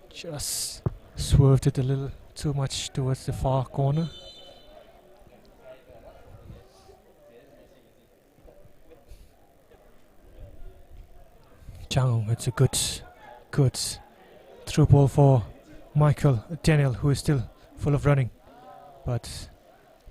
Just swerved it a little too much towards the far corner. Chang, it's a good through ball for Daniel, who is still full of running, but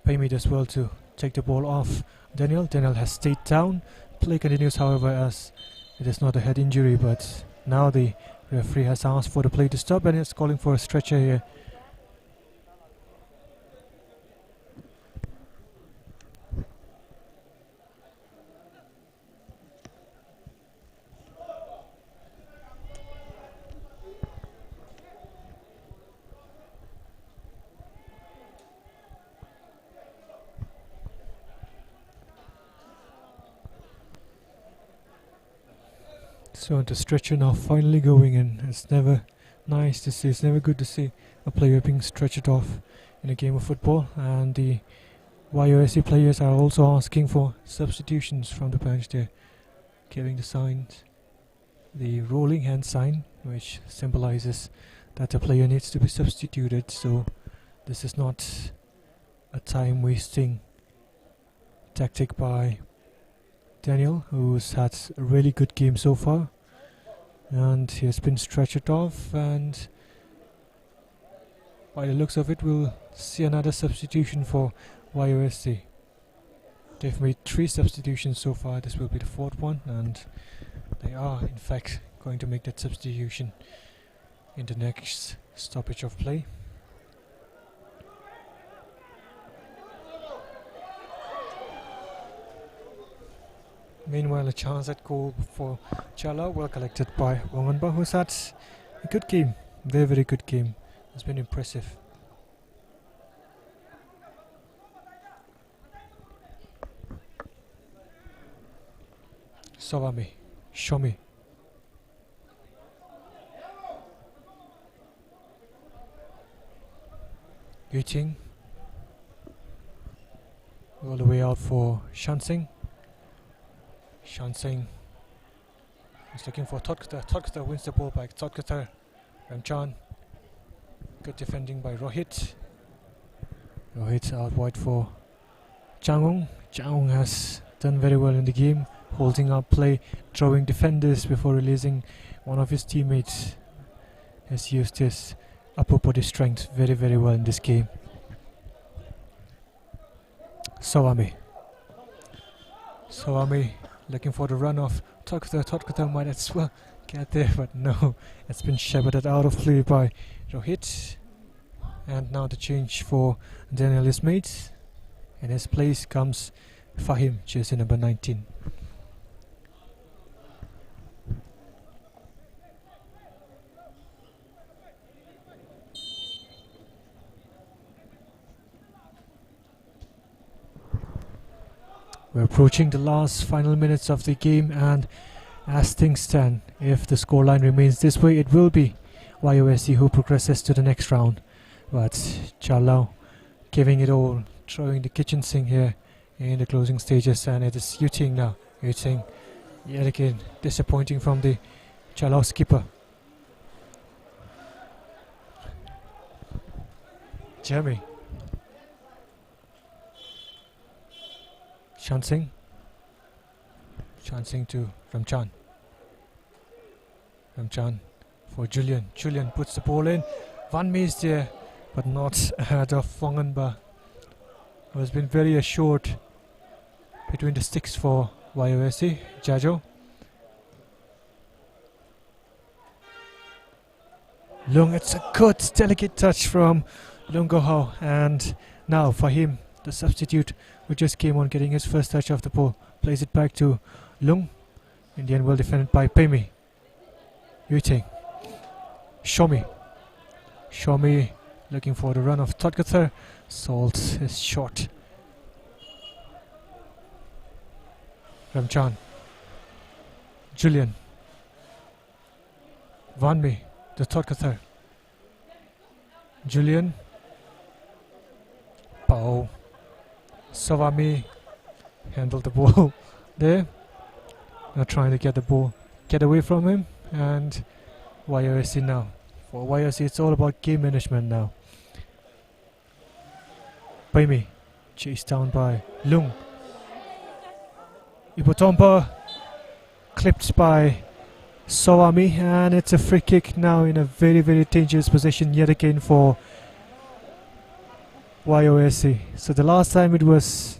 Payme does well to take the ball off Daniel. Daniel has stayed down. Play continues, however, as it is not a head injury, but now the referee has asked for the play to stop and is calling for a stretcher here. So the stretcher now finally going in. It's never nice to see, it's never good to see a player being stretchered off in a game of football, and the YOSC players are also asking for substitutions from the bench. They're giving the signs, the rolling hand sign, which symbolizes that the player needs to be substituted. So this is not a time wasting tactic by Daniel, who's had a really good game so far, and he has been stretchered off, and by the looks of it we'll see another substitution for YOSC. They've made 3 substitutions so far. This will be the 4th one, and they are in fact going to make that substitution in the next stoppage of play. Meanwhile, a chance at goal for Chala, well collected by Wanganba, who's had a good game, very, very good game. It's been impressive. Sawami, Shomi. Yuting. All the way out for Shansing. Shansing is looking for Todkata. Todkata wins the ball back. Todkata, Ramchan. Good defending by Rohit. Rohit out wide for Changong. Changong has done very well in the game, holding up play, throwing defenders before releasing one of his teammates. Has used his upper body strength very, very well in this game. Sawami looking for the run off Todkata. Todkata might as well get there, but no, it's been shepherded out of play by Rohit. And now the change for Daniel Ismail. In his place comes Fahim, jersey number 19. We're approaching the last final minutes of the game, and as things stand, if the scoreline remains this way, it will be YOSC who progresses to the next round. But Chalao giving it all, throwing the kitchen sink here in the closing stages, and it is Yuting now. Yuting yet again disappointing from the Chalao skipper. Jeremy. Shansing to Ramchan. Ramchan for Julian. Julian puts the ball in. Van Mee is there, but not ahead of Wanganba, who has been very assured between the sticks for YOSC. Jajo. Lung, it's a good delicate touch from Lung Gohao, and now Fahim, the substitute who just came on, getting his first touch of the ball, plays it back to Lung. In the end, well defended by Pemi. Yuting. Shomi looking for the run of Todkata. Salt is short. Ramchan. Julian. Van Mee, the Todkata. Julian. Pao. Savami handled the ball there. Now trying to get the ball, get away from him, and YOSC now. For YOSC, it's all about game management now. Pemi chased down by Lung. Ipotompa clipped by Sawami, and it's a free kick now in a very, very dangerous position yet again for YOSC. So the last time it was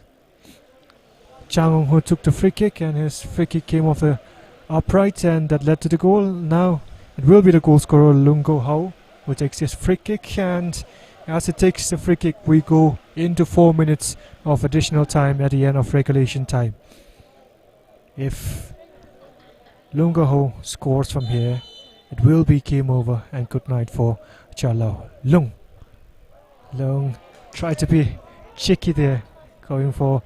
Changong who took the free kick, and his free kick came off the upright, and that led to the goal. Now it will be the goal scorer Lung Gohao who takes his free kick, and as it takes the free kick, we go into 4 minutes of additional time at the end of regulation time. If Lung Gohao scores from here, it will be game over and good night for Chalao. Lung tried to be cheeky there, going for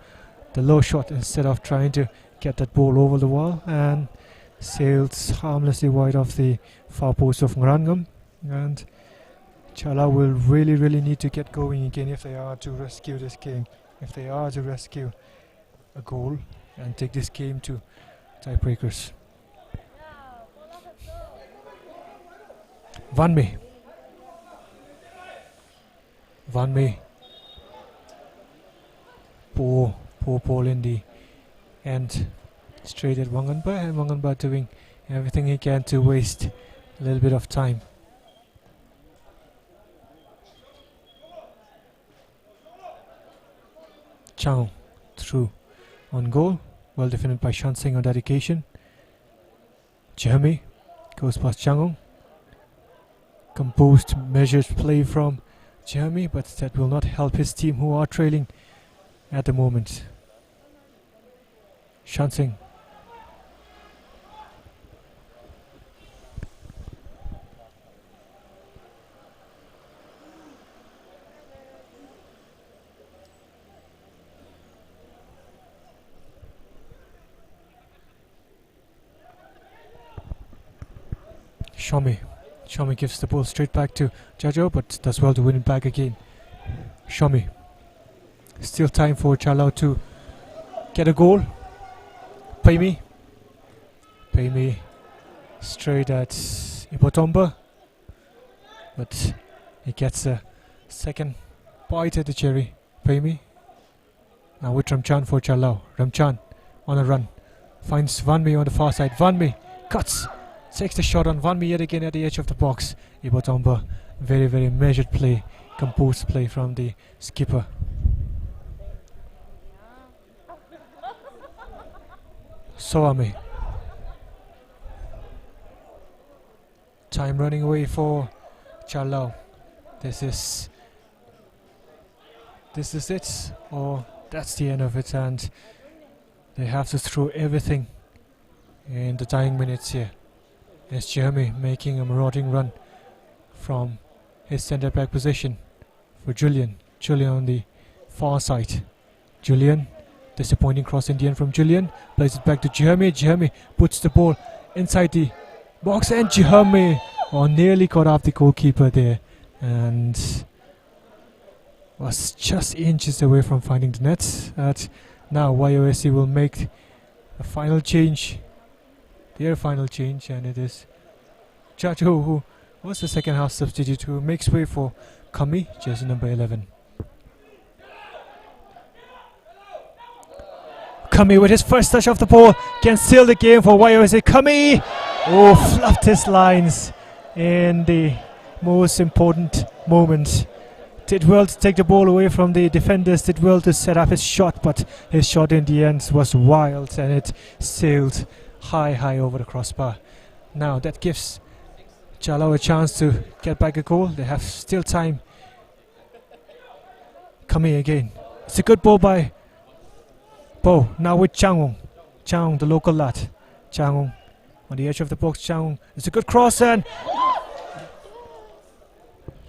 the low shot instead of trying to get that ball over the wall, and sails harmlessly wide of the far post of Ngarangam. And Chalao will really, really need to get going again if they are to rescue this game, if they are to rescue a goal and take this game to tiebreakers. Van Mee. Poor ball in the end, straight at Wanganba, and Wanganba doing everything he can to waste a little bit of time. Chang through on goal, well defended by Shansing on that occasion. Jeremy goes past Changong. Composed, measured play from Jeremy, but that will not help his team, who are trailing at the moment. Shansing. Shomi gives the ball straight back to Jajo, but does well to win it back again. Shomi. Still time for Chalao to get a goal. Pemi Pemi straight at Ipotomba, but he gets a second bite at the cherry. Pemi now with Ramchan for Chalao. Ramchan on a run, finds Vanmi on the far side. Vanmi cuts, takes the shot on Vanmi yet again at the edge of the box. Ipotomba, very, very measured play, composed play from the skipper. Soame. Time running away for Chalao. This is it, or that's the end of it, and they have to throw everything in the dying minutes here. There's Jeremy making a marauding run from his centre back position for Julian. Julian on the far side. Julian, disappointing cross in the end from Julian, plays it back to Jeremy. Jeremy puts the ball inside the box, and Jeremy nearly caught off the goalkeeper there and was just inches away from finding the net. Now YOSC will make a final change, their final change, and it is Chacho, who was the second half substitute, who makes way for Kami, jersey number 11. Kami with his first touch of the ball can seal the game for YOSC. Kami fluffed his lines in the most important moment. Did well to take the ball away from the defenders, did well to set up his shot, but his shot in the end was wild and it sailed high over the crossbar. Now that gives Chalao a chance to get back a goal. They have still time. Kami again. It's a good ball by Bo. Now with Changong. Changong, the local lad. Changong on the edge of the box. Changong. It's a good cross, and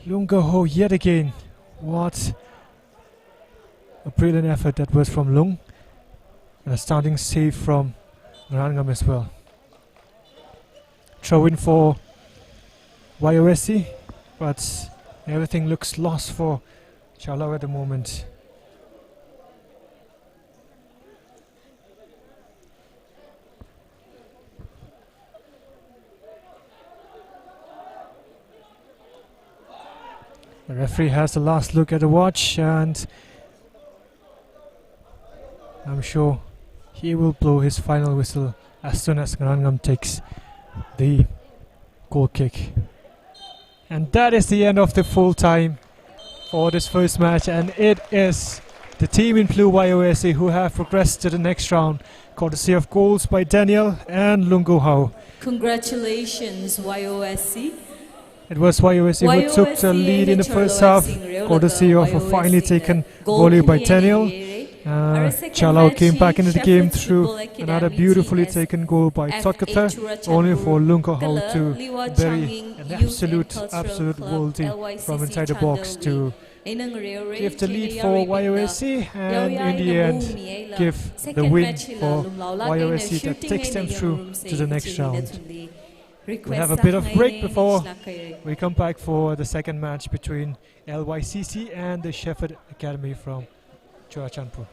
Lunga Ho yet again. What a brilliant effort that was from Lung. And a starting save from Rangam as well. Throw in for YOSC, but everything looks lost for Chalao at the moment. The referee has the last look at the watch, and I'm sure he will blow his final whistle as soon as Rangam takes the goal kick. And that is the end of the full time for this first match, and it is the team in blue YOSC who have progressed to the next round, courtesy of goals by Daniel and Lungo Hao. Congratulations, YOSC. It was YOSC who took the lead in the first half, courtesy of a finely taken volley by Daniel. Chalao came back into the game through another beautifully taken goal by Totkata, only for Lungo Hao to bury an absolute worldie from inside the box to give the lead for YOSC, and in the end give the win for YOSC that takes them through to the next round. We have a bit of break before we come back for the second match between LYCC and the Shepherd Academy from Churachandpur.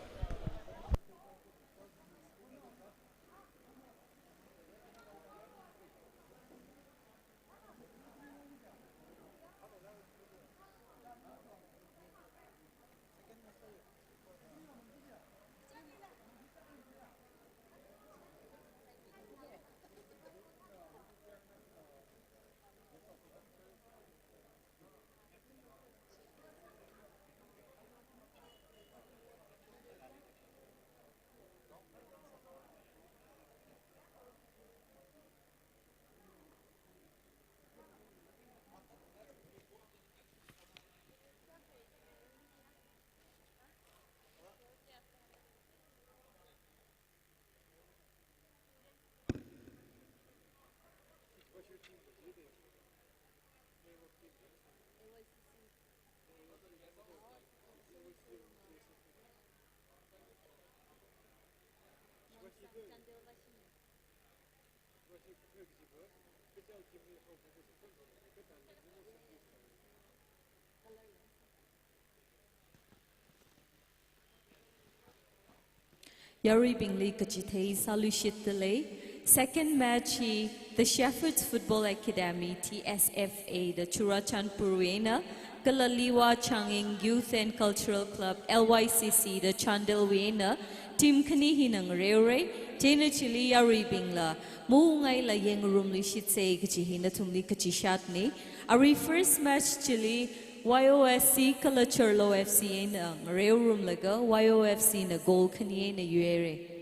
Yari Bingley Kachite Salushitale, Second match hi the Shepherds Football Academy TSFA the Churachandpur Wena Kalaliwa Changing Youth and Cultural Club LYCC the Chandel Wena Team Kani Hinang Reore Jena Chili Yari Bingla Muungai La Yang Room Lishitse Kachihina Tumli Kachishatni Ari first match Chili YOSC Kalachurlo FC in Reo Room Laga YOFC na goal Kani na Yuere.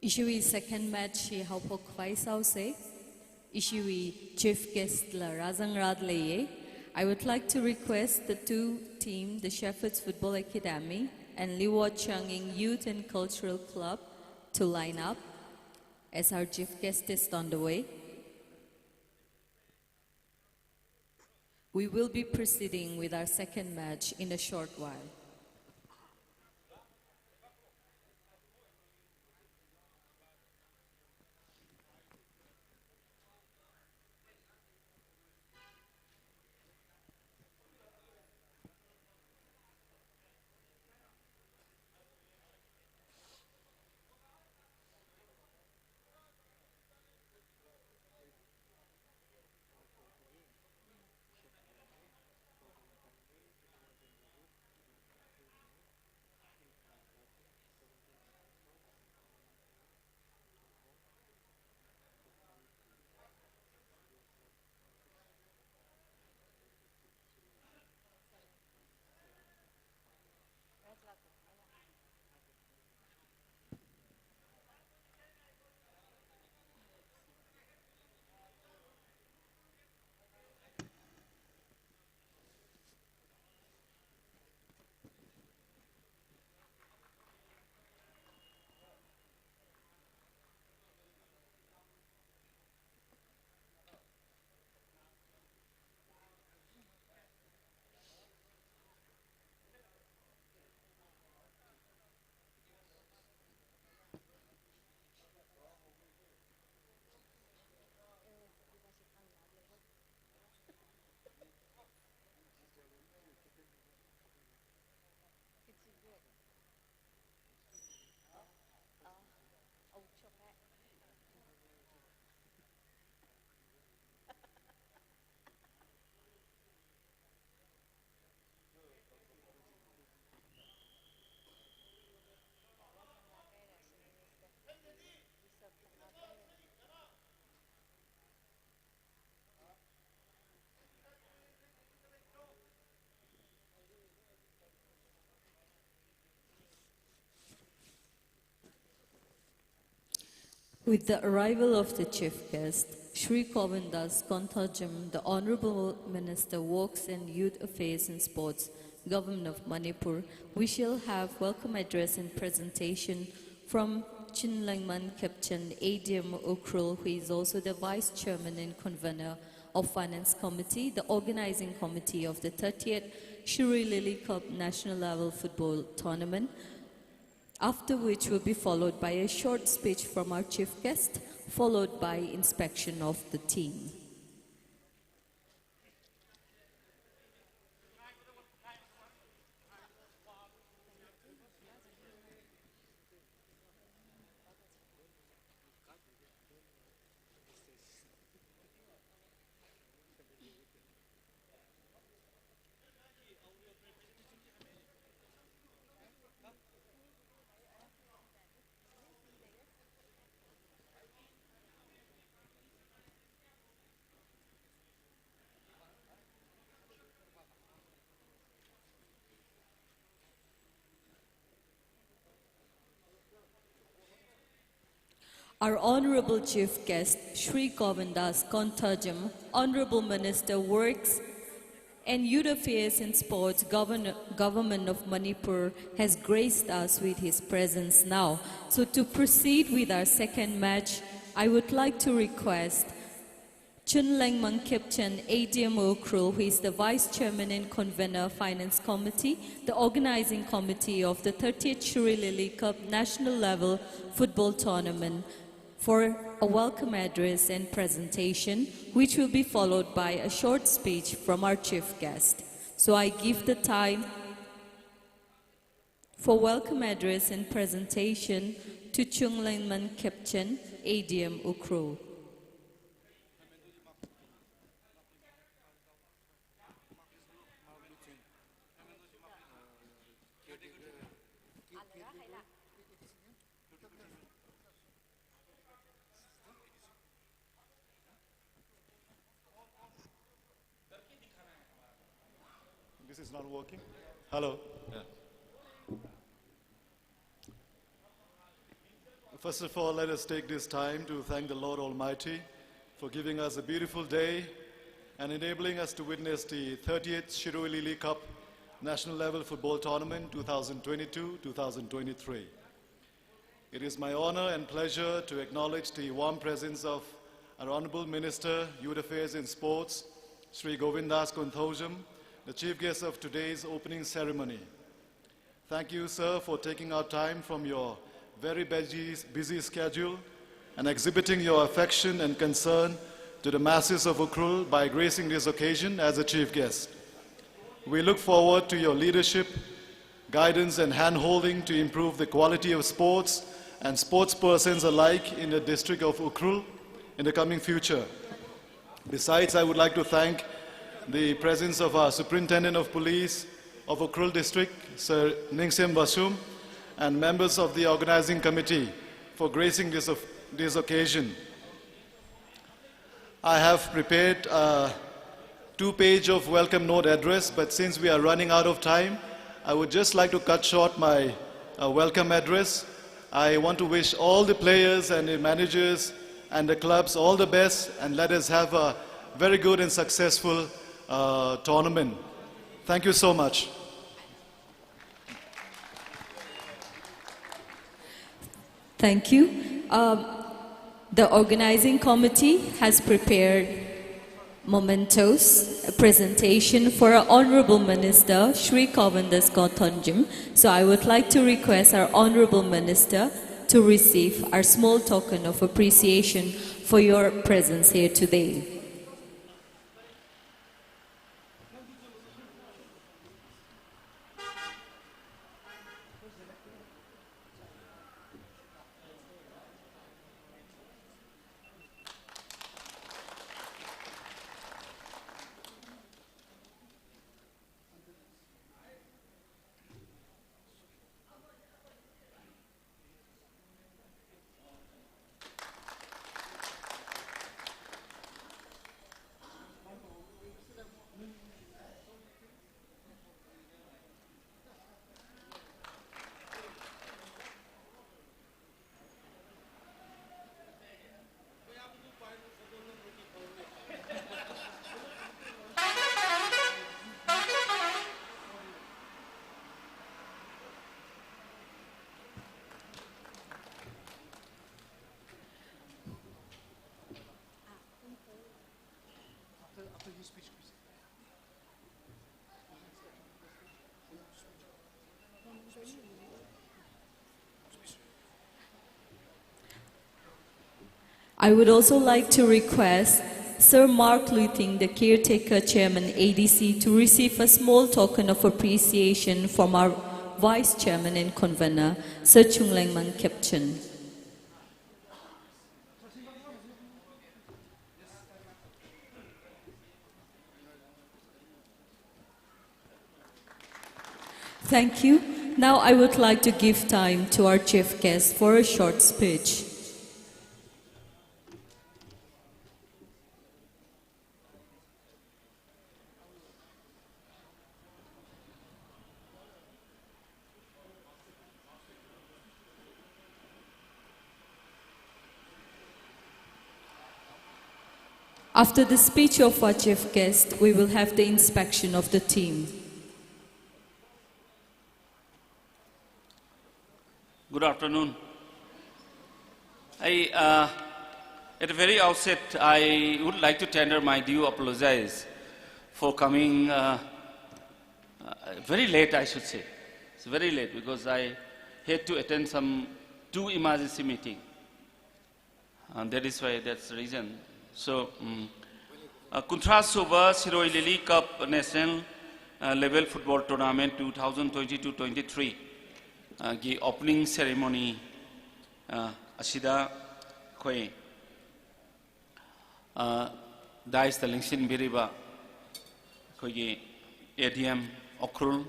Ishui second match hi haupok vai sau se. Ishui chief guest la razang rad leye. I would like to request the two team, the Shepherds Football Academy and Liwa Changing Youth and Cultural Club, to line up as our chief guest is on the way. We will be proceeding with our second match in a short while. With the arrival of the chief guest, Shri Govindas Konthajam, the Honorable Minister, Works and Youth Affairs and Sports, Government of Manipur, we shall have welcome address and presentation from Chinlangman Kepchen ADM Ukhrul, who is also the Vice Chairman and Convener of Finance Committee, the Organizing Committee of the 30th SHIRUI Lily Cup National Level Football Tournament, after which will be followed by a short speech from our chief guest, followed by inspection of the team. Our Honorable Chief Guest, Shri Govindas Konthajam, Honorable Minister, Works and Youth Affairs and Sports, Government of Manipur, has graced us with his presence now. So to proceed with our second match, I would like to request Chunleng Kipchen ADM Ukhrul, who is the Vice Chairman and Convener Finance Committee, the Organizing Committee of the 30th SHIRUI Lily Cup National Level Football Tournament, for a welcome address and presentation, which will be followed by a short speech from our chief guest. So I give the time for welcome address and presentation to Chunlengman Kepchen ADM Ukhrul. This is not working. Hello. Yeah. First of all, let us take this time to thank the Lord Almighty for giving us a beautiful day and enabling us to witness the 30th SHIRUI Lily Cup National Level Football Tournament 2022-2023. It is my honor and pleasure to acknowledge the warm presence of our Honorable Minister, Youth Affairs and Sports, Sri Govindas Konthojam, the chief guest of today's opening ceremony. Thank you, sir, for taking out time from your very busy schedule and exhibiting your affection and concern to the masses of Ukhrul by gracing this occasion as a chief guest. We look forward to your leadership, guidance and hand-holding to improve the quality of sports and sportspersons alike in the district of Ukhrul in the coming future. Besides, I would like to thank the presence of our Superintendent of Police of Ukhrul District, Sir Ningsem Vasum, and members of the organizing committee for gracing this occasion. I have prepared a 2-page of welcome note address, but since we are running out of time, I would just like to cut short my welcome address. I want to wish all the players and the managers and the clubs all the best, and let us have a very good and successful tournament. Thank you so much. Thank you. The organizing committee has prepared mementos, a presentation for our Honorable Minister, Sri Govindas Konthojam. So I would like to request our Honorable Minister to receive our small token of appreciation for your presence here today. I would also like to request Sir Mark Luthing, the caretaker chairman ADC, to receive a small token of appreciation from our vice chairman and convener, Sir Chunglengman Kepchen. Thank you. Now I would like to give time to our chief guest for a short speech. After the speech of our chief guest, we will have the inspection of the team. Good afternoon. At the very outset, I would like to tender my due apologies for coming very late, I should say. It's very late because I had to attend two emergency meetings. And that is why, that's the reason. So, contrast over SHIRUI Lily Cup National Level Football Tournament 2022-23 the opening ceremony asida khoi dais the lingsin biriba khoi ADM Ukhrul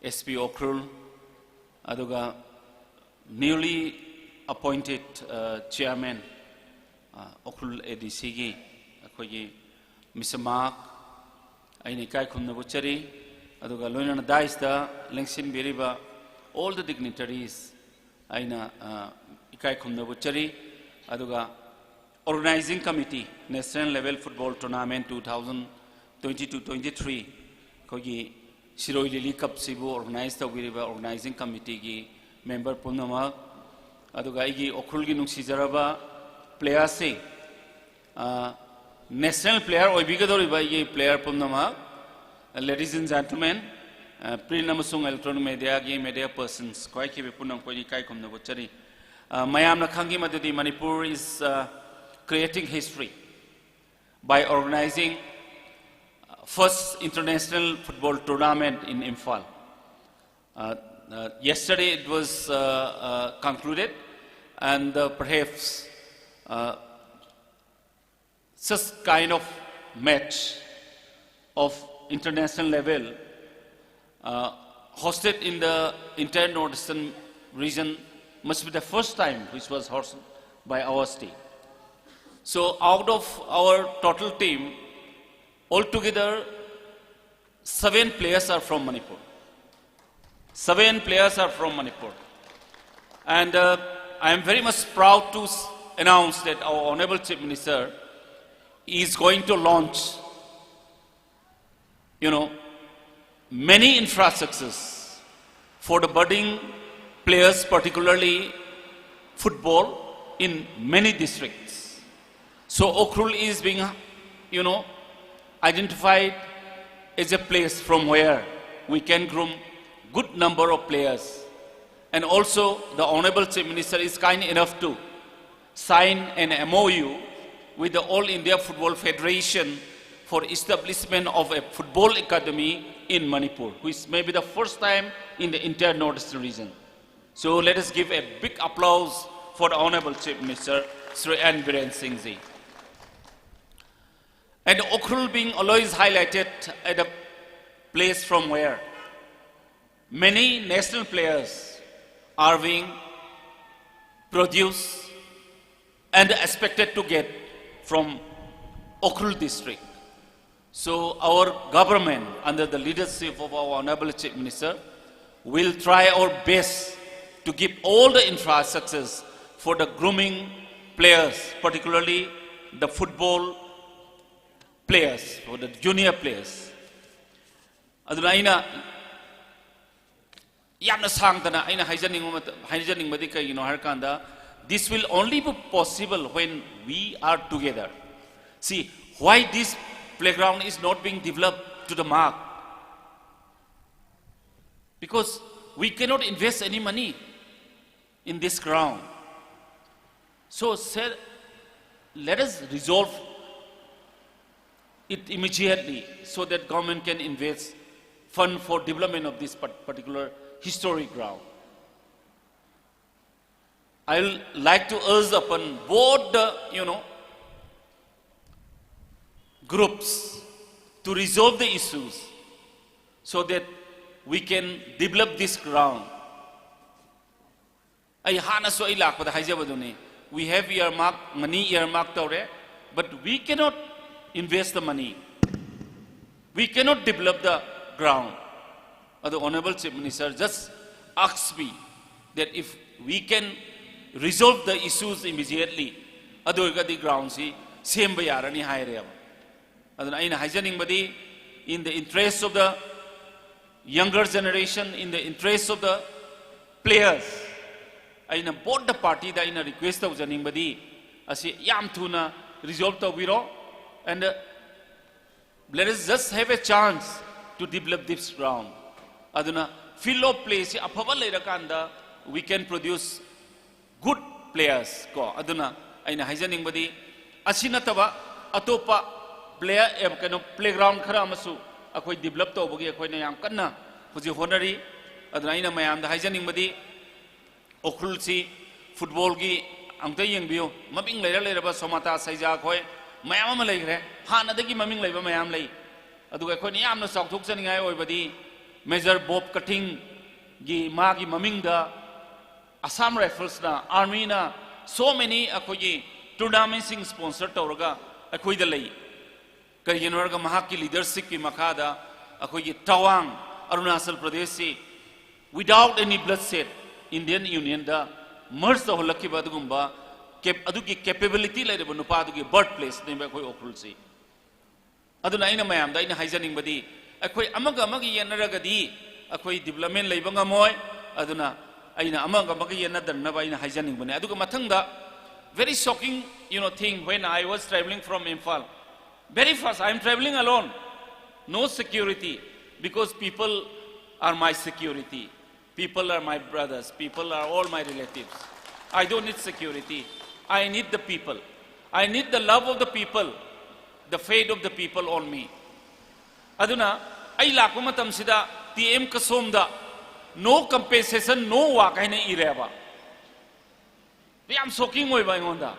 SP Ukhrul aduga newly appointed chairman Ukhrul ADC gi khoi Mr. Mark aini kai khumna buchari aduga loinana dais the lingsin biriba all the dignitaries aina ikai khumna buchari aduga organizing committee national level football tournament 2022-23 kogi Shiroi Lily Cup sibu organize tawiriba organizing committee gi member punama aduga igi Ukhrul gi nungsijaraba players se national player oibigadoriba igi player punama ladies and gentlemen print amasung electronic media gi media persons koi ki punam koi kai khumna buchari mayamna khangi madudi Manipur is creating history by organizing first international football tournament in Imphal. Yesterday it was concluded, and perhaps such kind of match of international level hosted in the entire northeastern region must be the first time which was hosted by our state. So out of our total team, altogether 7 players are from Manipur. 7 players are from Manipur. And I am very much proud to announce that our Honorable Chief Minister is going to launch, many infrastructures for the budding players, particularly football, in many districts. So Ukhrul is being, identified as a place from where we can groom good number of players. And also the Honorable Chief Minister is kind enough to sign an MOU with the All India Football Federation for establishment of a football academy in Manipur, which may be the first time in the entire northeastern region. So let us give a big applause for the Honorable Chief Minister, Sri N. Biren Singh Ji. And Ukhrul being always highlighted at a place from where many national players are being produced and expected to get from Ukhrul district. So our government, under the leadership of our Honorable Chief Minister, will try our best to give all the infrastructures for the grooming players, particularly the football players, or the junior players. Aduna aina yamna sangtana aina haijaningmadi kaigino harkanda this will only be possible when we are together. See why this playground is not being developed to the mark, because we cannot invest any money in this ground. So sir, let us resolve it immediately so that government can invest fund for development of this particular historic ground. I will like to urge upon both the groups to resolve the issues so that we can develop this ground. We have money earmarked already, but we cannot invest the money. We cannot develop the ground. The Honorable Chief Minister just asked me that if we can resolve the issues immediately, the ground same bayarani higher. In the interest of the younger generation, in the interest of the players, aina both the party da ina request of janingbadi asi yam thuna resolve to biro, and let us just have a chance to develop this ground. Aduna field of play si afaba leirakanda we can produce good players ko. Aduna aina haijaningbadi asinataba atopa player playground khara amasu akoi develop to bogi akoi na yam kanna huji honari. Aduna aina mayam da haijaningbadi Ukhrul si football gi angta yengbiyo maming leira somata saija khoi mayam ma leigre hanadagi maming leiba mayam lei aduga khoi ni yamna saukthok chaningai oibadi Major Bob Cutting gi magi maming da Assam Rifles na Army na so many akoi tournaments sing sponsor tawraga akoi da lei karigino ga mahaki leadership ki makada akoi Tawang Arunachal Pradesh si without any bloodshed Indian Union da merge the whole kiba adugumba adugi capability like the nupa adugi birthplace name akoi Ukhrul si aduna ina mayam da ina haijaning badi akoi amaga amagi yanaragadi akoi development leibanga moy aduna aina amaga amagi yanadana ba ina haijaning bani aduga mathangda very shocking thing when I was traveling from Imphal. Very fast, I am traveling alone. No security, because people are my security. People are my brothers. People are all my relatives. I don't need security. I need the people. I need the love of the people, the faith of the people on me. Aduna, I lakwa matam sida TM kasomda no compensation, no work aina ireba. I am shocking oi ba ingonda.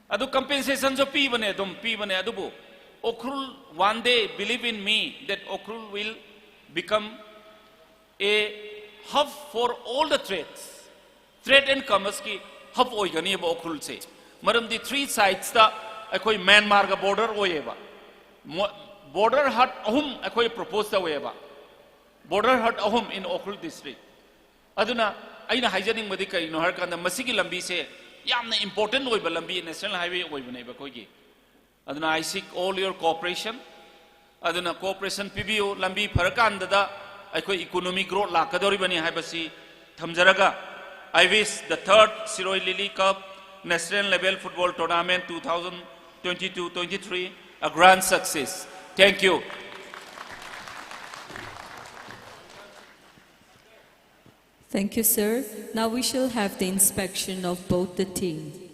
Adu compensation jo pi bane adubu Ukhrul one day believe in me that Ukhrul will become a hub for all the trade and commerce ki hub oi gani ba Ukhrul se maram the three sides da akoi Myanmar ga border oi ba border hut ahum akoi propose da oi ba border hut ahum in Ukhrul district aduna aina haijaning madi kai no har kan da masigi lambi se yamna important oiba lambi national highway oiba nei ba koigi aduna I seek all your cooperation aduna cooperation pibiu lambi pharakan da aikoi economic growth lakadori bani haibasi thamjaraga I wish the third Shirui Lily Cup national level football tournament 2022-23 a grand success. Thank you. Thank you, sir. Now we shall have the inspection of both the team.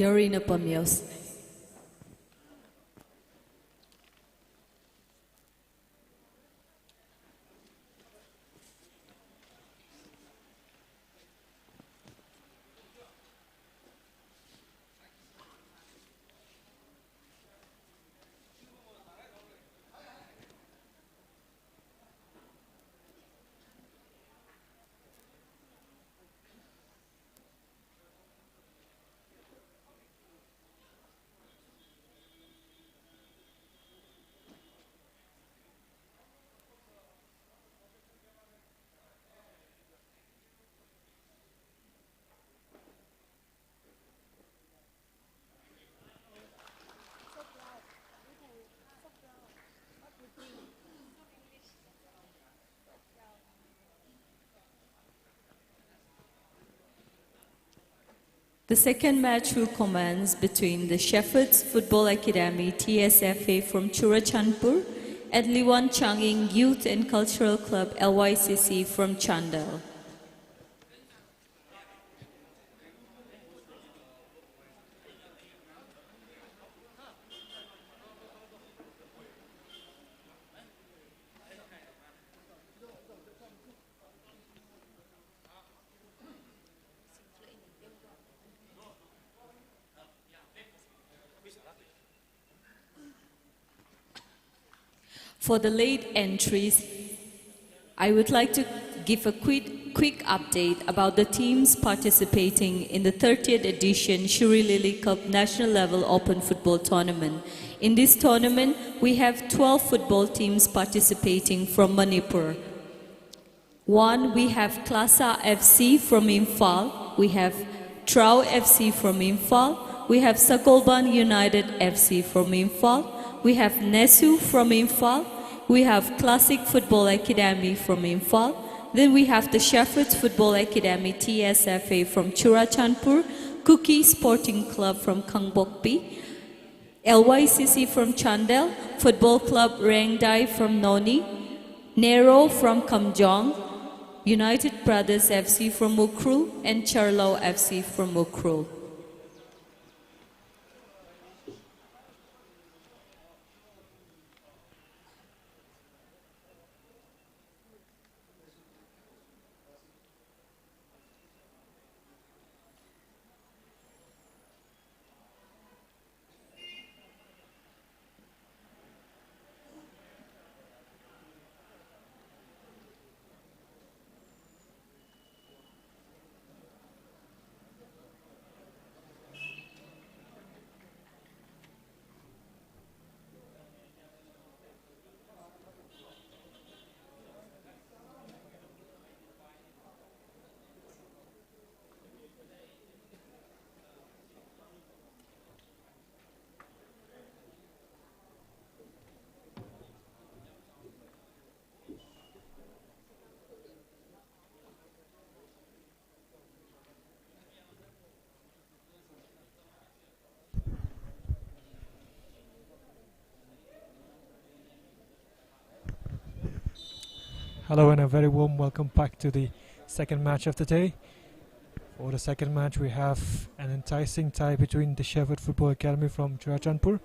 Yorina Pamios. The second match will commence between the Shepherds Football Academy TSFA from Churachandpur and Liwan Changing Youth and Cultural Club LYCC from Chandal. For the late entries, I would like to give a quick quick update about the teams participating in the 30th edition SHIRUI Lily Cup National Level Open Football Tournament. In this tournament, we have 12 football teams participating from Manipur. One, we have Klasa FC from Imphal, we have Trau FC from Imphal, we have Sakolban United FC from Imphal, we have Nesu from Imphal, we have Classic Football Academy from Imphal, then we have the Shepherds Football Academy TSFA from Churachandpur, Cookie Sporting Club from Kangbokpi, LYCC from Chandel, Football Club Rangdai from Noni, Nero from Kamjong, United Brothers FC from Ukhrul, and Charlo FC from Ukhrul. Hello and a very warm welcome back to the second match of the day. For the second match we have an enticing tie between the Shepherd Football Academy from Churachandpur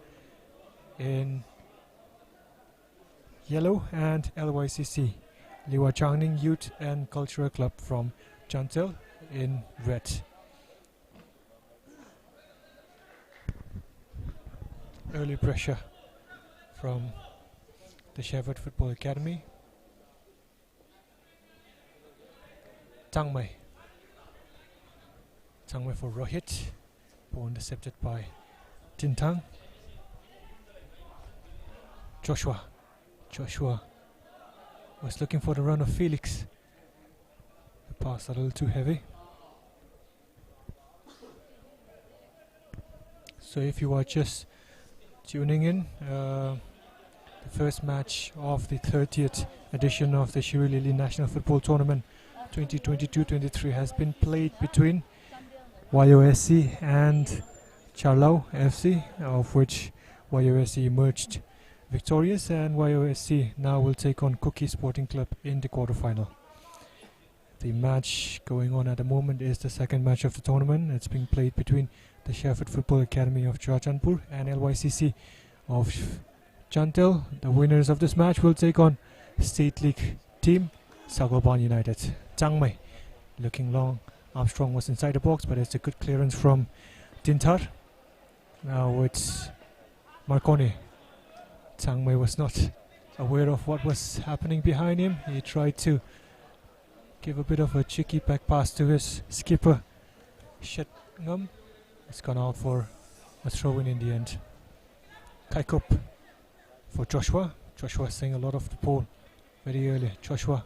in yellow and LYCC, Liwa Changning Youth and Cultural Club from Chantel in red. Early pressure from the Shepherd Football Academy. Tangmei for Rohit, ball intercepted by Tintang. Joshua was looking for the run of Felix. The pass a little too heavy. So if you are just tuning in, the first match of the 30th edition of the SHIRUI Lily National Football Tournament 2022-23 has been played between YOSC and Charlo FC, of which YOSC emerged victorious, and YOSC now will take on Cookie Sporting Club in the quarterfinal. The match going on at the moment is the second match of the tournament. It's being played between the Shepherd Football Academy of Churachandpur and LYCC of Chantel. The winners of this match will take on State League team Sakolban United. Tangmei looking long. Armstrong was inside the box, but it's a good clearance from Dintar. Now it's Marconi. Tangmei was not aware of what was happening behind him. He tried to give a bit of a cheeky back pass to his skipper Shetngam. It's gone out for a throw in the end. Kaikop for Joshua. Joshua seeing a lot of the ball very early. Joshua.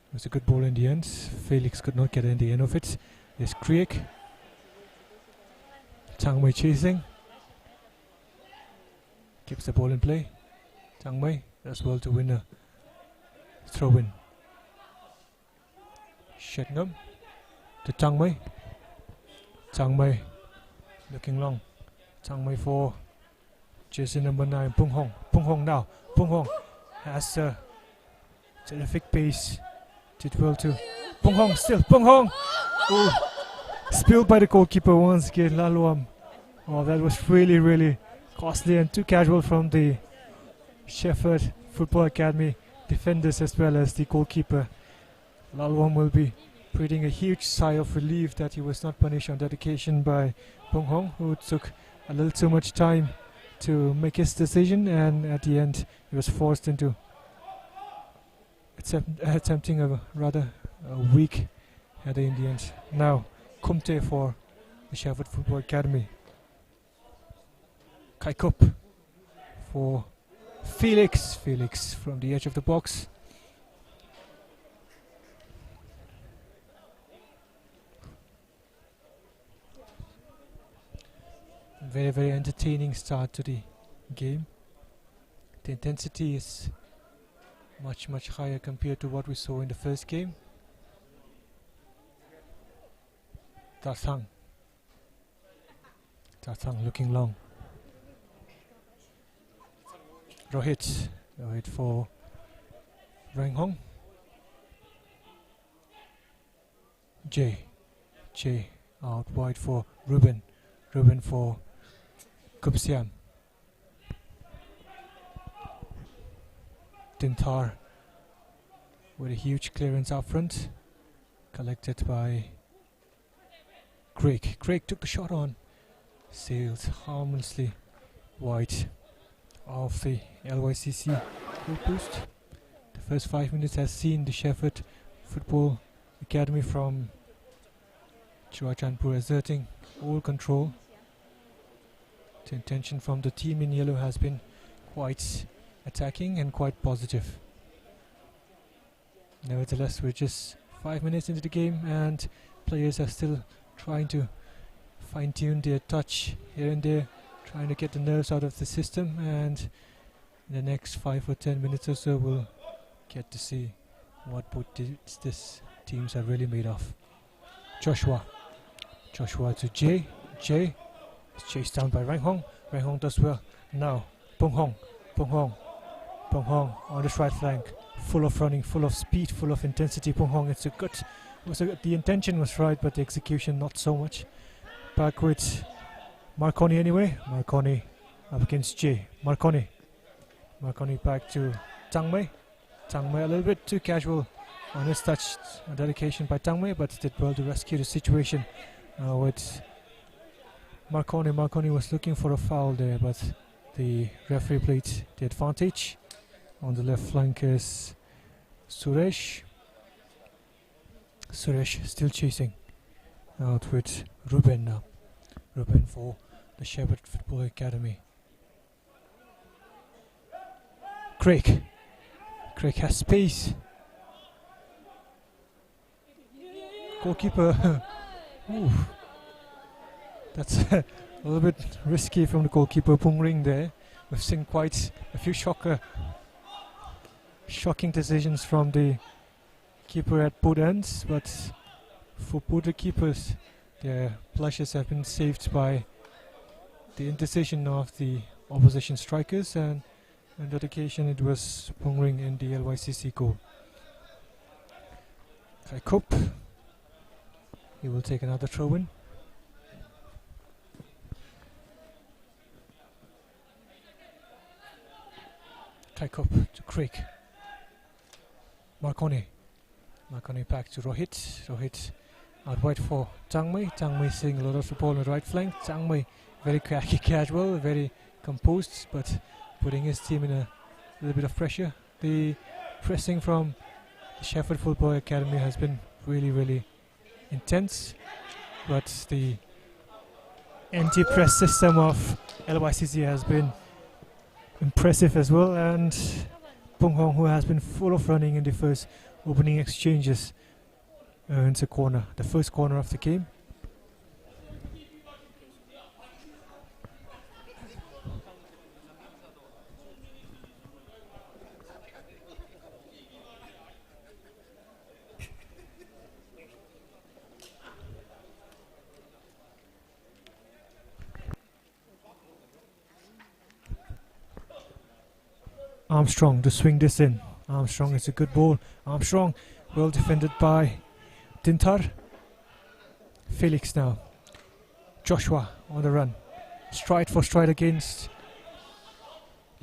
It was a good ball in the end. Felix could not get in the end of it. There's Krieg. Tangmei chasing. Keeps the ball in play. Tangmei as well to win a throw in. Shetngam to Tangmei. Tangmei looking long. Tangmei for jersey number 9, Pung Hong. Pung Hong now. Pung Hong has a terrific pace. Did well to Pung Hong still. Pung Hong! Oh, spilled by the goalkeeper once again. Laluam. Oh, that was really, really costly and too casual from the Shepherd Football Academy defenders as well as the goalkeeper. Laluam will be breathing a huge sigh of relief that he was not punished on that occasion by Pung Hong, who took a little too much time to make his decision, and at the end he was forced into attempting a rather a weak header in the end. Now Kumte for the Shepherd Football Academy. Kaikup for Felix. Felix from the edge of the box. Very, very entertaining start to the game. The intensity is much, much higher compared to what we saw in the first game. Tathang looking long. Rohit for Ranghong. J out wide for Ruben for Kupsiam. Dintar with a huge clearance up front, collected by Craig. Craig took the shot on, sailed harmlessly wide of the LYCC goal post. The first 5 minutes has seen the Shepherd Football Academy from Churachandpur asserting all control. The intention from the team in yellow has been quite attacking and quite positive. Nevertheless, we're just 5 minutes into the game and players are still trying to fine-tune their touch here and there, trying to get the nerves out of the system, and in the next 5 or 10 minutes or so we'll get to see what both these teams are really made of. Joshua to Jay is chased down by Ranghong. Ranghong does well. Now Pung Hong on this right flank, full of running, full of speed, full of intensity. Pung Hong, the intention was right, but the execution not so much. Back with Marconi anyway. Marconi up against Jay. Marconi back to Tangmei. Tangmei a little bit too casual on his touch, dedication by Tangmei, but did well to rescue the situation with Marconi. Marconi was looking for a foul there, but the referee played the advantage. On the left flank is Suresh. Suresh still chasing out with Ruben now. Ruben for the Shepherd Football Academy. Craig has space. Goalkeeper. Ooh. That's a little bit risky from the goalkeeper Pung Ring there. We've seen quite a few shocking decisions from the keeper at both ends, but for both the keepers, their pleasures have been saved by the indecision of the opposition strikers, and on that occasion it was Pung Ring in the LYCC goal. Kai Kup, he will take another throw in. Kai Kup to Craig. Marconi back to Rohit. Rohit out wide for Tangmei. Tangmei seeing a lot of the ball on the right flank. Tangmei very casual, very composed, but putting his team in a little bit of pressure. The pressing from the Shepherd Football Academy has been really, really intense, but the anti-press system of LYCC has been impressive as well, and Pung Hong, who has been full of running in the first opening exchanges, earns a corner, the first corner of the game. Armstrong to swing this in. Armstrong, it's a good ball. Armstrong, well defended by Dintar. Felix now. Joshua on the run. Stride for stride against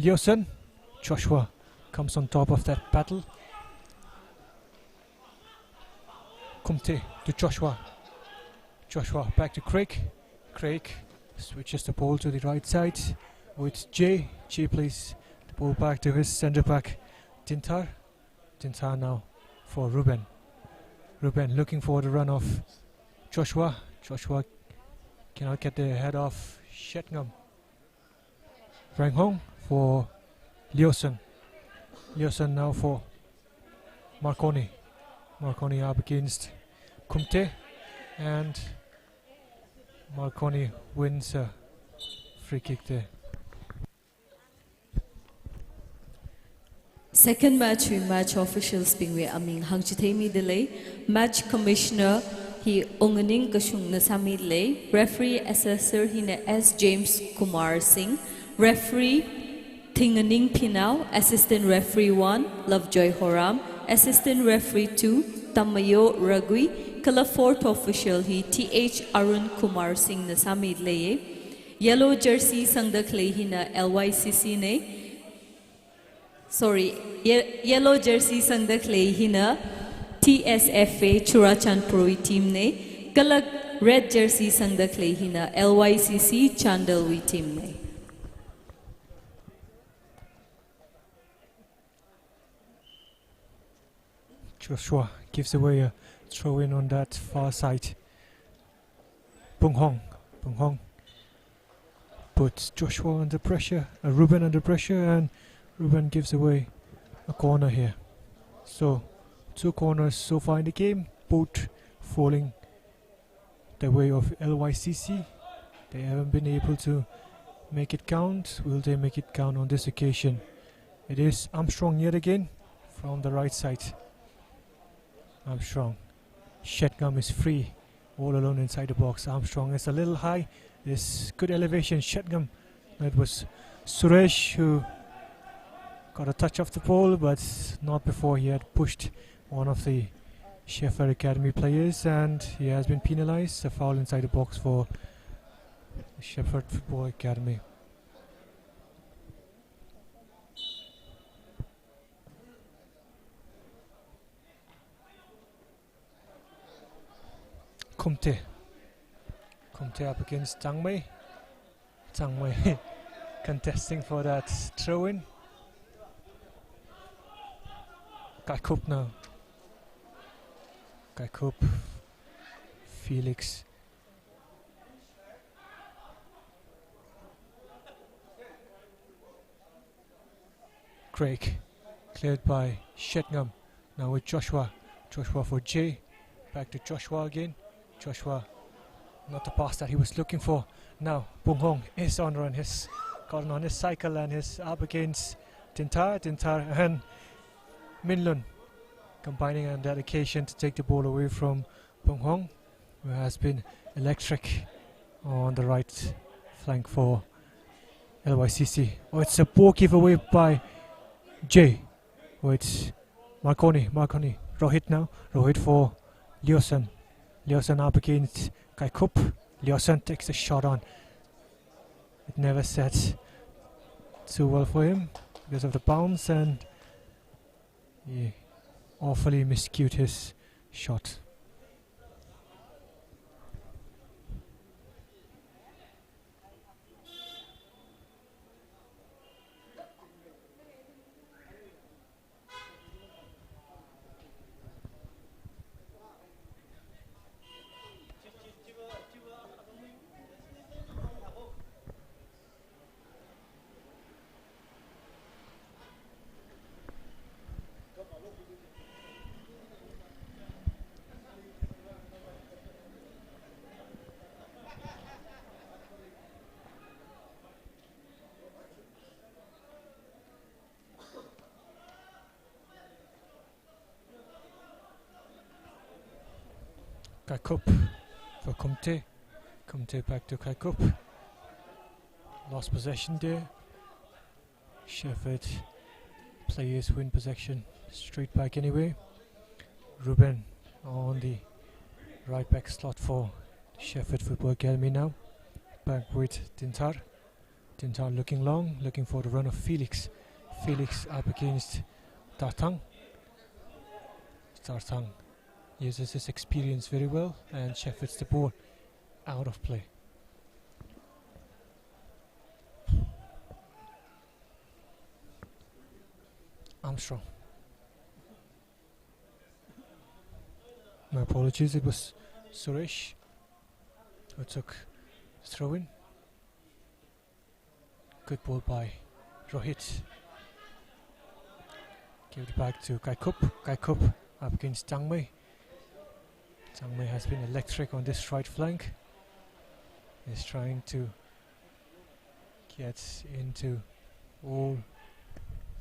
Liosen. Joshua comes on top of that battle. Kumte to Joshua. Joshua back to Craig. Craig switches the ball to the right side with Jay. Jay plays ball back to his centre back Dintar. Dintar now for Ruben. Ruben looking for the run of Joshua. Joshua cannot get the head of Shetngam. Rang Hong for Leoson. Leoson now for Marconi. Marconi up against Kumte, and Marconi wins a free kick there. Second match, we match officials being we aming hangchitemi delay. Match commissioner he onganing kashung nasami delay. Referee assessor he na S James Kumar Singh. Referee Thinganing Pinau. Assistant referee 1 Lovejoy Horam. Assistant referee 2 Tamayo Ragui. Kala fourth official he TH Arun Kumar Singh nasami delay. Yellow jersey sangdak lay he na LYCC ne. Sorry, yellow jersey sangdak lay hina TSFA Churachandpuri team ne. Kalag red jersey sangdak lay hina LYCC Chandalwi team ne. Joshua gives away a throw in on that far side. Bung Hong puts Joshua under pressure, Ruben under pressure, and Ruben gives away a corner here. So, 2 corners so far in the game, both falling the way of LYCC. They haven't been able to make it count. Will they make it count on this occasion? It is Armstrong yet again from the right side. Armstrong. Shetngam is free, all alone inside the box. Armstrong is a little high. There's good elevation. Shetngam. That was Suresh who got a touch of the ball, but not before he had pushed one of the Shepherd Academy players, and he has been penalized. A foul inside the box for the Shepherd Football Academy. Kumte up against Tangmei. Tangmei contesting for that throw-in. Kaikup now. Kaikup. Felix. Craig. Cleared by Shetngam. Now with Joshua. Joshua for Jay. Back to Joshua again. Joshua, not the pass that he was looking for. Now Bung Hong is on run. He's gotten on his cycle and he's up against Dintar and Minlun, combining on that occasion to take the ball away from Bung Hong, who has been electric on the right flank for LYCC. Oh, it's a ball giveaway by Jay. Oh, it's Marconi. Rohit now. Rohit for Leoson. Leoson up against Kaikup. Leoson takes a shot on. It never set too well for him because of the bounce, and he awfully miscued his shot. Kaikup for Kumte. Kumte back to Kaikup. Lost possession there. Shepherd players win possession straight back anyway. Ruben on the right back slot for Shepherd Football Academy now. Back with Dintar. Dintar looking long, looking for the run of Felix. Felix up against Tartang. Tartang uses his experience very well, and Shepherds the ball out of play. Armstrong. My apologies, it was Suresh who took throw in. Good ball by Rohit. Give it back to Kaikup. Kaikup up against Tangmei. Tangmei has been electric on this right flank. He's trying to get into all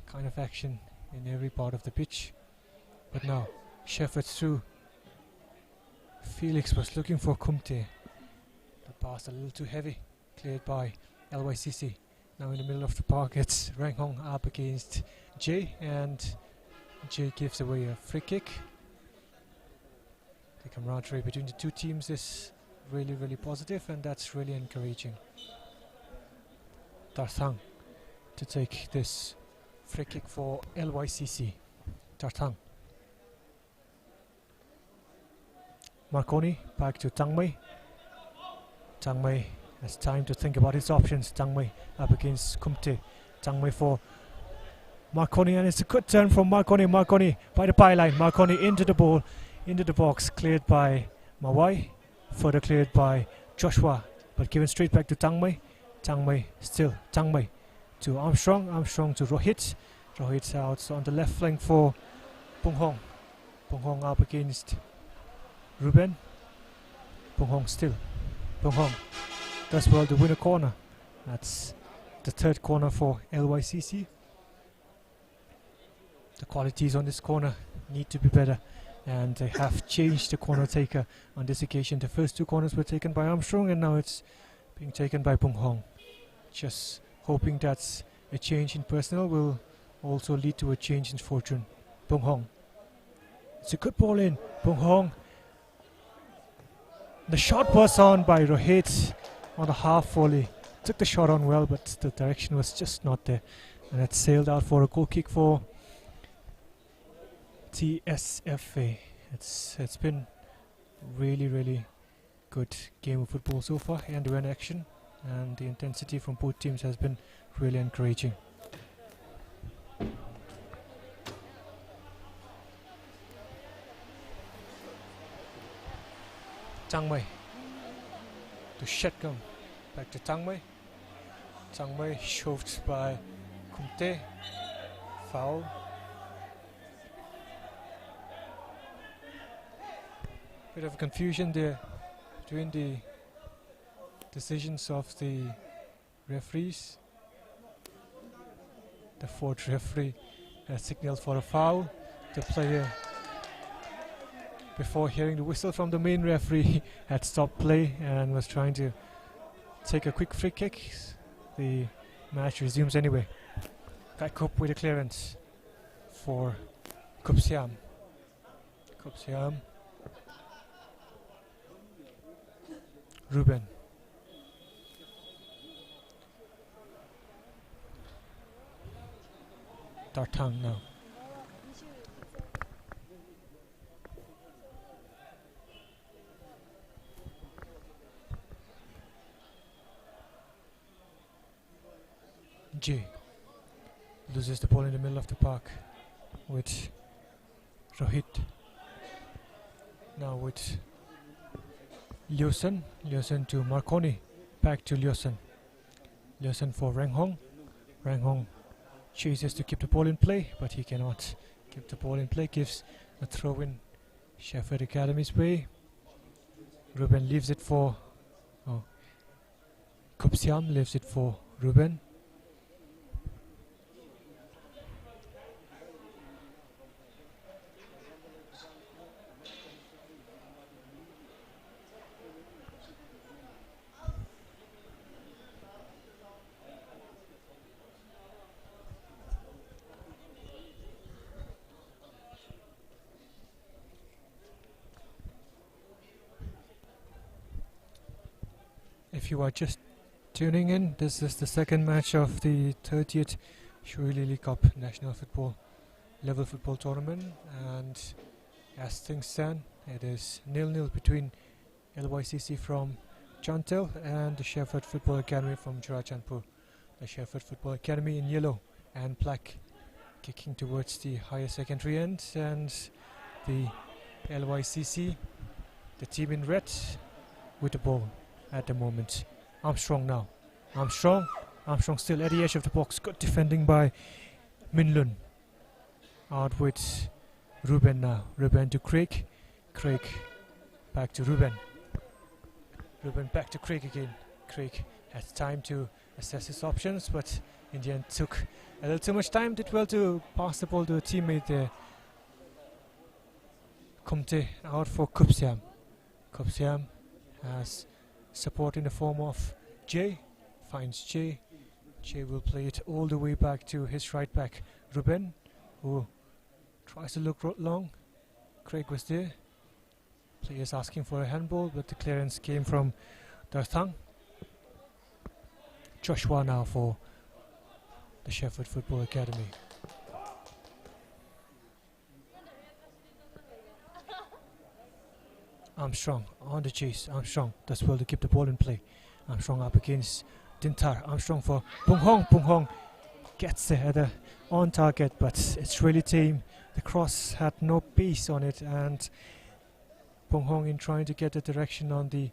kind of action in every part of the pitch. But now, Shepard through. Felix was looking for Kumte. The pass a little too heavy. Cleared by LYCC. Now in the middle of the park, it's Rang Hong up against Jay, and Jay gives away a free kick. The camaraderie between the two teams is really, really positive, and that's really encouraging. Darthang to take this free kick for LYCC. Darthang. Marconi back to Tangmei. Tangmei has time to think about his options. Tangmei up against Kumte. Tangmei for Marconi, and it's a good turn from Marconi. Marconi by the byline. Marconi into the ball, into the box, cleared by Mawai. Further cleared by Joshua, but given straight back to Tangmei. Tangmei still. Tangmei to Armstrong. Armstrong to Rohit. Rohit out on the left flank for Bung Hong. Bung Hong up against Ruben. Bung Hong still. Bung Hong does well to win a corner. That's the third corner for LYCC. The qualities on this corner need to be better, and they have changed the corner taker on this occasion. The first two corners were taken by Armstrong, and now it's being taken by Bung Hong. Just hoping that a change in personnel will also lead to a change in fortune. Bung Hong. It's a good ball in. Bung Hong. The shot was on by Rohit on the half volley. Took the shot on well, but the direction was just not there. And it sailed out for a goal kick for TSFA. It's been really, really good game of football so far. End-to-end action, and the intensity from both teams has been really encouraging. Tangmei to Shetgam, back to Tangmei. Tangmei shoved by Kumte. Foul. Bit of confusion there between the decisions of the referees. The fourth referee has signaled for a foul. The player, before hearing the whistle from the main referee, had stopped play and was trying to take a quick free kick. The match resumes anyway. Kaikup with a clearance for Kupsiam. Kupsiam. Ruben. Dartang now. J loses the ball in the middle of the park with Rohit. Now with Lyosen. Lyosen to Marconi. Back to Lyosen. Lyosen for Rang Hong. Rang Hong chases to keep the ball in play, but he cannot keep the ball in play. Gives a throw in Shepherd Academy's way. Ruben leaves it for Kupsiam leaves it for Ruben. If you are just tuning in, this is the second match of the 30th SHIRUI Cup National Football Level Football Tournament, and as things stand, it is 0-0 between LYCC from Chantel and the Shepherd Football Academy from Churachandpur. The Shepherd Football Academy in yellow and black, kicking towards the higher secondary end, and the LYCC, the team in red, with the ball at the moment. Armstrong now. Armstrong still at the edge of the box. Good defending by Minlun. Out with Ruben now. Ruben to Craig. Craig back to Ruben. Ruben back to Craig again. Craig has time to assess his options, but in the end took a little too much time. Did well to pass the ball to a teammate there. Kumte out for Kupsiam. Kupsiam has support in the form of Jay. Finds Jay. Jay will play it all the way back to his right back, Ruben, who tries to look long. Craig was there. Players asking for a handball, but the clearance came from Darthang. Joshua now for the Sheffield Football Academy. Armstrong on the chase. Armstrong does well to keep the ball in play. Armstrong up against Dintar. Armstrong for Bung Hong. Bung Hong gets the header on target, but it's really tame. The cross had no pace on it, and Bung Hong, in trying to get the direction on the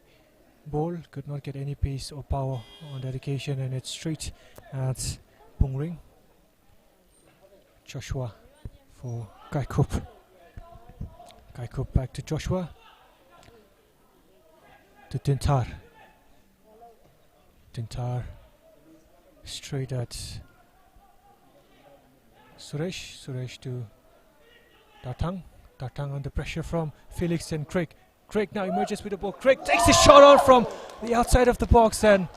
ball, could not get any pace or power on that occasion, and it's straight at Bung Ring. Joshua for Kai Kup. Kai Kup back to Joshua. To Dintar. Dintar straight at Suresh. Suresh to Dartang. Dartang under pressure from Felix and Craig. Craig now emerges with the ball. Craig takes a shot out from the outside of the box, and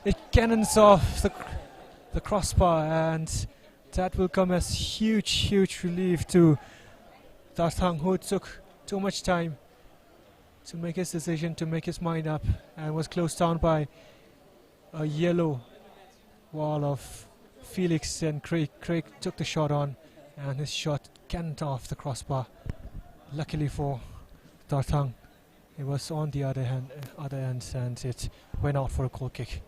it cannons off the crossbar, and that will come as huge relief to Dartang, who took too much time to make his decision, to make his mind up, and was closed down by a yellow wall of Felix and Craig. Craig took the shot on, and his shot canned off the crossbar. Luckily for Dartang, it was on the other end, and it went out for a goal kick.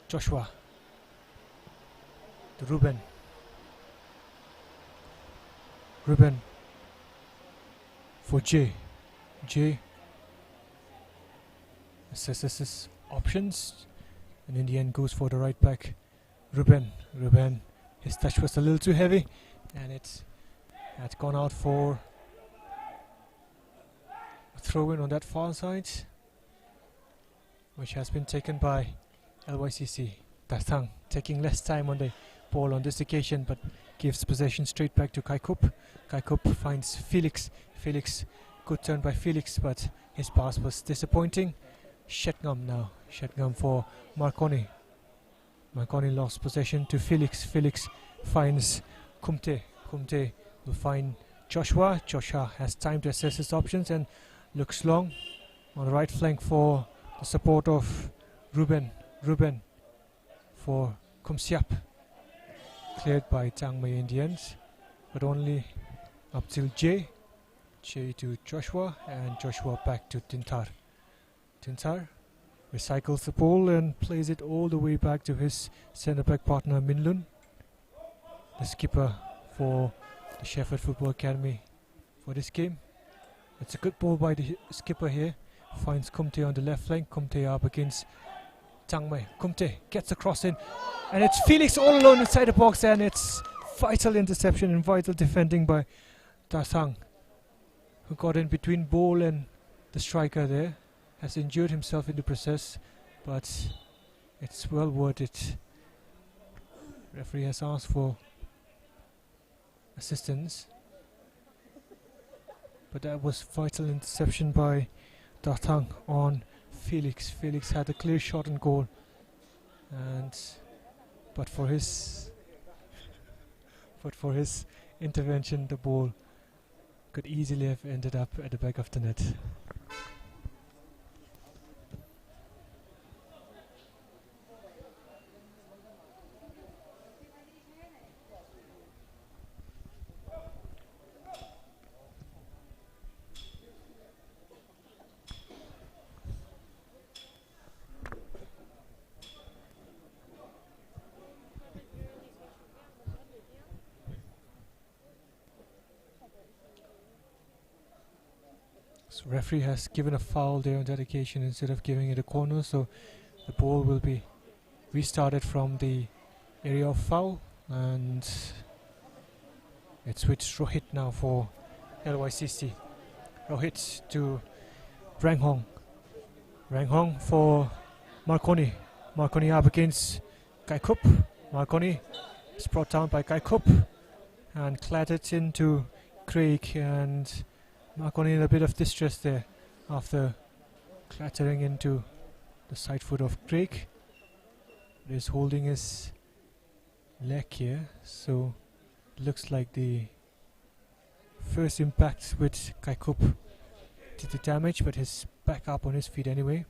Joshua to Ruben. Ruben for Jay. Jay assesses his options, and in the end goes for the right back, Ruben. Ruben, his touch was a little too heavy, and it had gone out for a throw-in on that far side, which has been taken by LYCC. Dartang taking less time on the ball on this occasion, but gives possession straight back to Kai Kup. Kai Kup finds Felix. Felix, good turn by Felix, but his pass was disappointing. Shetngam now. Shetngam for Marconi. Marconi lost possession to Felix. Felix finds Kumte. Kumte will find Joshua. Joshua has time to assess his options and looks long on the right flank for the support of Ruben. Ruben for Kumsiap. Cleared by Tang Mei Indians, but only up till Jay. Jay to Joshua, and Joshua back to Tintar. Tintar recycles the ball and plays it all the way back to his centre-back partner Minlun, the skipper for the Sheffield Football Academy for this game. It's a good ball by the skipper here. Finds Kumte on the left flank. Kumte up against Tang Mei. Kumte gets a cross in, and it's Felix all alone inside the box, and it's vital interception and vital defending by Dartang, who got in between ball and the striker there. Has injured himself in the process, but it's well worth it. Referee has asked for assistance, but that was vital interception by Dartang on Felix. Felix had a clear shot on goal, and but for his intervention, the ball could easily have ended up at the back of the net. So referee has given a foul there on that occasion instead of giving it a corner, so the ball will be restarted from the area of foul, and it's with Rohit now for LYCC. Rohit to Ranghong. Ranghong for Marconi. Marconi up against Kaikup. Marconi is brought down by Kaikup and clattered into Craig, and Marconi in a bit of distress there after clattering into the side foot of Craig. He is holding his leg here, so it looks like the first impact with Kaikup did the damage, but he's back up on his feet anyway.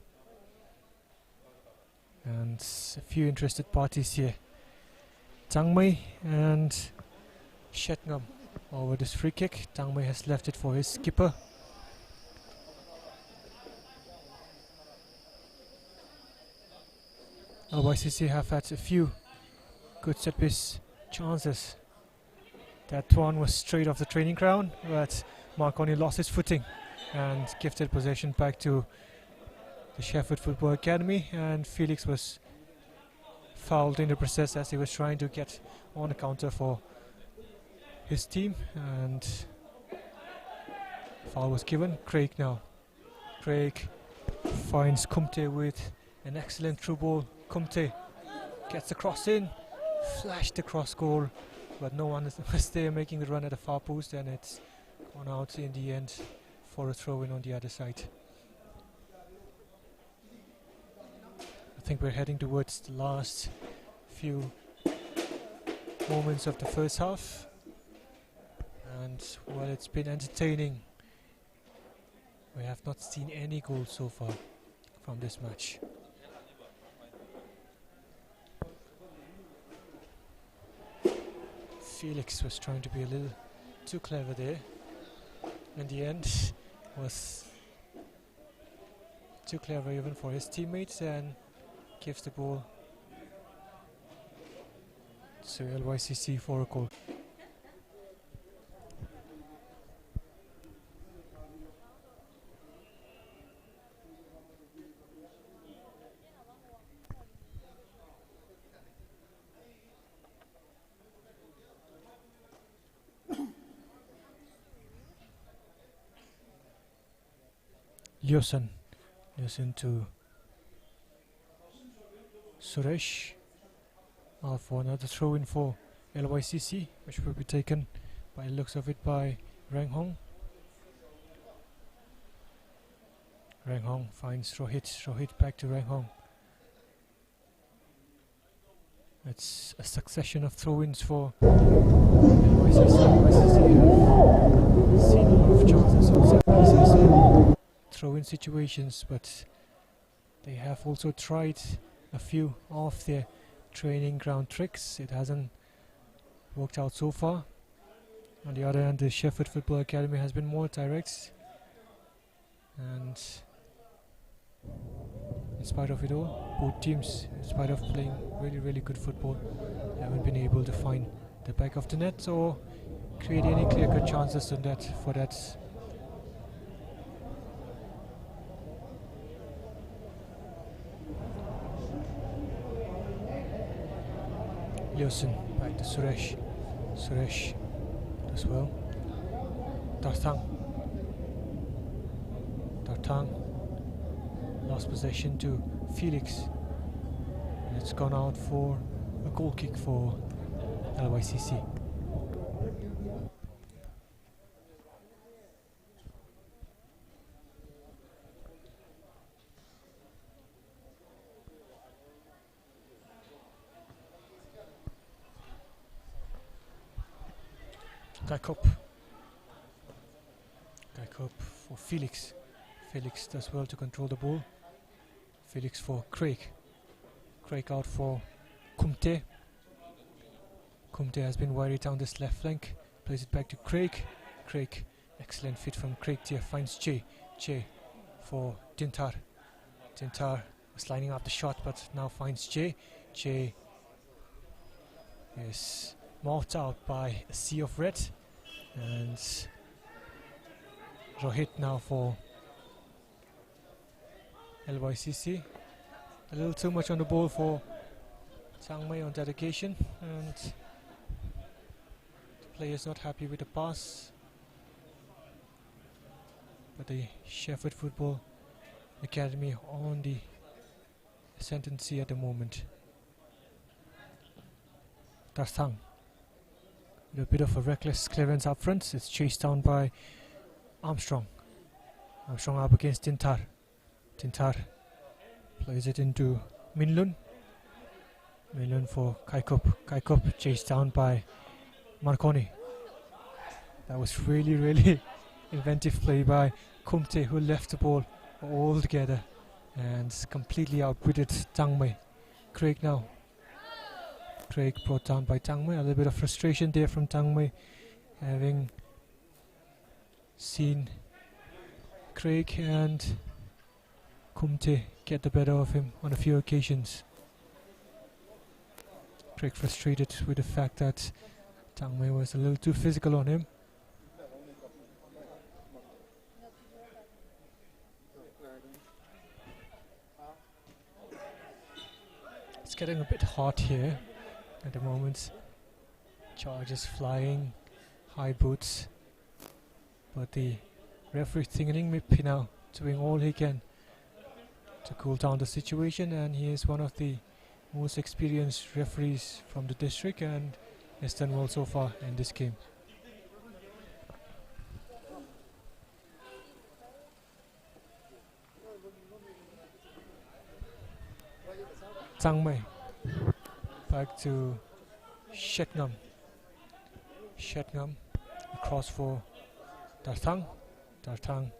And a few interested parties here. Tangmei and Shetngam over this free kick. Tangmei has left it for his skipper. LYCC have had a few good set piece chances. That one was straight off the training ground, but Marconi lost his footing and gifted possession back to the Sheffield Football Academy, and Felix was fouled in the process as he was trying to get on a counter for his team, and foul was given. Craig now. Craig finds Kumte with an excellent through ball. Kumte gets the cross in, flashed the cross goal, but no one was there making the run at the far post, and it's gone out in the end for a throw in on the other side. I think we're heading towards the last few moments of the first half, and while it's been entertaining, we have not seen any goals so far from this match. Felix was trying to be a little too clever there. In the end, was too clever even for his teammates, and gives the ball to LYCC for a goal. Listen to Suresh for another throw in for LYCC, which will be taken by the looks of it by Ranghong. Ranghong finds Rohit. Rohit back to Ranghong. It's a succession of throw-ins for LYCC. LYCC have seen a lot of chances of set pieces and throw-in situations, but they have also tried a few of their training ground tricks. It hasn't worked out so far. On the other hand, the Sheffield Football Academy has been more direct, and in spite of it all, both teams, in spite of playing really good football, haven't been able to find the back of the net or create any clear-cut chances on that for that. Liosin back to Suresh. Suresh as well. Dartang lost possession to Felix, and it's gone out for a goal kick for LYCC. Kaikup for Felix. Felix does well to control the ball. Felix for Craig. Craig out for Kumte. Kumte has been worried down this left flank. Plays it back to Craig. Craig, excellent fit from Craig there. Finds Che. Che for Dintar. Dintar was lining up the shot, but now finds Che. Che is marked out by a sea of red. And Rohit now for LYCC. A little too much on the ball for Changmei on that occasion, and the player is not happy with the pass. But the Shepherd Football Academy on the ascendancy at the moment. Darthang with a bit of a reckless clearance up front. It's chased down by Armstrong. Armstrong up against Tintar. Tintar plays it into Minlun. Minlun for Kaikup. Kaikup chased down by Marconi. That was really inventive play by Kumte, who left the ball altogether and completely outwitted Tangmei. Craig now. Craig brought down by Tangmei. A little bit of frustration there from Tangmei, having seen Craig and Kumte get the better of him on a few occasions. Craig frustrated with the fact that Tangmei was a little too physical on him. It's getting a bit hot here at the moment. Charges flying, high boots, but the referee Thinganing Mipi now doing all he can to cool down the situation, and he is one of the most experienced referees from the district and has done well so far in this game. Tangmei back to Shetngam. Shetngam across for Darthang. Darthang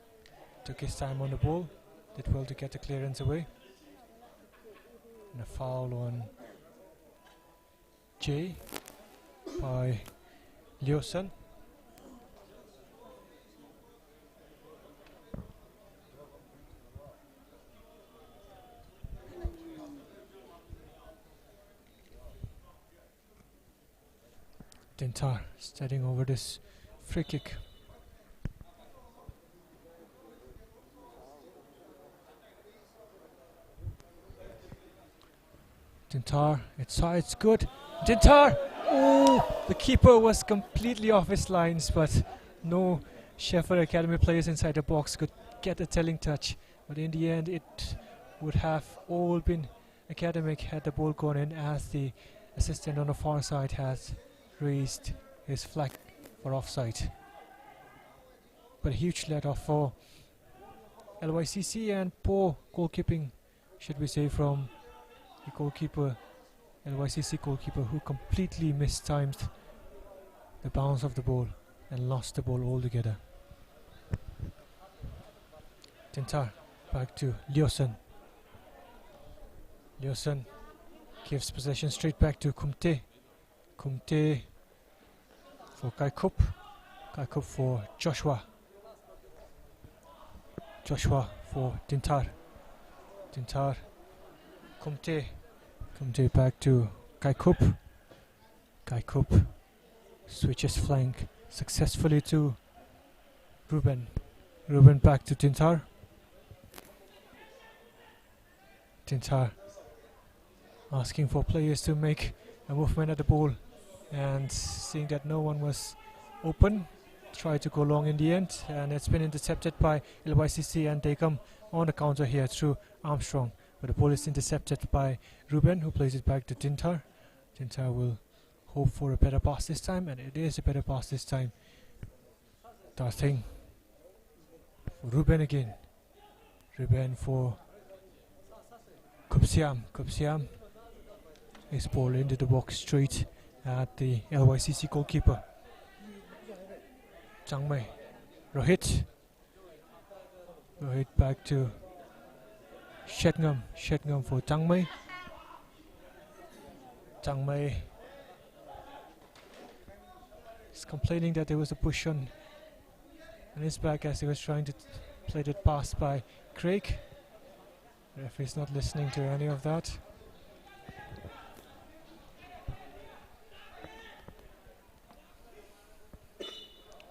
took his time on the ball, did well to get the clearance away. And a foul on Jay by Liusen. Dintar studying over this free kick. Dintar, it's good. Dintar! Oh, the keeper was completely off his lines, but no Shepherd Academy players inside the box could get a telling touch. But in the end, it would have all been academic had the ball gone in, as the assistant on the far side has raised his flag for offside. But a huge let off for LYCC, and poor goalkeeping, should we say, from the goalkeeper, LYCC goalkeeper, who completely mistimed the bounce of the ball and lost the ball altogether. Tintar back to Liusen. Liusen gives possession straight back to Kumte. Kumte for Kaikup. Kaikup for Joshua. Joshua for Dintar. Dintar. Kumte. Kumte back to Kaikup. Kaikup switches flank successfully to Ruben. Ruben back to Dintar. Dintar asking for players to make a movement at the ball, and seeing that no one was open, tried to go long in the end, and it's been intercepted by LYCC, and they come on the counter here through Armstrong, but the ball is intercepted by Ruben, who plays it back to Dintar. Dintar will hope for a better pass this time, and it is a better pass this time. Darthing for Ruben again. Ruben for Kupsiam. Kupsiam. His ball into the box straight at the LYCC goalkeeper. Changmei. Rohit. Rohit back to Shetngam. Shetngam for Changmei. Changmei is complaining that there was a push on his back as he was trying to play that pass by Craig. The referee's not listening to any of that.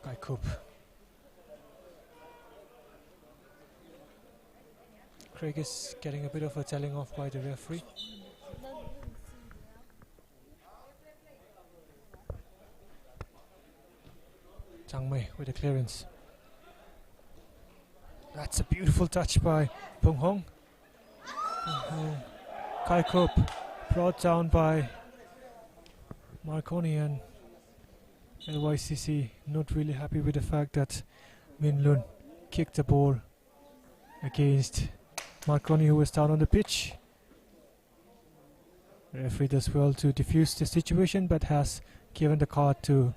Kaikup. Craig is getting a bit of a telling off by the referee. Chang Mei with a clearance. That's a beautiful touch by Pung Hong. Kai Kop brought down by Marconi, and LYCC not really happy with the fact that Min Lun kicked the ball against Marconi, who was down on the pitch. The referee does well to defuse the situation, but has given the card to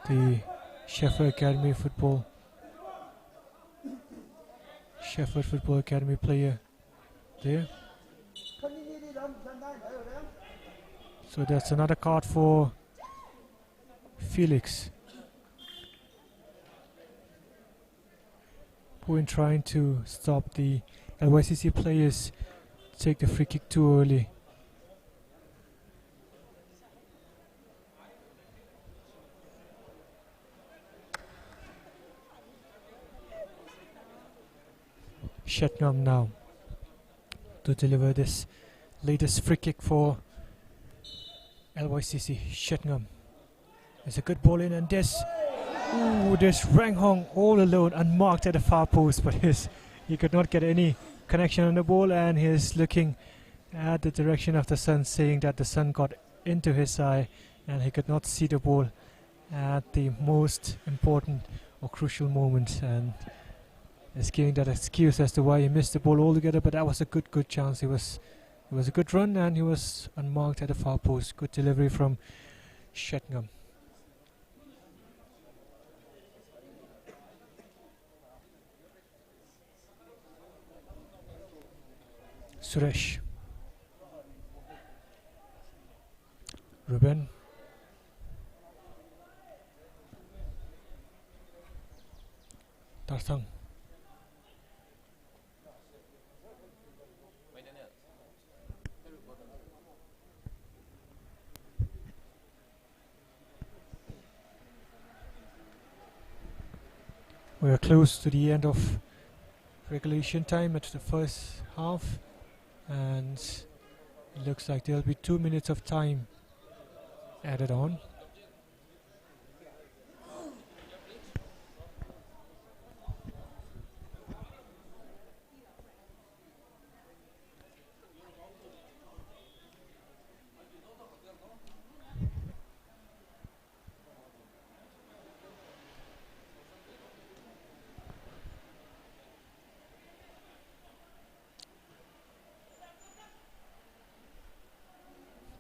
the Sheffield Football Academy player there. So that's another card for Felix, who in trying to stop the LYCC players take the free kick too early. Shetnam now to deliver this latest free kick for LYCC. Shetnam. It's a good ball in, and there's Rang Hong all alone, unmarked at the far post, but he could not get any connection on the ball, and he's looking at the direction of the sun, saying that the sun got into his eye and he could not see the ball at the most important or crucial moment, and is giving that excuse as to why he missed the ball altogether. But that was a good chance. It was a good run, and he was unmarked at the far post. Good delivery from Shetnam. Suresh. Ruben. Tarsang. We are close to the end of regulation time at the first half, and it looks like there'll be 2 minutes of time added on.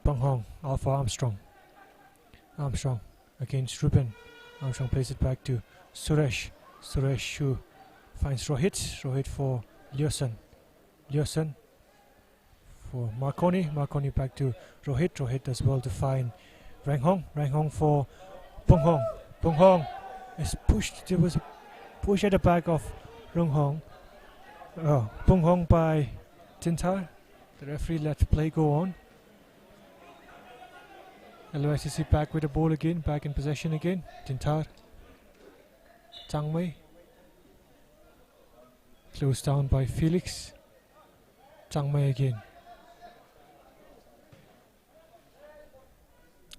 Bang Hong, out for Armstrong. Armstrong against Ruben. Armstrong plays it back to Suresh. Suresh who finds Rohit. Rohit for Lyosan. Lyosan for Marconi. Marconi back to Rohit. Rohit does well to find Rang Hong. Rang Hong for Bang Hong. Bang Hong is pushed. There was a push at the back of Rang Hong. Bang Hong by Tintar. The referee let play go on. LYCC back with the ball again, back in possession again. Tintar. Chang Mei. Closed down by Felix. Chang Mei again.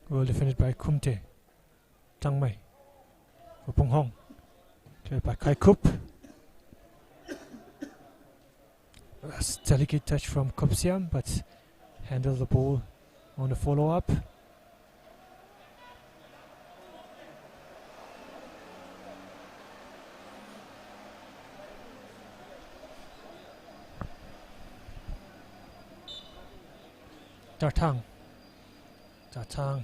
Well defended by Kumte. Chang Mei. For Pung Hong. Cleared by Kai Kup. That's a delicate touch from Kup Siam, but handled the ball on the follow-up. Dartang. Dartang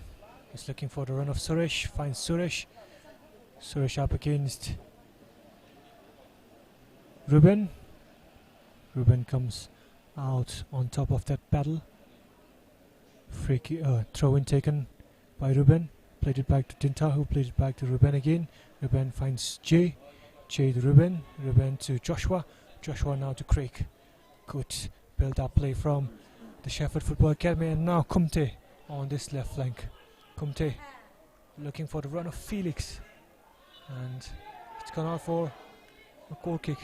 is looking for the run of Suresh. Finds Suresh. Suresh up against Ruben. Ruben comes out on top of that battle. Free throw in taken by Ruben. Played it back to Tinta, who played it back to Ruben again. Ruben finds Jay. Jay to Ruben. Ruben to Joshua. Joshua now to Craig. Good build-up play from the Sheffield Football Academy, and now Kumte on this left flank. Kumte looking for the run of Felix, and it's gone out for a goal kick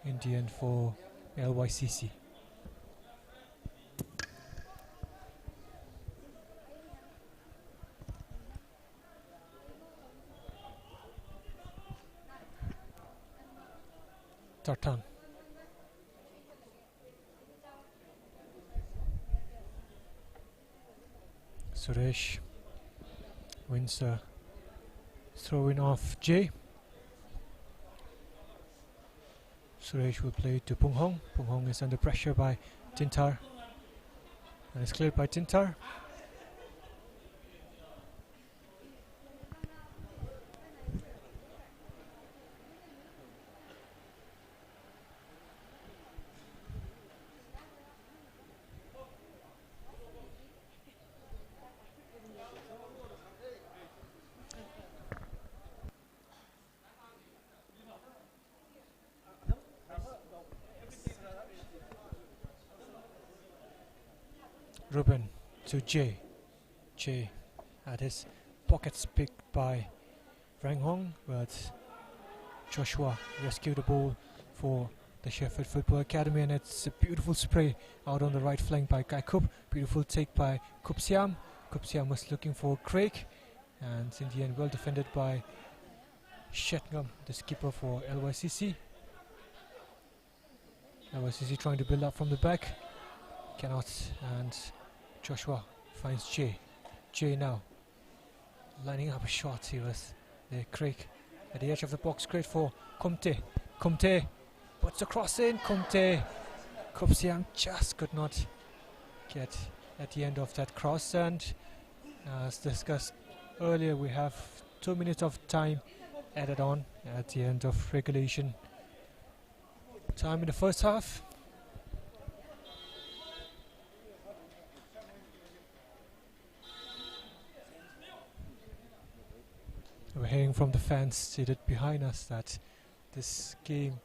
in the end for LYCC. Tartan. Suresh wins a throw-in off Jay. Suresh will play to Pung Hong. Pung Hong is under pressure by Tintar and is cleared by Tintar. Ruben to Jay. Jay had his pockets picked by Frank Hong, but Joshua rescued the ball for the Sheffield Football Academy, and it's a beautiful spray out on the right flank by Kai Kup. Beautiful take by Kup Siam. Kup Siam was looking for Craig, and in the end well defended by Shetngam, the skipper for LYCC. LYCC trying to build up from the back, cannot, and Joshua finds Jay. Jay now lining up a shot. He was there. Craig at the edge of the box. Great for Comte. Comte puts the cross in. Comte. Kopsiang just could not get at the end of that cross. And as discussed earlier, we have 2 minutes of time added on at the end of regulation time in the first half. We're hearing from the fans seated behind us that this game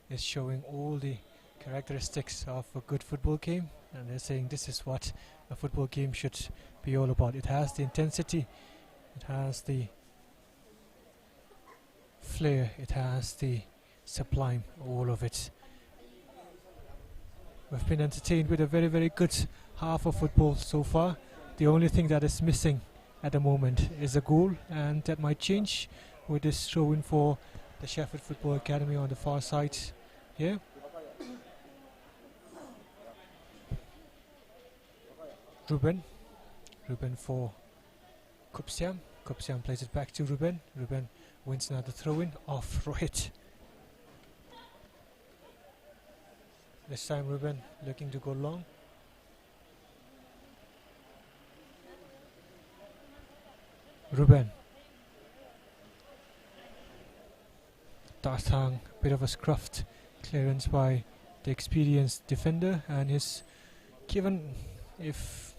is showing all the characteristics of a good football game, and they're saying this is what a football game should be all about. It has the intensity, it has the flair, it has the sublime, all of it. We've been entertained with a very, very good half of football so far. The only thing that is missing at the moment is a goal, and that might change with this throw-in for the Sheffield Football Academy on the far side here. Ruben for Kupsiam. Kupsiam plays it back to Ruben. Ruben wins another throw-in off Rohit. This time Ruben looking to go long. Ruben. Darthang, bit of a scruffed clearance by the experienced defender, and is given, if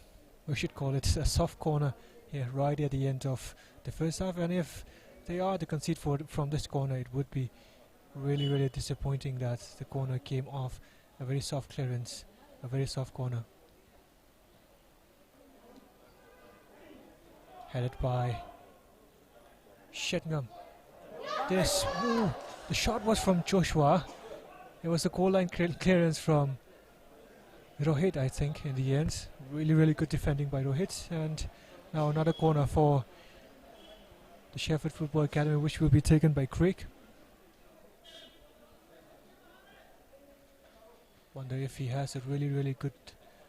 we should call it, a soft corner here right at the end of the first half. And if they are to concede from this corner, it would be really, really disappointing that the corner came off a very soft clearance, a very soft corner. Headed by Shetngam. This, the shot was from Joshua. It was a goal line clearance from Rohit, I think, in the end. Really, really good defending by Rohit. And now another corner for the Sheffield Football Academy, which will be taken by Craig. Wonder if he has a really, really good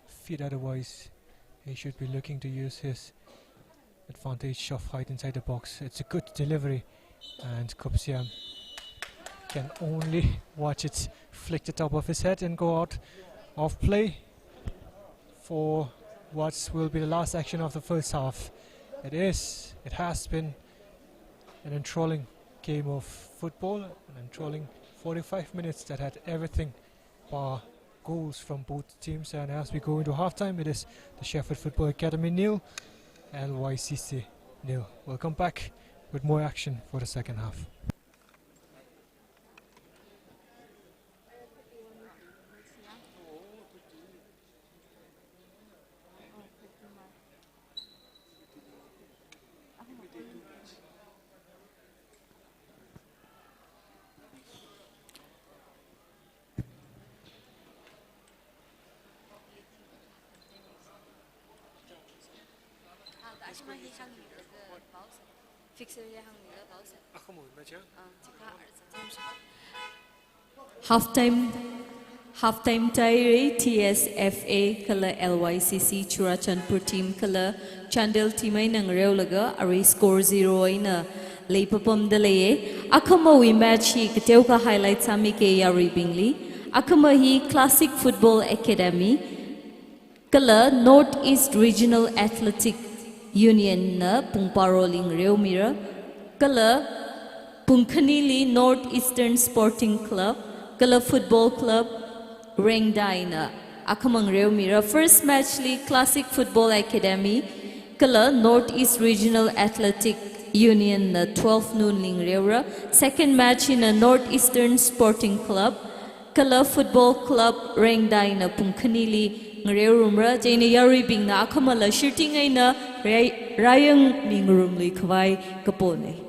feet. Otherwise, he should be looking to use his advantage of height inside the box. It's a good delivery, and Kopsiam can only watch it flick the top of his head and go out of play for what will be the last action of the first half. It has been an enthralling game of football, an enthralling 45 minutes that had everything bar goals from both teams. And as we go into halftime, it is the Sheffield Football Academy 0, LYCC 0. We'll come back with more action for the second half. Halftime Tairi TSFA kala LYCC Churachandpur team kala Chandel teamay nang reulaga ari score 0 aina leipapam dalaye akama we match hi kateu ka highlight sami ke yari bingli akama hi Classic Football Academy kala North East Regional Athletic Union na pungparoling reumira kala Pungkanili North Eastern Sporting Club kala Football Club Rengdaina akamang reumira first match li Classic Football Academy kala North East Regional Athletic Union na 12 noon ling reura second match in a North Eastern Sporting Club kala Football Club Rengdaina Pungkanili ngrerumra jaina yari bingna akamala shooting aina rayang mingrum li khwai kapone.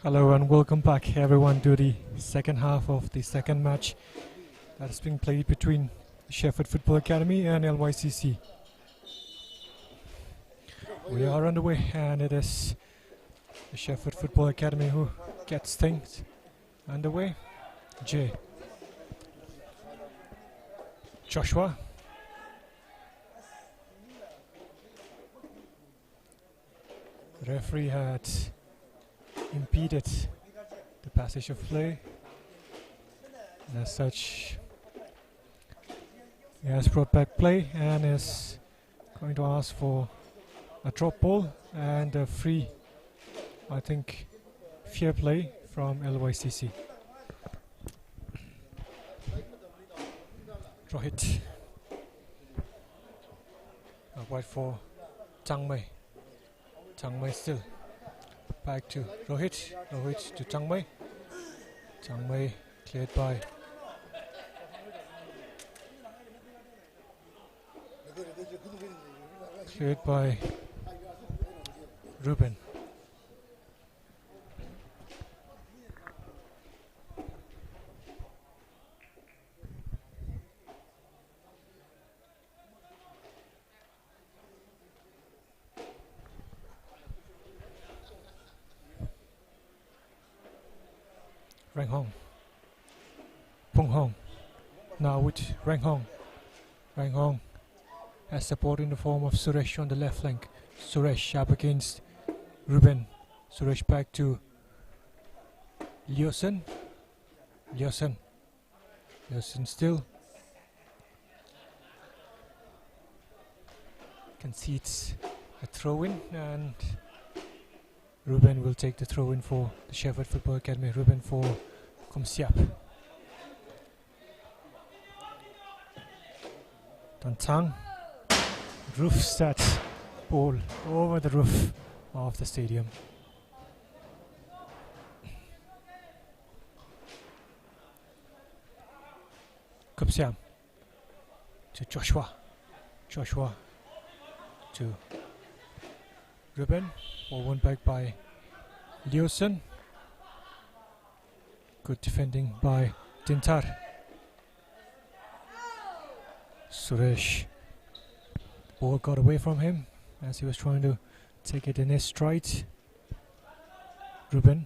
Hello and welcome back everyone to the second half of the second match that is being played between Sheffield Football Academy and LYCC. We are underway and it is the Sheffield Football Academy who gets things underway. Jay. Joshua. The referee had impeded the passage of play, and as such he has brought back play and is going to ask for a drop ball and a free, I think, fair play from LYCC. Rohit. Wide for Tangmei. Tangmei still. Back to Rohit. Rohit to Tangmei. Tangmei cleared by Ruben. Rang Hong. Pung Hong. Now with Rang Hong. Rang Hong has support in the form of Suresh on the left flank. Suresh up against Ruben. Suresh back to Lyosen. Lyosen still concedes a throw-in, and Ruben will take the throw-in for the Sheffield Football Academy. Ruben for Kumsiap. Tantang roofs that ball over the roof of the stadium. Kumsiap to Joshua. Joshua to Ruben. Ball won back by Lyosen. Good defending by Dintar. Suresh. The ball got away from him as he was trying to take it in his stride. Ruben.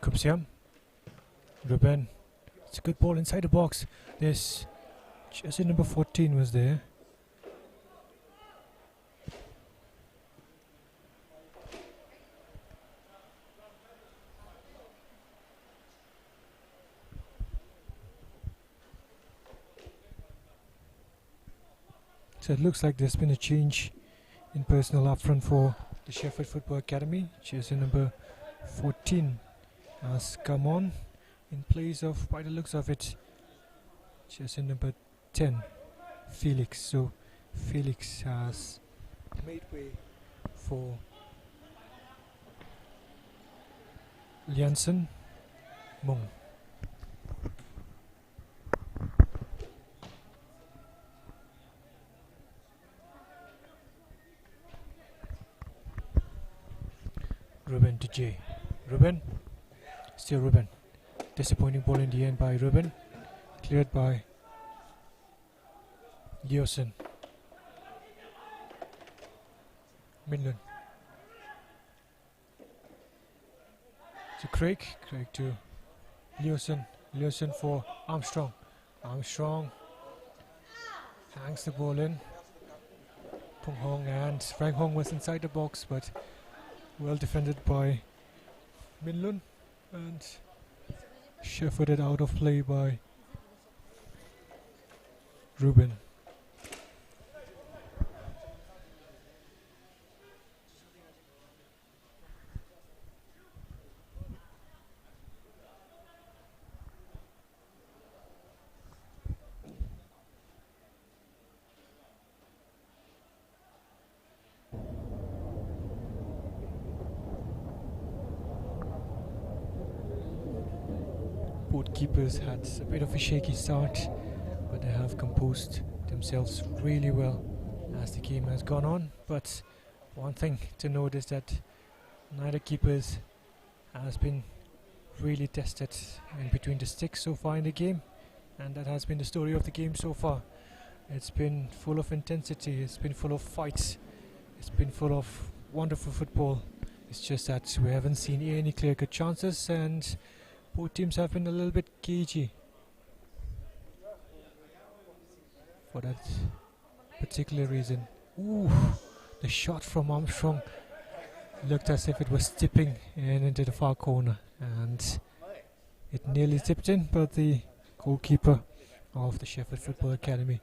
Kupsiam. Ruben. It's a good ball inside the box. This jersey number 14 was there. So it looks like there's been a change in personnel up front for the Sheffield Football Academy. Jersey number 14 has come on in place of, by the looks of it, jersey number 10, Felix. So Felix has made way for Liansen Mung. Ruben to Jay. Ruben. Still Ruben. Disappointing ball in the end by Ruben. Cleared by Lyosen. Midland. To Craig. Craig to Lyosen. Lyosen for Armstrong. Armstrong hangs the ball in. Pung Hong and Frank Hong was inside the box, but well defended by Minlun and shepherded out of play by Ruben. Both keepers had a bit of a shaky start, but they have composed themselves really well as the game has gone on. But One thing to note is that neither keepers has been really tested in between the sticks so far in the game, and that has been the story of the game so far. It's been full of intensity, it's been full of fights, it's been full of wonderful football. It's just that we haven't seen any clear-cut chances, and both teams have been a little bit cagey for that particular reason. Ooh, the shot from Armstrong looked as if it was tipping in into the far corner, and it nearly tipped in, but the goalkeeper of the Sheffield Football Academy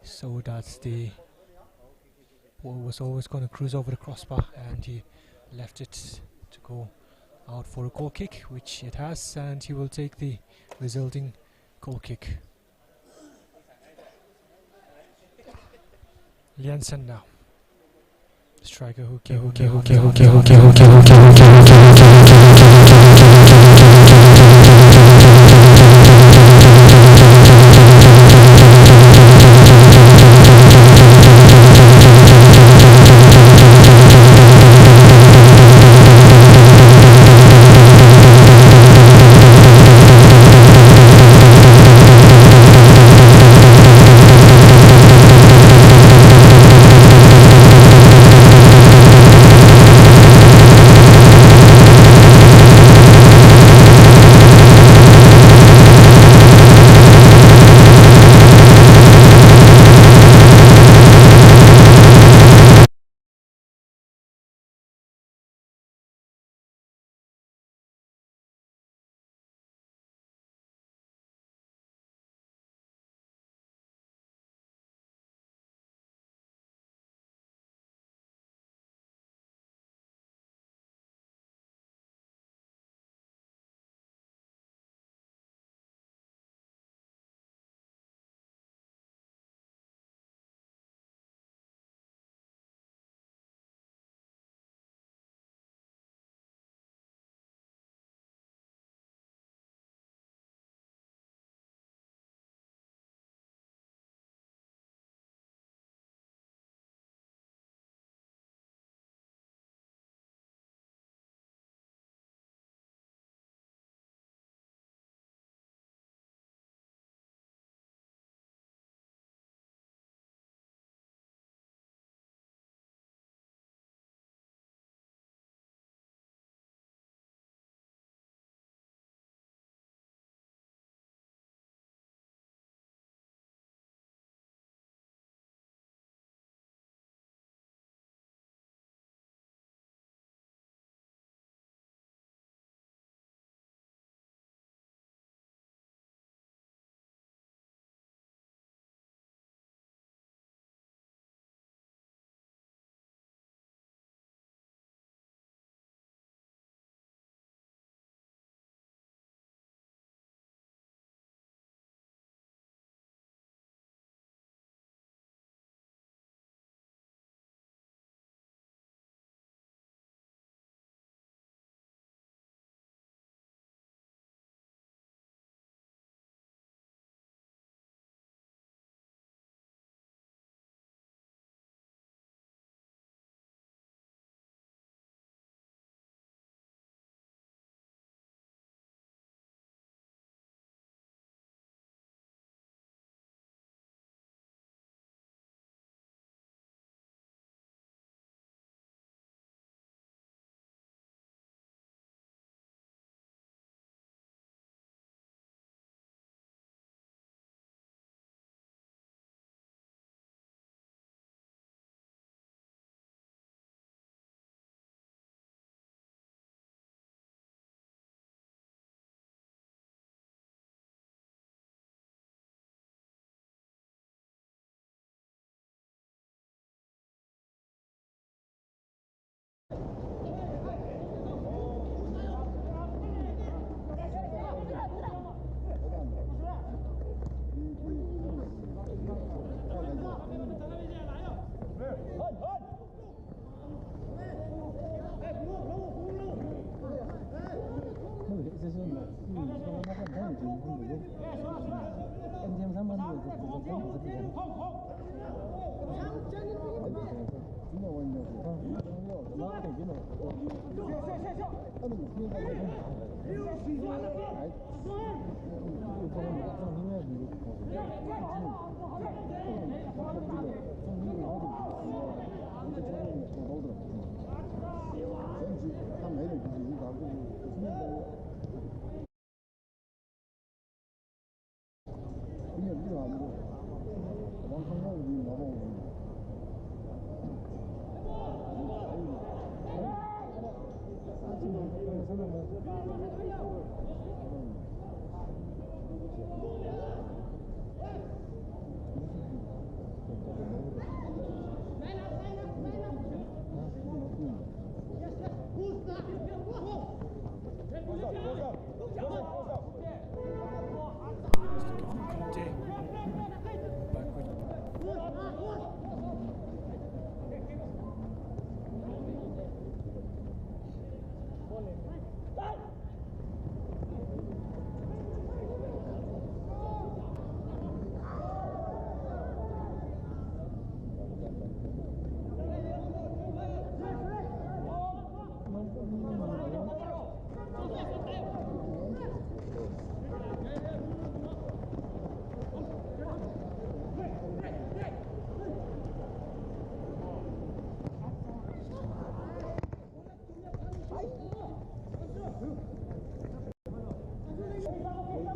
saw that the ball was always going to cruise over the crossbar, and he left it to go out for a goal kick, which it has, and he will take the resulting goal kick. Liansen now. Striker who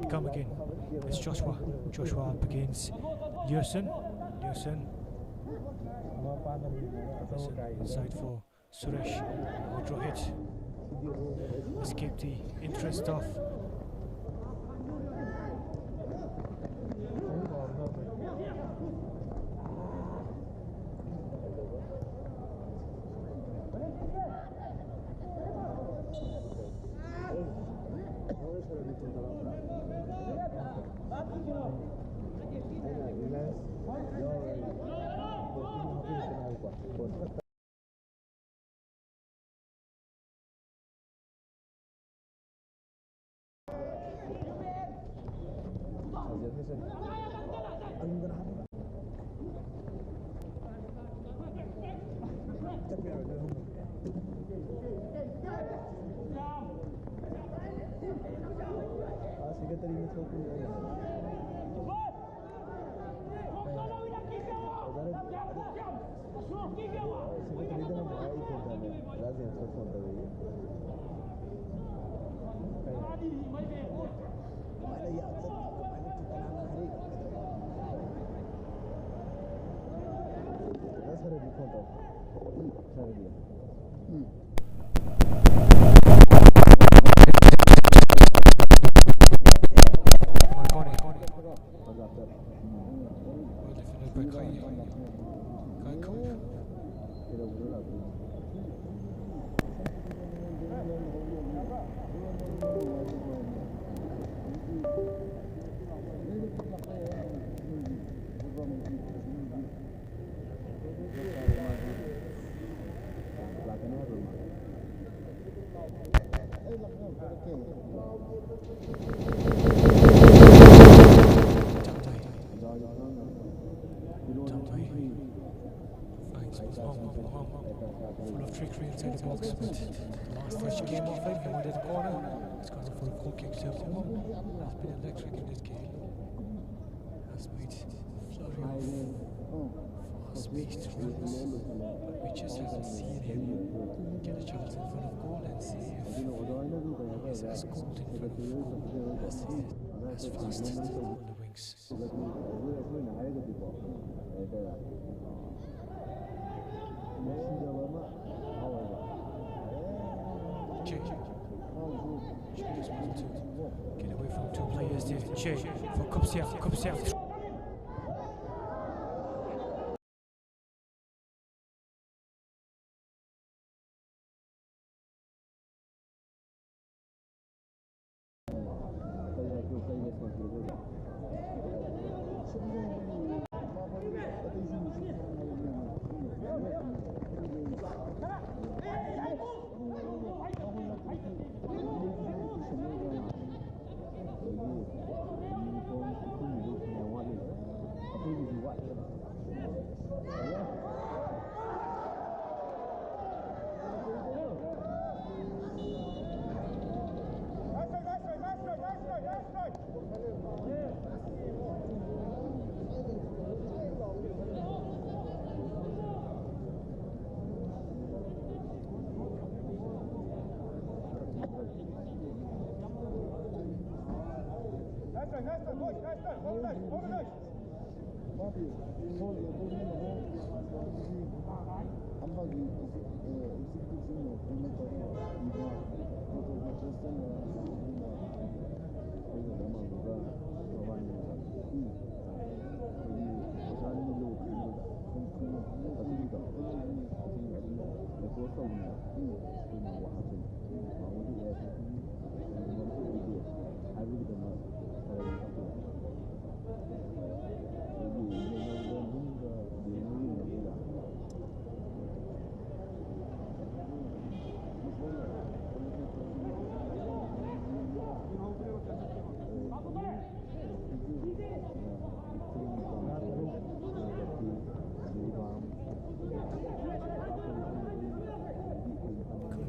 Come again. It's Joshua. Joshua up against Lewson. Lewson. Inside for Suresh. Draw hit. Escape the interest of full of trickery inside the box, but the last touch came off him, he went to the corner. It's gone for a goal kick to has been electric in this game. Has made flurry of fast-paced runs, but we just haven't seen him get a chance in front of goal and see if he is as cold in front of goal as he is as fast on the wings. Jay just wanted to get away from two players there. Jay for Kupsiak.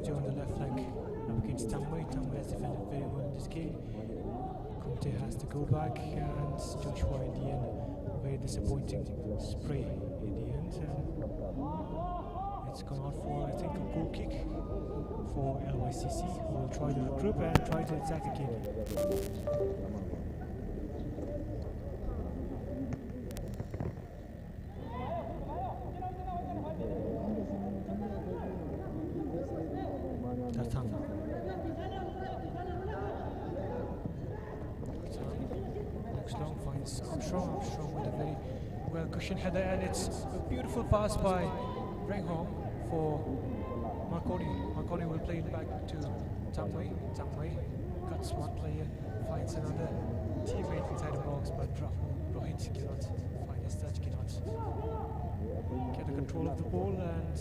Kumte on the left flank up against Tangkhul. Tangkhul has defended very well in this game. Kumte has to go back, and Joshua in the end, very disappointing spray in the end. It's gone out for, I think, a goal kick for LYCC, who will try to regroup and try to attack again. Armstrong with a very well cushioned header, and it's a beautiful pass by Renghong for Marconi. Marconi will play it back to Tangkhul. Tangkhul cuts one player, finds another teammate inside the box, but Rohit cannot find his touch, cannot get the control of the ball, and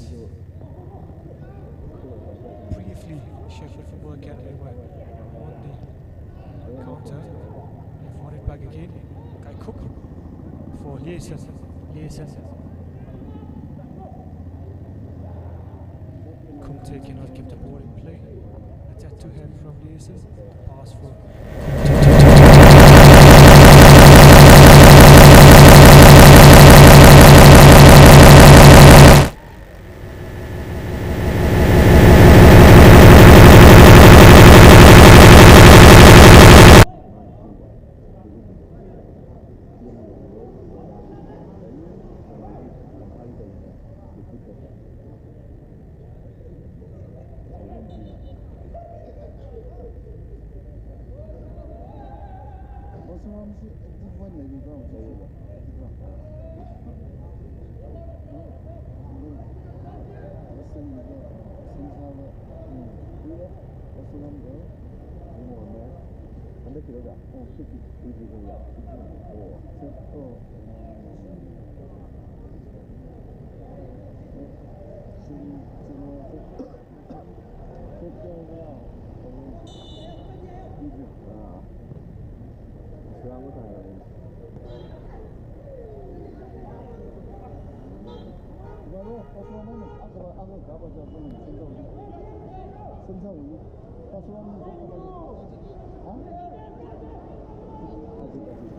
briefly Sheffield Football Academy were on the counter. They've won it back again. Cook for Liesen. Kumte cannot keep the ball in play. Attack to him from Liesen. Pass for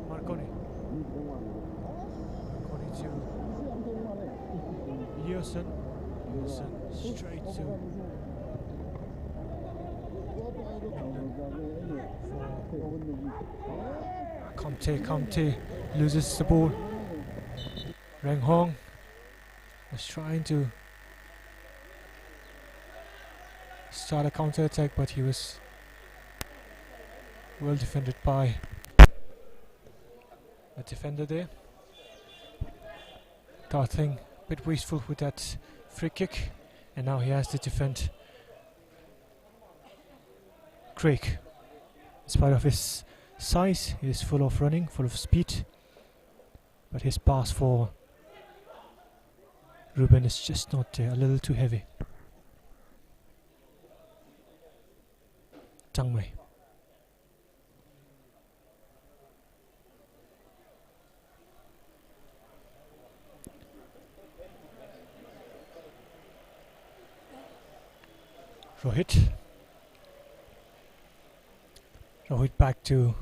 Marconi to Liesen straight to Kumte loses the ball. Renghong was trying to start a counter attack, but he was well defended by a defender there. Darting a bit wasteful with that free kick, and now he has to defend Craig. In spite of his size, he is full of running, full of speed, but his pass for Ruben is just not there, a little too heavy. Tangkhul. Rohit back to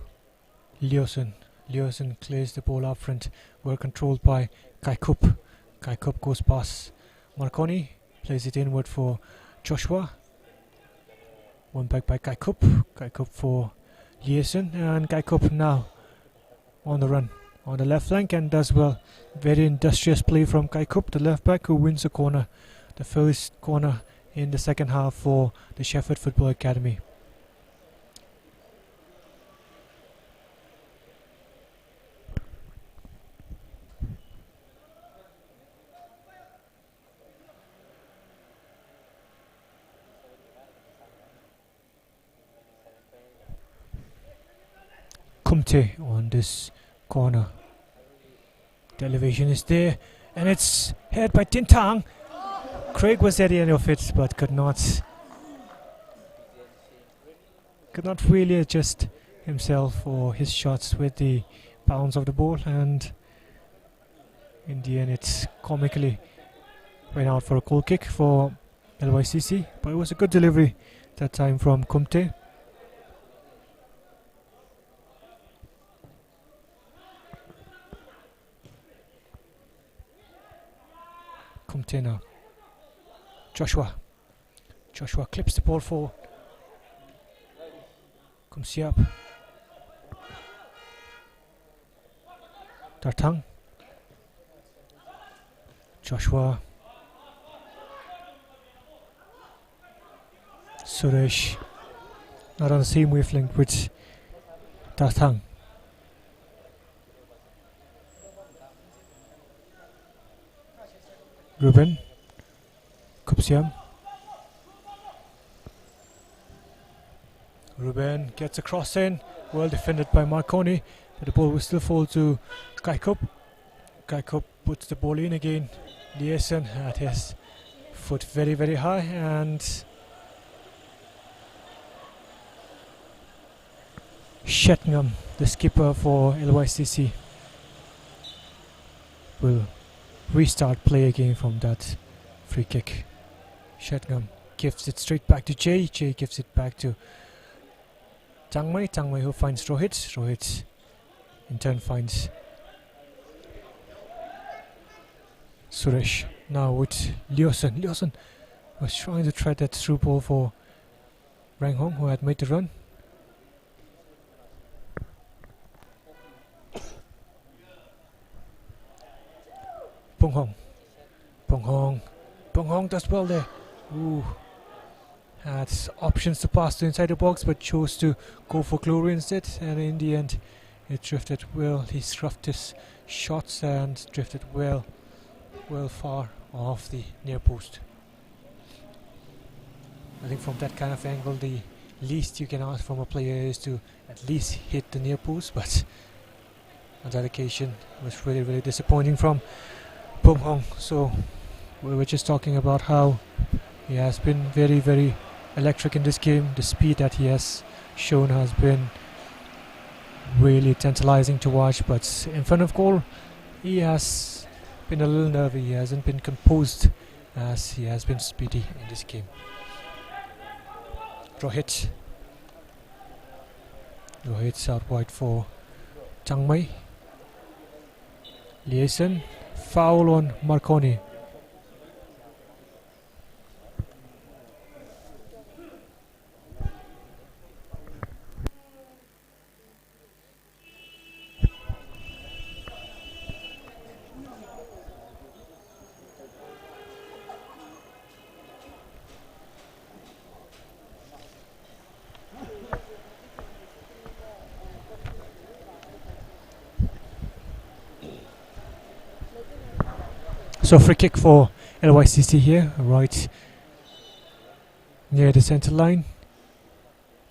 Liesen. Liesen clears the ball up front, well controlled by Kaikup. Kaikup goes past Marconi, plays it inward for Joshua. One back by Kaikup. Kaikup for Liaison, and Kaikup now on the run on the left flank and does well. Very industrious play from Kaikup, the left back, who wins a corner. The first corner in the second half for the Sheffield Football Academy. Kumte on this corner. The elevation is there, and it's headed by Tintang. Craig was at the end of it, but could not really adjust himself or his shots with the bounce of the ball, and in the end it comically went out for a goal kick for LYCC, but it was a good delivery that time from Kumte. Kumte now. Joshua clips the ball forward. Comes up. Dartang. Joshua. Suresh. Not on the same wavelength with Dartang. Ruben. Kupsiam. Ruben gets a cross in, well defended by Marconi, but the ball will still fall to Kaikup. Kaikup puts the ball in again. Liaison at his foot very, very high, and Shettingham, the skipper for LYCC, will restart play again from that free kick. Shettingham gives it straight back to Jay. Jay gives it back to Tangmai. Tangmai who finds Rohit. Rohit in turn finds Suresh. Now with Liaison. Liaison was trying to try that through ball for Rang Hong, who had made the run. Bong Hong. Bong Hong. Bong Hong does well there. Ooh. Had options to pass to inside the box, but chose to go for Glory instead, and in the end it drifted well. He scruffed his shots and drifted well far off the near post. I think from that kind of angle, the least you can ask from a player is to at least hit the near post, but on that occasion it was really, really disappointing from Bong Hong. So we were just talking about how he has been very, very electric in this game. The speed that he has shown has been really tantalizing to watch, but in front of goal he has been a little nervy. He hasn't been composed as he has been speedy in this game. Rohit's out wide for Tangmai. Liaison, foul on Marconi. So free kick for LYCC here, right near the centre line.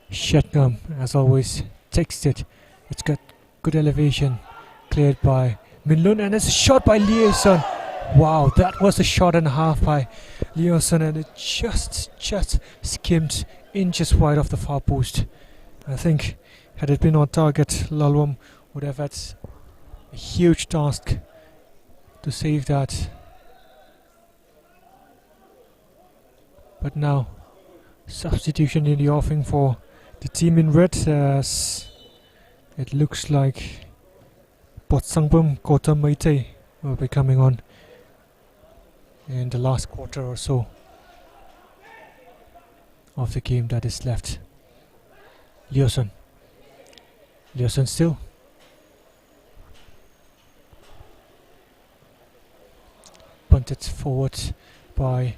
Shettingham, as always, takes it. It's got good elevation, cleared by Minlun, and it's a shot by Liaison. Wow, that was a shot and a half by Liaison, and it just skimmed inches wide of the far post. I think had it been on target, Lalwam would have had a huge task to save that. But now, substitution in the offing for the team in red, as it looks like Botsangpum Kota Meite will be coming on in the last quarter or so. of the game that is left. Leoson still. Punted forward by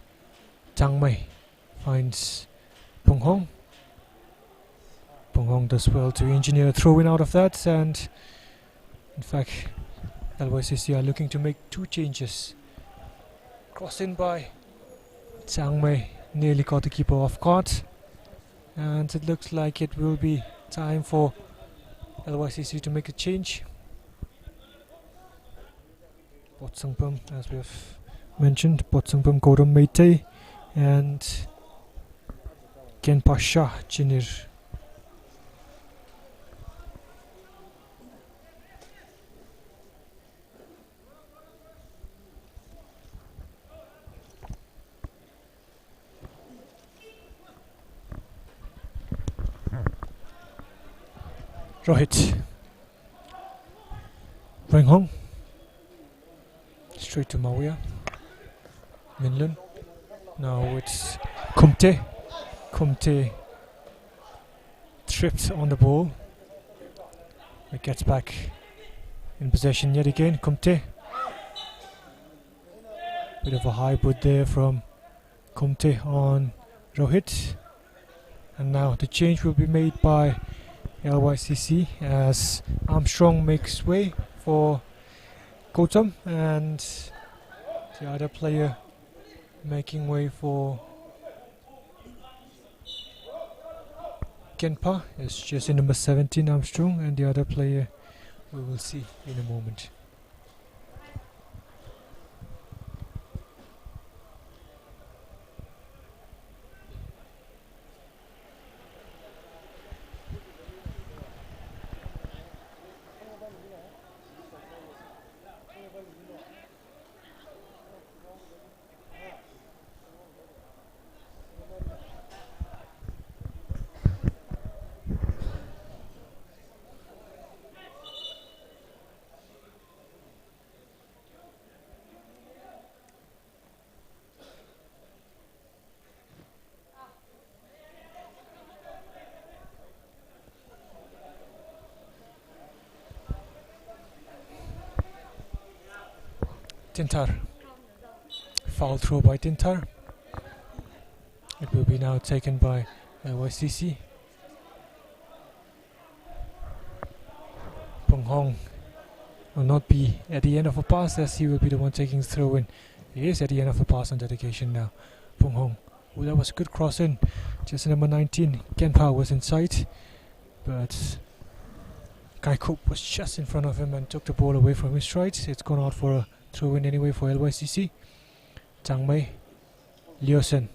Tangkhul. Finds Pung Hong. Pung Hong does well to engineer a throw in out of that, and in fact LYCC are looking to make 2 changes. Cross in by Tangkhul nearly caught the keeper off guard, and it looks like it will be time for LYCC to make a change. Botsangpam, as we have mentioned, Botsangpam Kodam Meitei and Ken Pasha Chinir. Rohit. Reng Hong. Straight to Mawia. Minlun. Now it's Kumte. Kumte tripped on the ball. It gets back in possession yet again. Kumte. Bit of a high put there from Kumte on Rohit. And now the change will be made by LYCC as Armstrong makes way for Gautam, and the other player making way for Kenpa is jersey number 17 Armstrong, and the other player we will see in a moment. Tintar. Foul throw by Tintar. It will be now taken by LYCC. Pung Hong will not be at the end of a pass, as he will be the one taking the throw in. He is at the end of the pass on dedication now. Pung Hong. Oh, that was a good cross in. Just number 19. Kenpa was inside, but Kai Kop was just in front of him and took the ball away from his stride. It's gone out for a throw in anyway for LYCC. Tangkhul. Leoson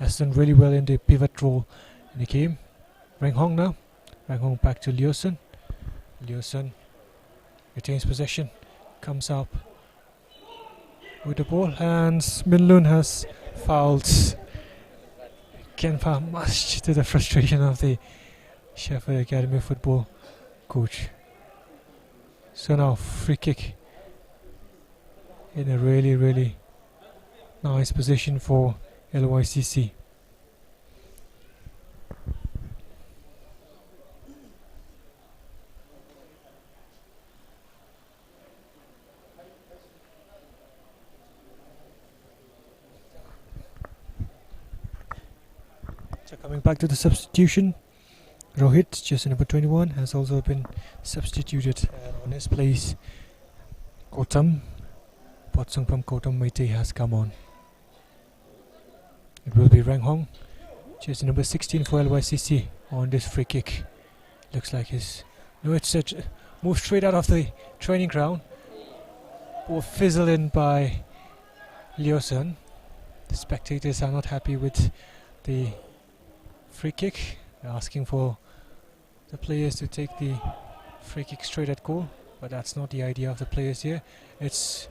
has done really well in the pivot role in the game. Reng Hong now. Reng Hong back to Leoson. Leoson retains possession, comes up with the ball, and Minlun has fouled Kenpa, much to the frustration of the Sheffield Academy football coach. So now free kick in a really nice position for LYCC. So coming back to the substitution, Rohit, jersey number 21, has also been substituted, and on his place Botsangpam Kodam Meitei has come on. It will be Reng Hong, jersey number 16 for LYCC, on this free kick. Looks like his it's moved straight out of the training ground, or fizzled in by Leoson. The spectators are not happy with the free kick. They're asking for the players to take the free kick straight at goal, but that's not the idea of the players here. It's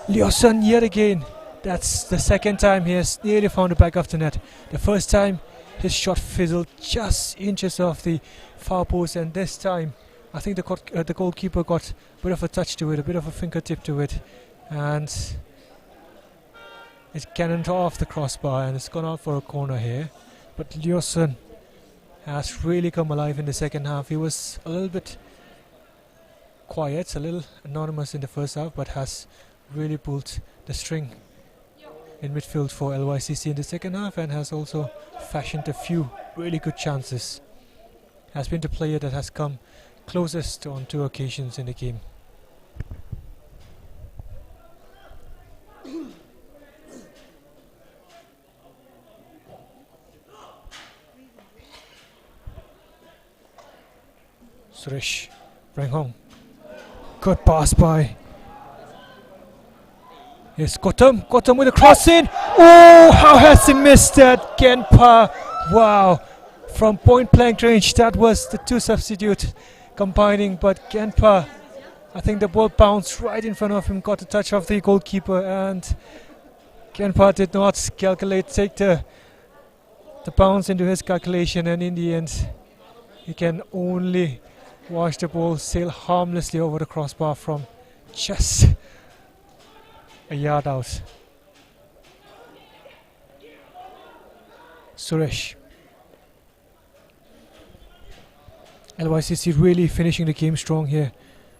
Leoson yet again. That's the second time he has nearly found the back of the net. The first time his shot fizzled just inches off the far post, and this time I think the goalkeeper got a bit of a touch to it, a bit of a fingertip to it, and It's cannoned off the crossbar and it's gone out for a corner here. But Lyosun has really come alive in the second half. He was a little bit quiet, a little anonymous in the first half, but has really pulled the string in midfield for LYCC in the second half and has also fashioned a few really good chances. Has been the player that has come closest on 2 occasions in the game. Suresh, Rang Hong. Good pass by. Here's Gotham. Gotham with a cross in. Oh, how has he missed that? Genpa. Wow. From point blank range, that was the 2 substitute combining. But Genpa, I think the ball bounced right in front of him, got a touch of the goalkeeper, and Genpa did not take the bounce into his calculation, and in the end, he can only watch the ball sail harmlessly over the crossbar from just a yard out. Suresh. LYCC really finishing the game strong here.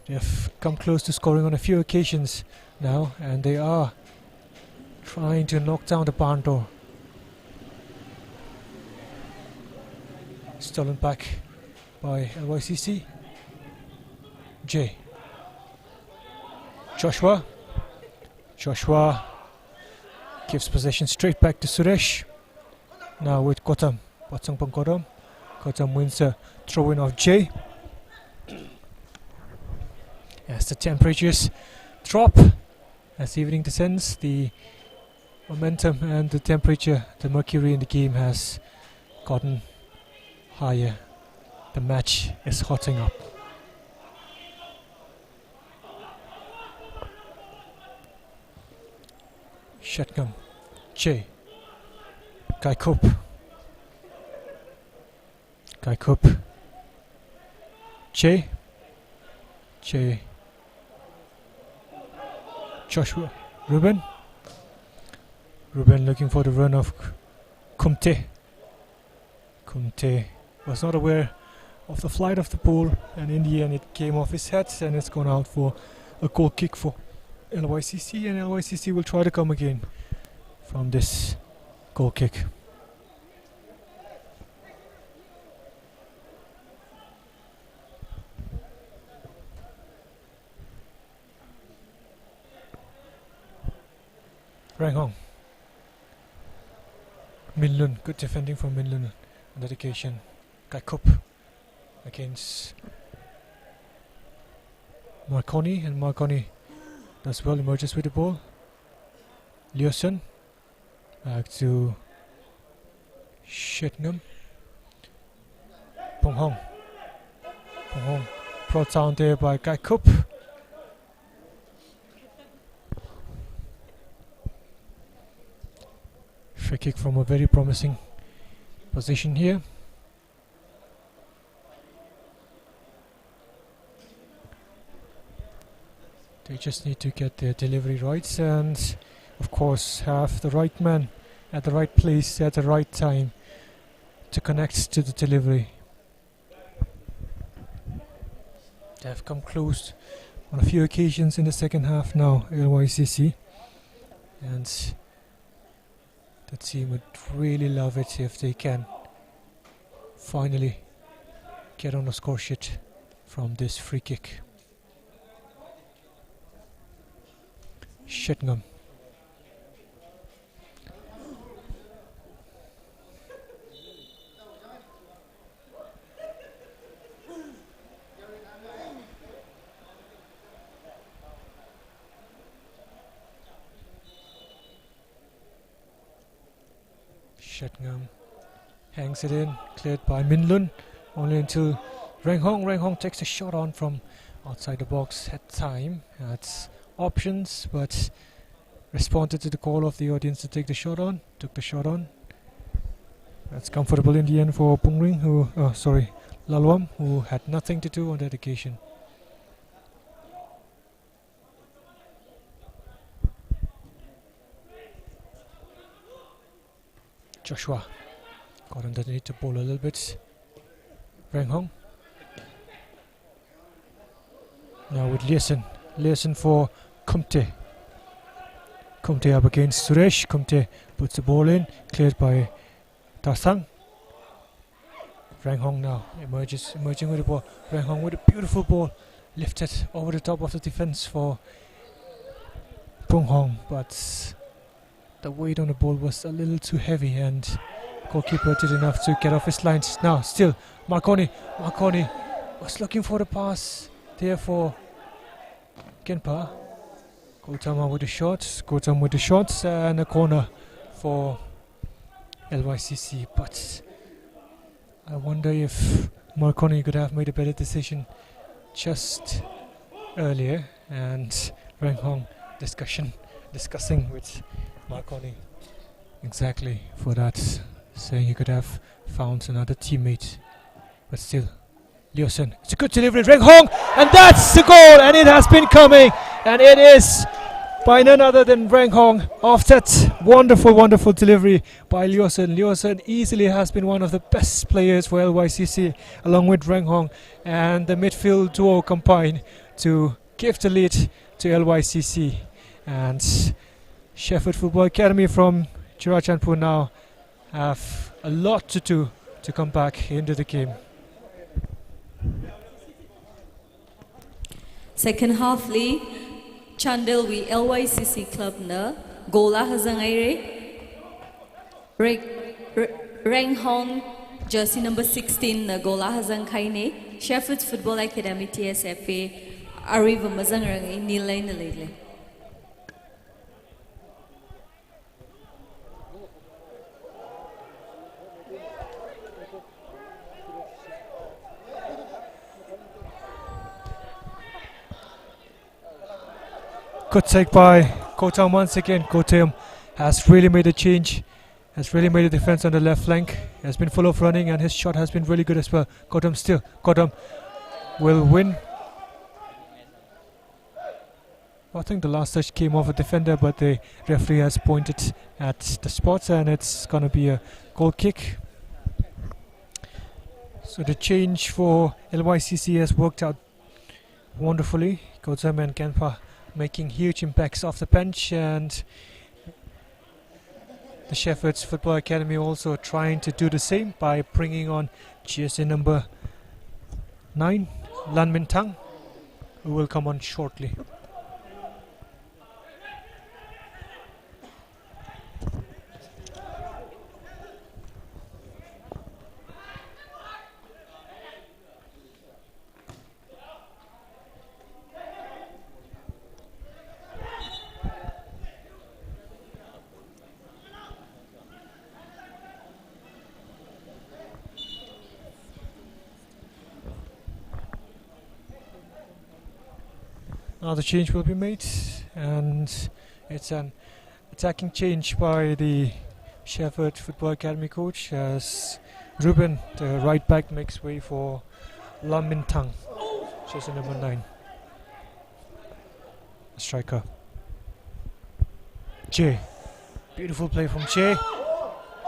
They have come close to scoring on a few occasions now, and they are trying to knock down the barn door. Stolen back by LYCC. Jay. Joshua. Joshua gives possession straight back to Suresh. Now with Gotham. Batsangpong Gotham. Gotham wins a throw-in of Jay. As the temperatures drop, as evening descends, the momentum and the temperature, the mercury in the game has gotten higher. The match is hotting up. Shetgam, Jay, Gaikup, Jay, Joshua, Ruben looking for the run of Kumte. Kumte was not aware of the flight of the ball, and in the end it came off his head and it's gone out for a goal kick for LYCC, and LYCC will try to come again from this goal kick. Rang Hong. Minlun, good defending from Minlun on that occasion. Gaikup against Marconi, and Marconi does well, emerges with the ball. Lyosun back to Shetnam. Pong Hong brought down there by Gaikup. Free kick from a very promising position here. They just need to get their delivery right and of course have the right man at the right place at the right time to connect to the delivery. They have come close on a few occasions in the second half now, LYCC, and the team would really love it if they can finally get on a score sheet from this free kick. Shetnam. Shetnam hangs it in, cleared by Minlun, only until Rang Hong. Rang Hong takes a shot on from outside the box, had time, had options, but responded to the call of the audience to take the shot on, took the shot on. That's comfortable in the end for Pungring, Lalwam, who had nothing to do on that occasion. Joshua got underneath the ball a little bit. Rang Hong. Now with Leeson for Kumte. Kumte up against Suresh. Kumte puts the ball in, cleared by Tarsang. Rang Hong now emerging with the ball. Rang Hong with a beautiful ball, lifted over the top of the defense for Bung Hong, but the weight on the ball was a little too heavy and goalkeeper did enough to get off his lines. Now still Marconi was looking for the pass there for Genpa. Gautama with the shots and a corner for LYCC, but I wonder if Marconi could have made a better decision just earlier, and Rang Hong discussing with Marconi exactly for that, saying he could have found another teammate, but still Liusen, it's a good delivery, Rang Hong, and that's the goal, and it has been coming, and it is by none other than Rang Hong. Off that wonderful delivery by Liusen. Liusen easily has been one of the best players for LYCC, along with Rang Hong, and the midfield duo combined to give the lead to LYCC. And Sheffield Football Academy from Chirachandpur now have a lot to do to come back into the game. Second half Lee Chandel we LYCC club na gola hazangai Rang Hong jersey number 16 na gola hazang khai ne Sheffield Football Academy TSFA arriva mazang rangai nilai na lele. Good take by Kotam once again. Kotam has really made a change, has really made a defense on the left flank, has been full of running, and his shot has been really good as well. Kotam will win. I think the last touch came off a defender, but the referee has pointed at the spot and it's gonna be a goal kick. So the change for LYCC has worked out wonderfully. Kotam and Kenpa making huge impacts off the bench, and the Sheffield Football Academy also trying to do the same by bringing on GSA number 9, Lan Min Tang, who will come on shortly. Now the change will be made, and it's an attacking change by the Sheffield Football Academy coach as Ruben, the right back, makes way for Lam Min Tang, jersey number 9, striker. Jay, beautiful play from Jay.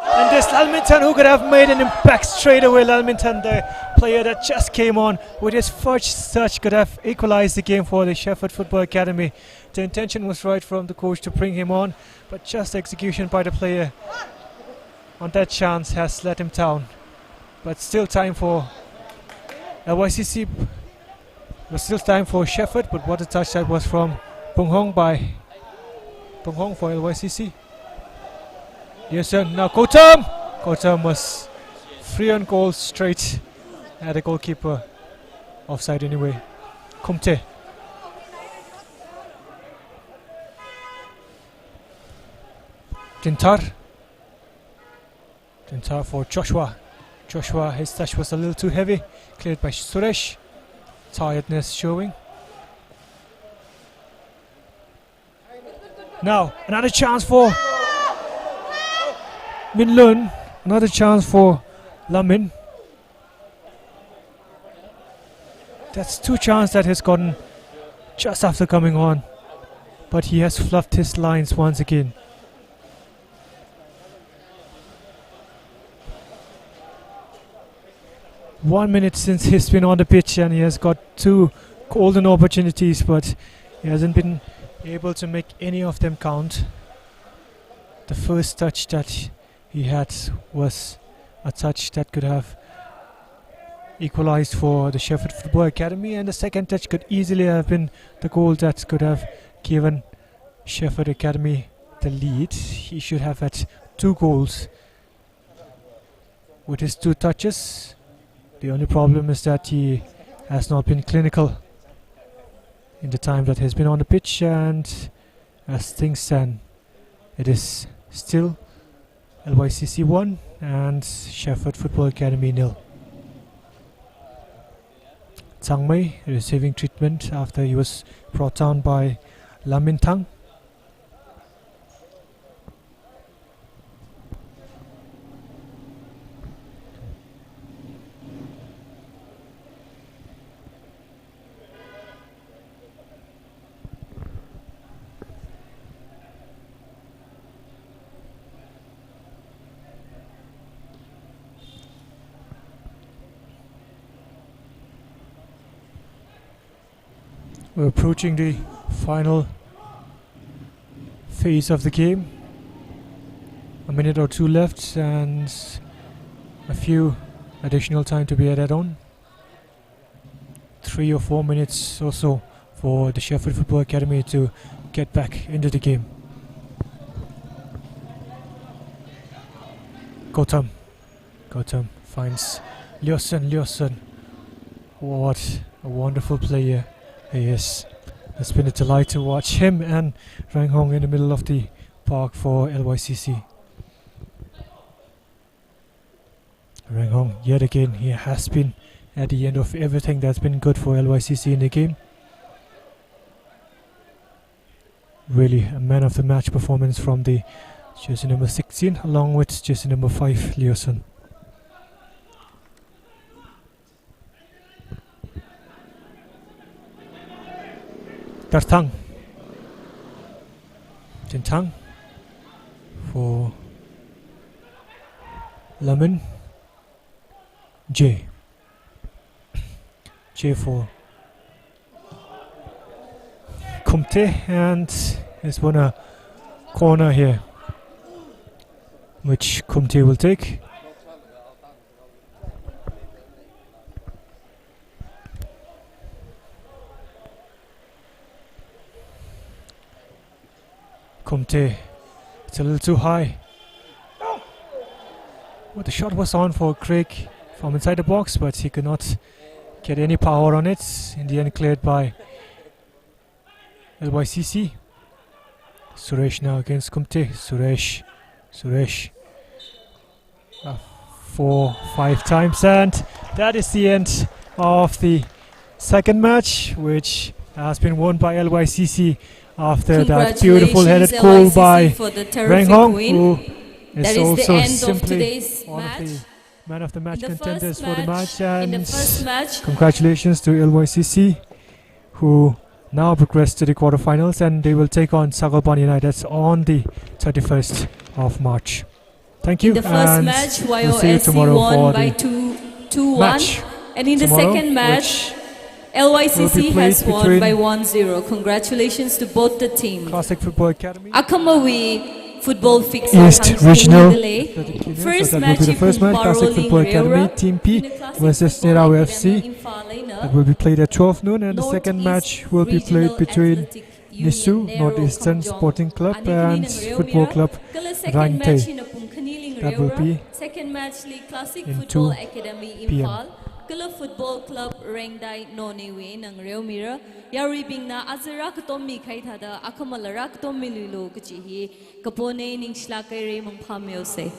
And this Lalminton, who could have made an impact straight away. Lalminton, the player that just came on with his first touch, could have equalized the game for the Sheffield Football Academy. The intention was right from the coach to bring him on, but just execution by the player on that chance has let him down. But still time for LYCC. Was still time for Sheffield, but what a touch that was from Bung Hong by Bung Hong for LYCC. Yes, sir. Now Kotam was free on goal straight at the goalkeeper. Offside anyway. Kumte. Dintar for Joshua. His touch was a little too heavy. Cleared by Suresh. Tiredness showing. Now another chance for Min Lun, another chance for Lamin. That's 2 chances that he's gotten just after coming on, but he has fluffed his lines once again. 1 minute since he's been on the pitch, and he has got 2 golden opportunities, but he hasn't been able to make any of them count. The first touch that he had was a touch that could have equalized for the Sheffield Football Academy, and the second touch could easily have been the goal that could have given Sheffield Academy the lead. He should have had 2 goals with his 2 touches. The only problem is that he has not been clinical in the time that he has been on the pitch, and as things stand, it is still LYCC 1 and Sheffield Football Academy 0. Tang Mei receiving treatment after he was brought down by Lam Min Thang. We're approaching the final phase of the game. A minute or 2 left and a few additional time to be added on. 3 or 4 minutes or so for the Sheffield Football Academy to get back into the game. Gautam finds Lyosun. What a wonderful player he is. It's been a delight to watch him and Rang Hong in the middle of the park for LYCC. Rang Hong, yet again, he has been at the end of everything that's been good for LYCC in the game. Really a man of the match performance from the jersey number 16 along with jersey number 5 Lyosun. Tang for Lemon. J for Kumte, and he's won a corner here which Kumte will take. Kumte, it's a little too high. Well, the shot was on for Craig from inside the box, but he could not get any power on it. In the end, cleared by LYCC. Suresh now against Kumte. Suresh 4-5 times, and that is the end of the second match, which has been won by LYCC after that beautiful headed goal by Rang Hong, who is also simply one of the man of the match contenders for the match. And congratulations to LYCC, who now progress to the quarterfinals, and they will take on Sagalpan United on the 31st of March. Thank you. In the first match, YOSC won by 2-1, and in the second match, LYCC has won by 1-0. Congratulations to both the teams. Classic Football Academy. Akamawi Football Fixer East Regional. First so that match will be the first match. Classic Football Academy Team P versus Nerawi FC. That will be played at 12 noon, and the second match will be played between Nisu, Northeastern Sporting Club, and Football Club Rangte. That will be second match League Classic in Football 2 Academy PM. Impal. Kala Football Club Rengdai Nonewe ng Real Mira Yari Bing na Azara Katomi Kaithada Akamalara Katomi Lilo Kuchihi Kapone Ning Shlakay Raymond Pamyose.